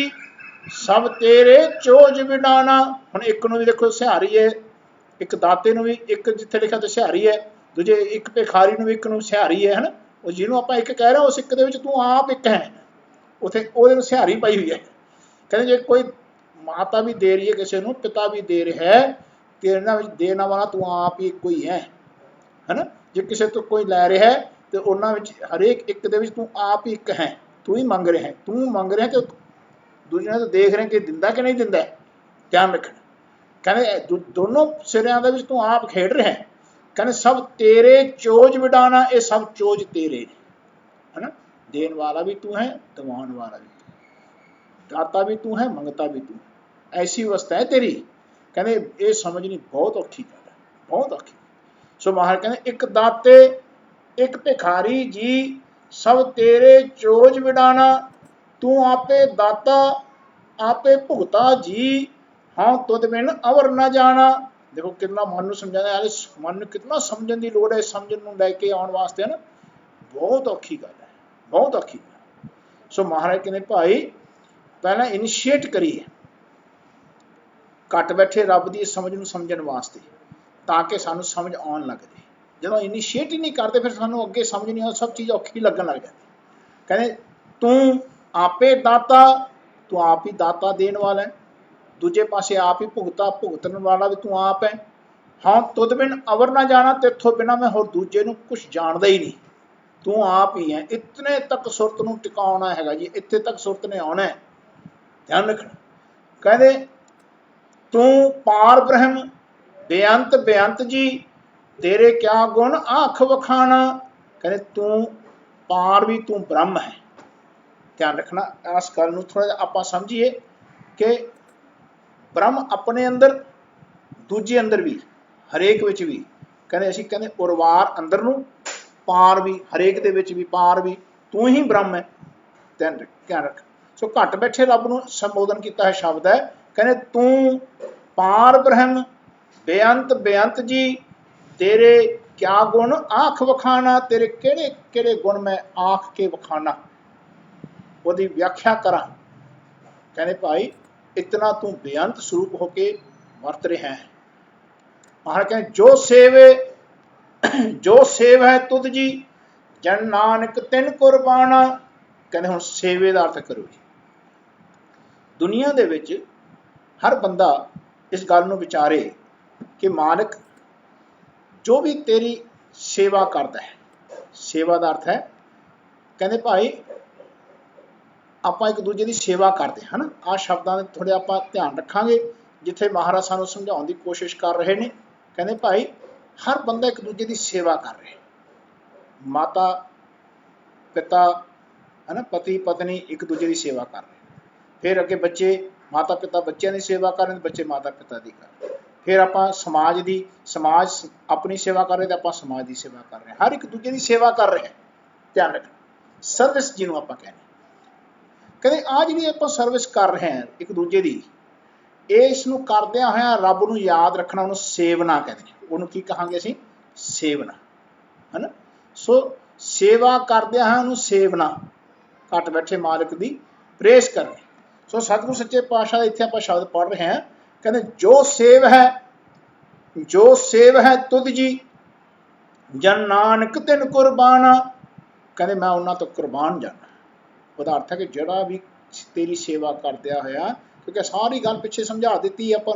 सब तेरे चोज विडाना। हुण एक नूं भी देखो सिहारी है, एक दाते नूं भी, एक जिथे लिखा तो सिहारी है, दूजे एक भिखारी नूं भी एक नूं सिहारी है ना। वो जिन्हों आप एक कह रहे हो, उस एक दे विच तू आप एक है, उत्थे ओहदे नूं सिहारी पाई हुई है। कहते जे कोई माता भी दे रही है किसी को, पिता भी दे रहा है, तो इन्हां विच देने वाला तू आप ही कोई है ना। जे किसी तो कोई लै रहा है तो उन्हां विच हरेक एक दे विच तू आप ही एक है। तू ही मंग रहा है, तू मंग रहा है तो दूसरे तो देख रहे हैं कि दिंदा कि नहीं दिंदा। ध्यान रखना, कहते दोनों सिरियां दे विच तू आप खेड रहा है। कहते सब तेरे चोज विडाना, ये सब चोज तेरे है ना। देन वाला भी तू है, दवान वाला भी तू, दाता भी तू है, मंगता भी तू, ऐसी अवस्था है तेरी। कहते ये समझनी बहुत औखी गल है, बहुत औखी। सो महाराज कहते एक दाते एक भिखारी जी, सब तेरे चोज विडाना। तू आपे दाता आपे भुगता जी, हाँ तुद बिन अवर न जाना। देखो कितना मन नूं समझाना यार, मन नूं कितना समझण दी लोड़ है, समझण नूं लैके आउण वास्ते है ना। बहुत औखी गल है, बहुत औखी गल। सो महाराज कहते भाई पहला इनिशिएट करिए घट बैठे रब की समझ नूं समझण वास्ते, ताकि सानूं समझ आउण लग जाए। जो इनिशिएट ही नहीं करते फिर सानूं अगे समझ नहीं आती, सब चीज़ औखी लगन लग जाती। कहते तू आपे दाता, तू आप ही दाता देने वाला है। दूजे पासे आप ही भुगता, भुगतन वाला भी तू आप है। हाँ तुद बिन अवर ना जाना, तेथों बिना मैं होर दूजे नूं कुछ जानदा ही नहीं, तू आप ही है। इतने तक सुरत नूं टिकाउणा हैगा जी, इत्थे तक सुरत ने आउणा है। ध्यान रखना, कहते तू पार ब्रह्म बेअंत बेअंत जी, तेरे क्या गुण आख वखाना। कहते तू पार भी, तू ब्रह्म है। ध्यान रखना, इस गल नूं थोड़ा जिहा आपां समझिए कि ब्रह्म अपने अंदर, दूजे अंदर भी, हरेक विच भी। कहते असीं कहते उरवार अंदर नूं ਪਾਰ ਵੀ, ਹਰੇਕ ਦੇ ਵਿੱਚ ਵੀ ਪਾਰ ਵੀ ਤੂੰ ਹੀ ਬ੍ਰਹਮ ਹੈ। ਧਿਆਨ ਰੱਖ। ਸੋ ਘਟ ਬੈਠੇ ਰੱਬ ਨੂੰ ਸੰਬੋਧਨ ਕੀਤਾ ਹੈ ਸ਼ਬਦ ਹੈ, ਕਹਿੰਦੇ ਤੂੰ ਪਾਰ ਬ੍ਰਹਮ ਬੇਅੰਤ ਬੇਅੰਤ ਜੀ, ਤੇਰੇ ਕਿਆ ਗੁਣ ਆਖ ਵਖਾਣਾ, ਤੇਰੇ ਕਿਹੜੇ ਕਿਹੜੇ ਗੁਣ ਮੈਂ ਆਖ ਕੇ ਵਖਾਣਾ, ਉਹਦੀ ਵਿਆਖਿਆ ਕਰਾਂ। ਕਹਿੰਦੇ ਭਾਈ ਇਤਨਾ ਤੂੰ ਬੇਅੰਤ ਸਰੂਪ ਹੋ ਕੇ ਵਰਤ ਰਿਹਾ ਹੈ। ਮਹਾਰਾਜ ਕਹਿੰਦੇ ਜੋ ਸੇਵ ਹੈ ਤੁਧ ਜੀ, ਜਨ ਨਾਨਕ ਤਿਨ ਕੁਰਬਾਨਾ। ਕਹਿੰਦੇ ਹੁਣ ਸੇਵੇ ਦਾ ਅਰਥ ਕਰੋ ਜੀ। ਦੁਨੀਆ ਦੇ ਵਿੱਚ ਹਰ ਬੰਦਾ ਇਸ ਗੱਲ ਨੂੰ ਵਿਚਾਰੇ ਕਿ ਮਾਲਕ ਜੋ ਵੀ ਤੇਰੀ ਸੇਵਾ ਕਰਦਾ ਹੈ, ਸੇਵਾ ਦਾ ਅਰਥ ਹੈ ਕਹਿੰਦੇ ਭਾਈ ਆਪਾਂ ਇੱਕ ਦੂਜੇ ਦੀ ਸੇਵਾ ਕਰਦੇ ਹਨ। ਆਹ ਸ਼ਬਦਾਂ ਦੇ ਥੋੜੇ ਆਪਾਂ ਧਿਆਨ ਰੱਖਾਂਗੇ ਜਿੱਥੇ ਮਹਾਰਾਜ ਸਾਨੂੰ ਸਮਝਾਉਣ ਦੀ ਕੋਸ਼ਿਸ਼ ਕਰ ਰਹੇ ਨੇ। ਕਹਿੰਦੇ ਭਾਈ ਹਰ ਬੰਦਾ ਇੱਕ ਦੂਜੇ ਦੀ ਸੇਵਾ ਕਰ ਰਿਹਾ, ਮਾਤਾ ਪਿਤਾ ਹੈ ਨਾ, ਪਤੀ ਪਤਨੀ ਇੱਕ ਦੂਜੇ ਦੀ ਸੇਵਾ ਕਰ ਰਹੇ, ਫਿਰ ਅੱਗੇ ਬੱਚੇ ਮਾਤਾ ਪਿਤਾ ਬੱਚਿਆਂ ਦੀ ਸੇਵਾ ਕਰ ਰਹੇ, ਬੱਚੇ ਮਾਤਾ ਪਿਤਾ ਦੀ ਕਰ ਰਹੇ, ਫਿਰ ਆਪਾਂ ਸਮਾਜ ਆਪਣੀ ਸੇਵਾ ਕਰ ਰਹੇ ਤੇ ਆਪਾਂ ਸਮਾਜ ਦੀ ਸੇਵਾ ਕਰ ਰਹੇ, ਹਰ ਇੱਕ ਦੂਜੇ ਦੀ ਸੇਵਾ ਕਰ ਰਹੇ। ਧਿਆਨ ਰੱਖਣਾ, ਸਰਵਿਸ ਜਿਹਨੂੰ ਆਪਾਂ ਕਹਿੰਦੇ। ਕਹਿੰਦੇ ਆਹ ਜਿਹੜੀ ਆਪਾਂ ਸਰਵਿਸ ਕਰ ਰਹੇ ਹਾਂ ਇੱਕ ਦੂਜੇ ਦੀ, ਇਸ ਨੂੰ ਕਰਦਿਆਂ ਹੋਇਆਂ ਰੱਬ ਨੂੰ ਯਾਦ ਰੱਖਣਾ, ਉਹਨੂੰ ਸੇਵਨਾ ਕਹਿੰਦੇ ਨੇ। ਉਹਨੂੰ ਕੀ ਕਹਾਂਗੇ ਅਸੀਂ? ਸੇਵਨਾ, ਹੈ ਨਾ। ਸੋ ਸੇਵਾ ਕਰਦਿਆਂ ਹੋਇਆਂ ਉਹਨੂੰ ਸੇਵਨਾ, ਘਟ ਬੈਠੇ ਮਾਲਕ ਦੀ ਪ੍ਰੇਸ ਕਰਨੀ। ਸੋ ਸਤਿਗੁਰੂ ਸੱਚੇ ਪਾਤਸ਼ਾਹ ਦਾ ਇੱਥੇ ਆਪਾਂ ਸ਼ਬਦ ਪੜ੍ਹ ਰਹੇ ਹਾਂ, ਕਹਿੰਦੇ ਜੋ ਸੇਵ ਹੈ ਤੁਧ ਜੀ, ਜਨ ਨਾਨਕ ਤਿਨ ਕੁਰਬਾਨਾ। ਕਹਿੰਦੇ ਮੈਂ ਉਹਨਾਂ ਤੋਂ ਕੁਰਬਾਨ ਜਾਣਾ। ਉਹਦਾ ਅਰਥ ਹੈ ਕਿ ਜਿਹੜਾ ਵੀ ਤੇਰੀ ਸੇਵਾ ਕਰਦਿਆ ਹੋਇਆ, ਕਿਉਂਕਿ ਸਾਰੀ ਗੱਲ ਪਿੱਛੇ ਸਮਝਾ ਦਿੱਤੀ ਆਪਾਂ,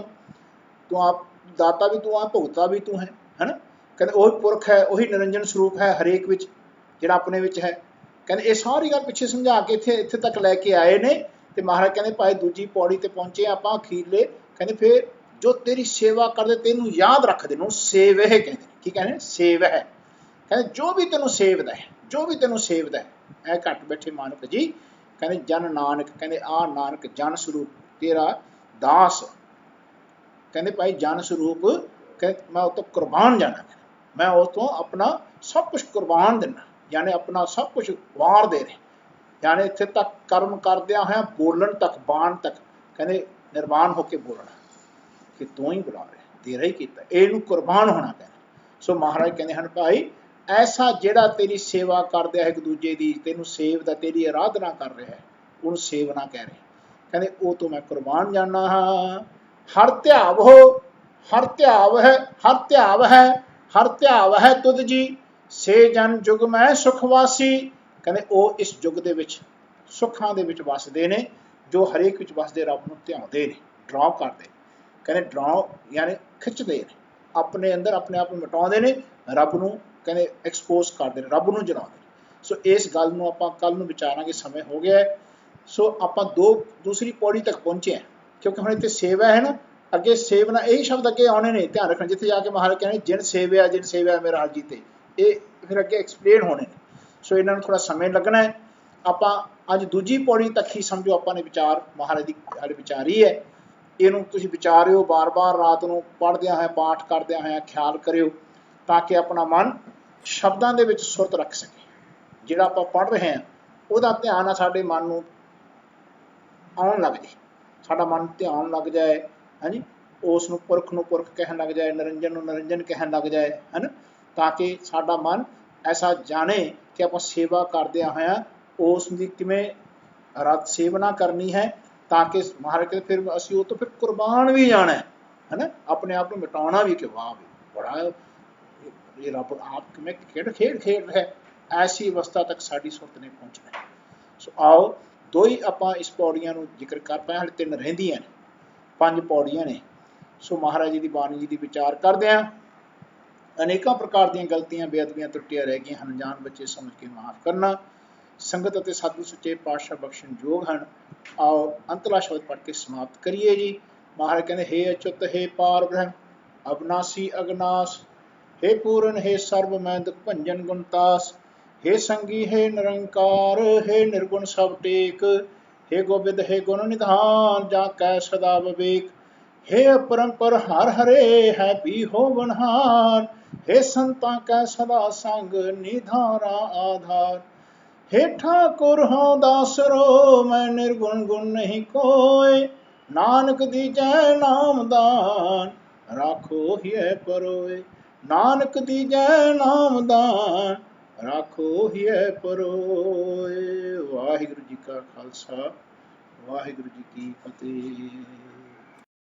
ਤੂੰ ਆਪ ਦਾਤਾ ਵੀ ਤੂੰ ਆ, ਭੁਗਤਾ ਵੀ ਤੂੰ ਹੈ ਨਾ। ਕਹਿੰਦੇ ਉਹੀ ਪੁਰਖ ਹੈ, ਉਹੀ ਨਿਰੰਜਨ ਸਰੂਪ ਹੈ ਹਰੇਕ ਵਿੱਚ ਜਿਹੜਾ ਆਪਣੇ ਵਿੱਚ ਹੈ। ਕਹਿੰਦੇ ਇਹ ਸਾਰੀ ਗੱਲ ਪਿੱਛੇ ਸਮਝਾ ਕੇ ਇੱਥੇ ਤੱਕ ਲੈ ਕੇ ਆਏ ਨੇ। ਤੇ ਮਹਾਰਾਜ ਕਹਿੰਦੇ ਭਾਈ ਦੂਜੀ ਪੌੜੀ ਤੇ ਪਹੁੰਚੇ ਆਪਾਂ ਅਖੀਰਲੇ, ਕਹਿੰਦੇ ਫਿਰ ਜੋ ਤੇਰੀ ਸੇਵਾ ਕਰਦੇ ਤੈਨੂੰ ਯਾਦ ਰੱਖਦੇ ਨੂੰ ਸੇਵ ਹੈ। ਕਹਿੰਦੇ ਕੀ ਕਹਿੰਦੇ? ਸੇਵ ਹੈ। ਕਹਿੰਦੇ ਜੋ ਵੀ ਤੈਨੂੰ ਸੇਵਦਾ ਹੈ, ਜੋ ਵੀ ਤੈਨੂੰ ਸੇਵਦਾ ਹੈ, ਐ ਘਟ ਬੈਠੇ ਮਾਨਕ ਜੀ। ਕਹਿੰਦੇ ਜਨ ਨਾਨਕ, ਕਹਿੰਦੇ ਆ ਨਾਨਕ ਜਨ ਸਰੂਪ ਤੇਰਾ ਦਾਸ। ਕਹਿੰਦੇ ਭਾਈ ਜਨ ਸਰੂਪ, ਕਹਿੰਦੇ ਮੈਂ ਉਹ ਤੋਂ ਕੁਰਬਾਨ ਜਾਣਾ, ਮੈਂ ਉਸ ਤੋਂ ਆਪਣਾ ਸਭ ਕੁਛ ਕੁਰਬਾਨ ਦੇਣਾ, ਯਾਨੀ ਆਪਣਾ ਸਭ ਕੁਛ ਵਾਰ ਦੇ ਰਹੇ। ਯਾਨੀ ਇੱਥੇ ਤੱਕ ਕਰਮ ਕਰਦਿਆਂ ਹੋਇਆਂ ਬੋਲਣ ਤੱਕ, ਬਾਣ ਤੱਕ, ਕਹਿੰਦੇ ਨਿਰਵਾਣ ਹੋ ਕੇ ਬੋਲਣਾ ਕਿ ਤੂੰ ਹੀ ਬੁਲਾ ਰਿਹਾ, ਤੇਰਾ ਹੀ ਕੀਤਾ, ਇਹਨੂੰ ਕੁਰਬਾਨ ਹੋਣਾ ਪੈਣਾ। ਸੋ ਮਹਾਰਾਜ ਕਹਿੰਦੇ ਹਨ ਭਾਈ ਐਸਾ ਜਿਹੜਾ ਤੇਰੀ ਸੇਵਾ ਕਰਦਾ ਹੈ ਇੱਕ ਦੂਜੇ ਦੀ, ਤੈਨੂੰ ਸੇਵਦਾ, ਤੇਰੀ ਆਰਾਧਨਾ ਕਰ ਰਿਹਾ ਹੈ, ਉਹਨੂੰ ਸੇਵਨਾ ਕਹਿ ਰਹੇ। ਕਹਿੰਦੇ ਉਹ ਤੋਂ ਮੈਂ ਕੁਰਬਾਨ ਜਾਣਾ ਹਾਂ। ਹਰ ਧਿਆਵ ਹੈ ਤੁਧ ਜੀ, ਸੇ ਜਨ ਜੁਗ ਮੈਂ ਸੁਖਵਾਸੀ। ਕਹਿੰਦੇ ਉਹ ਇਸ ਯੁੱਗ ਦੇ ਵਿੱਚ ਸੁੱਖਾਂ ਦੇ ਵਿੱਚ ਵਸਦੇ ਨੇ, ਜੋ ਹਰੇਕ ਵਿੱਚ ਵਸਦੇ ਰੱਬ ਨੂੰ ਧਿਆਉਂਦੇ ਨੇ, ਡਰਾਅ ਕਰਦੇ। ਕਹਿੰਦੇ ਡਰਾਅ ਯਾਨੀ ਖਿੱਚਦੇ ਨੇ ਆਪਣੇ ਅੰਦਰ, ਆਪਣੇ ਆਪ ਨੂੰ ਮਿਟਾਉਂਦੇ ਨੇ, ਰੱਬ ਨੂੰ ਕਹਿੰਦੇ ਐਕਸਪੋਜ਼ ਕਰਦੇ ਨੇ, ਰੱਬ ਨੂੰ ਜਲਾਉਂਦੇ ਨੇ। ਸੋ ਇਸ ਗੱਲ ਨੂੰ ਆਪਾਂ ਕੱਲ ਨੂੰ ਵਿਚਾਰਾਂਗੇ, ਸਮੇਂ ਹੋ ਗਿਆ ਹੈ। ਸੋ ਆਪਾਂ ਦੂਸਰੀ ਪੌੜੀ ਤੱਕ ਪਹੁੰਚੇ ਹਾਂ, ਕਿਉਂਕਿ ਹੁਣ ਇੱਥੇ ਸੇਵਾ ਹੈ ਨਾ, ਅੱਗੇ ਸੇਵਨਾ, ਇਹੀ ਸ਼ਬਦ ਅੱਗੇ ਆਉਣੇ ਨੇ। ਧਿਆਨ ਰੱਖਣਾ, ਜਿੱਥੇ ਜਾ ਕੇ ਮਹਾਰਾਜ ਕਹਿੰਦੇ ਜਿਨ ਸੇਵਿਆ ਮੇਰਾ ਹਰ ਜੀਤੇ, ਇਹ ਫਿਰ ਅੱਗੇ ਐਕਸਪਲੇਨ ਹੋਣੇ ਨੇ। ਸੋ ਇਹਨਾਂ ਨੂੰ ਥੋੜਾ ਸਮੇਂ ਲੱਗਣਾ ਹੈ। ਆਪਾਂ ਅੱਜ ਦੂਜੀ ਪੌੜੀ ਤੱਕ ਹੀ ਸਮਝੋ ਆਪਾਂ ਨੇ ਵਿਚਾਰ, ਮਹਾਰਾਜ ਦੀ ਗੱਲ ਵਿਚਾਰੀ ਹੈ। ਇਹਨੂੰ ਤੁਸੀਂ ਵਿਚਾਰਿਓ, ਬਾਰ-ਬਾਰ ਰਾਤ ਨੂੰ ਪੜ੍ਹਦਿਆਂ ਹੋਇਆ, ਪਾਠ ਕਰਦਿਆਂ ਹੋਇਆ ਖਿਆਲ ਕਰਿਓ, ਤਾਂ ਕਿ ਆਪਣਾ ਮਨ ਸ਼ਬਦਾਂ ਦੇ ਵਿੱਚ ਸੁਰਤ ਰੱਖ ਸਕੇ। ਜਿਹੜਾ ਆਪਾਂ ਪੜ੍ਹ ਰਹੇ ਹਾਂ ਉਹਦਾ ਧਿਆਨ ਆ ਸਾਡੇ ਮਨ ਨੂੰ ਆਉਣ ਲੱਗ ਜਾਏ, ਸਾਡਾ ਮਨ ਧਿਆਨ ਲੱਗ ਜਾਏ, ਹਾਂਜੀ, ਉਸ ਨੂੰ ਪੁਰਖ ਕਹਿਣ ਲੱਗ ਜਾਏ, ਨਿਰੰਜਨ ਨੂੰ ਨਿਰੰਜਨ ਕਹਿਣ ਲੱਗ ਜਾਏ, ਹੈ ਨਾ, ਤਾਂ ਕਿ ਸਾਡਾ ਮਨ ਐਸਾ ਜਾਣੇ ਕਿ ਆਪਾਂ ਸੇਵਾ ਕਰਦਿਆਂ ਹੋਇਆਂ ਉਸ ਦੀ ਕਿਵੇਂ ਸੇਵਨਾ ਕਰਨੀ ਹੈ, ਤਾਂ ਕਿ ਮਹਾਰਾਜ ਕਹਿੰਦੇ ਫਿਰ ਅਸੀਂ ਉਹ ਤੋਂ ਫਿਰ ਕੁਰਬਾਨ ਵੀ ਜਾਣਾ ਹੈ ਨਾ, ਆਪਣੇ ਆਪ ਨੂੰ ਮਿਟਾਉਣਾ ਵੀ। ਕਿ ਵਾਹ ਵੀ ਬੜਾ ਇਹ ਰੱਬ ਆਪ ਕਿਵੇਂ ਖੇਡ ਰਿਹਾ, ਐਸੀ ਅਵਸਥਾ ਤੱਕ ਸਾਡੀ ਸੁਰਤ ਨੇ ਪਹੁੰਚਣਾ। ਸੋ ਆਓ ਦੋ ਹੀ ਆਪਾਂ ਇਸ ਪੌੜੀਆਂ ਨੂੰ ਜ਼ਿਕਰ ਕਰ ਪਾਏ, ਹਾਲੇ 3 ਰਹਿੰਦੀਆਂ ਨੇ, 5 ਪੌੜੀਆਂ ਨੇ। ਸੋ ਮਹਾਰਾਜ ਜੀ ਦੀ ਬਾਣੀ ਜੀ ਦੀ ਵਿਚਾਰ ਕਰਦੇ ਹਾਂ। ਅਨੇਕਾਂ ਪ੍ਰਕਾਰ ਦੀਆਂ ਗਲਤੀਆਂ, ਬੇਅਦਬੀਆਂ, ਤਰੁੱਟੀਆਂ ਰਹਿ ਗਈਆਂ ਹਨ, ਜਾਣ ਬੱਚੇ ਸਮਝ ਕੇ ਮਾਫ਼ ਕਰਨਾ। ਸੰਗਤ ਅਤੇ ਸਤਿਗੁਰੂ ਸੱਚੇ ਪਾਤਸ਼ਾਹ ਬਖਸ਼ਣ ਯੋਗ ਹਨ। ਆਓ ਅੰਤਲਾ ਸ਼ਬਦ ਪੜ੍ਹ ਕੇ ਸਮਾਪਤ ਕਰੀਏ ਜੀ। ਮਹਾਰਾਜ ਕਹਿੰਦੇ ਹੇ ਅਚੁੱਤ, ਹੇ ਪਾਰ ਬ੍ਰਹਮ, ਅਬਨਾਸੀ ਅਗਨਾਸ, ਹੇ ਪੂਰਨ, ਹੇ ਸਰਬ ਮੈਂ ਦੁਖ ਭੰਜਨ ਗੁਣਤਾਸ, ਹੇ ਸੰਗੀ, ਹੇ ਨਿਰੰਕਾਰ, ਹੇ ਨਿਰਗੁਣ ਸਭ ਟੇਕ, ਹੇ ਗੋਬਿੰਦ, ਹੇ ਗੁਣ ਨਿਧਾਨ, ਜਾਂ ਕੈ ਸਦਾ ਵਿਵੇਕ, हे अपरंपर हर हरे है भी हो बनहार, हे संता कै सदा संग निधारा आधार। हे ठाकुर हो दासरो मैं निर्गुण गुण नहीं कोय, नानक दीजै नाम दान राखो हिय परोए। नानक दीजै नाम दान राखो हिय परोए। वाहिगुरु जी का खालसा, वाहिगुरु जी की फतेह।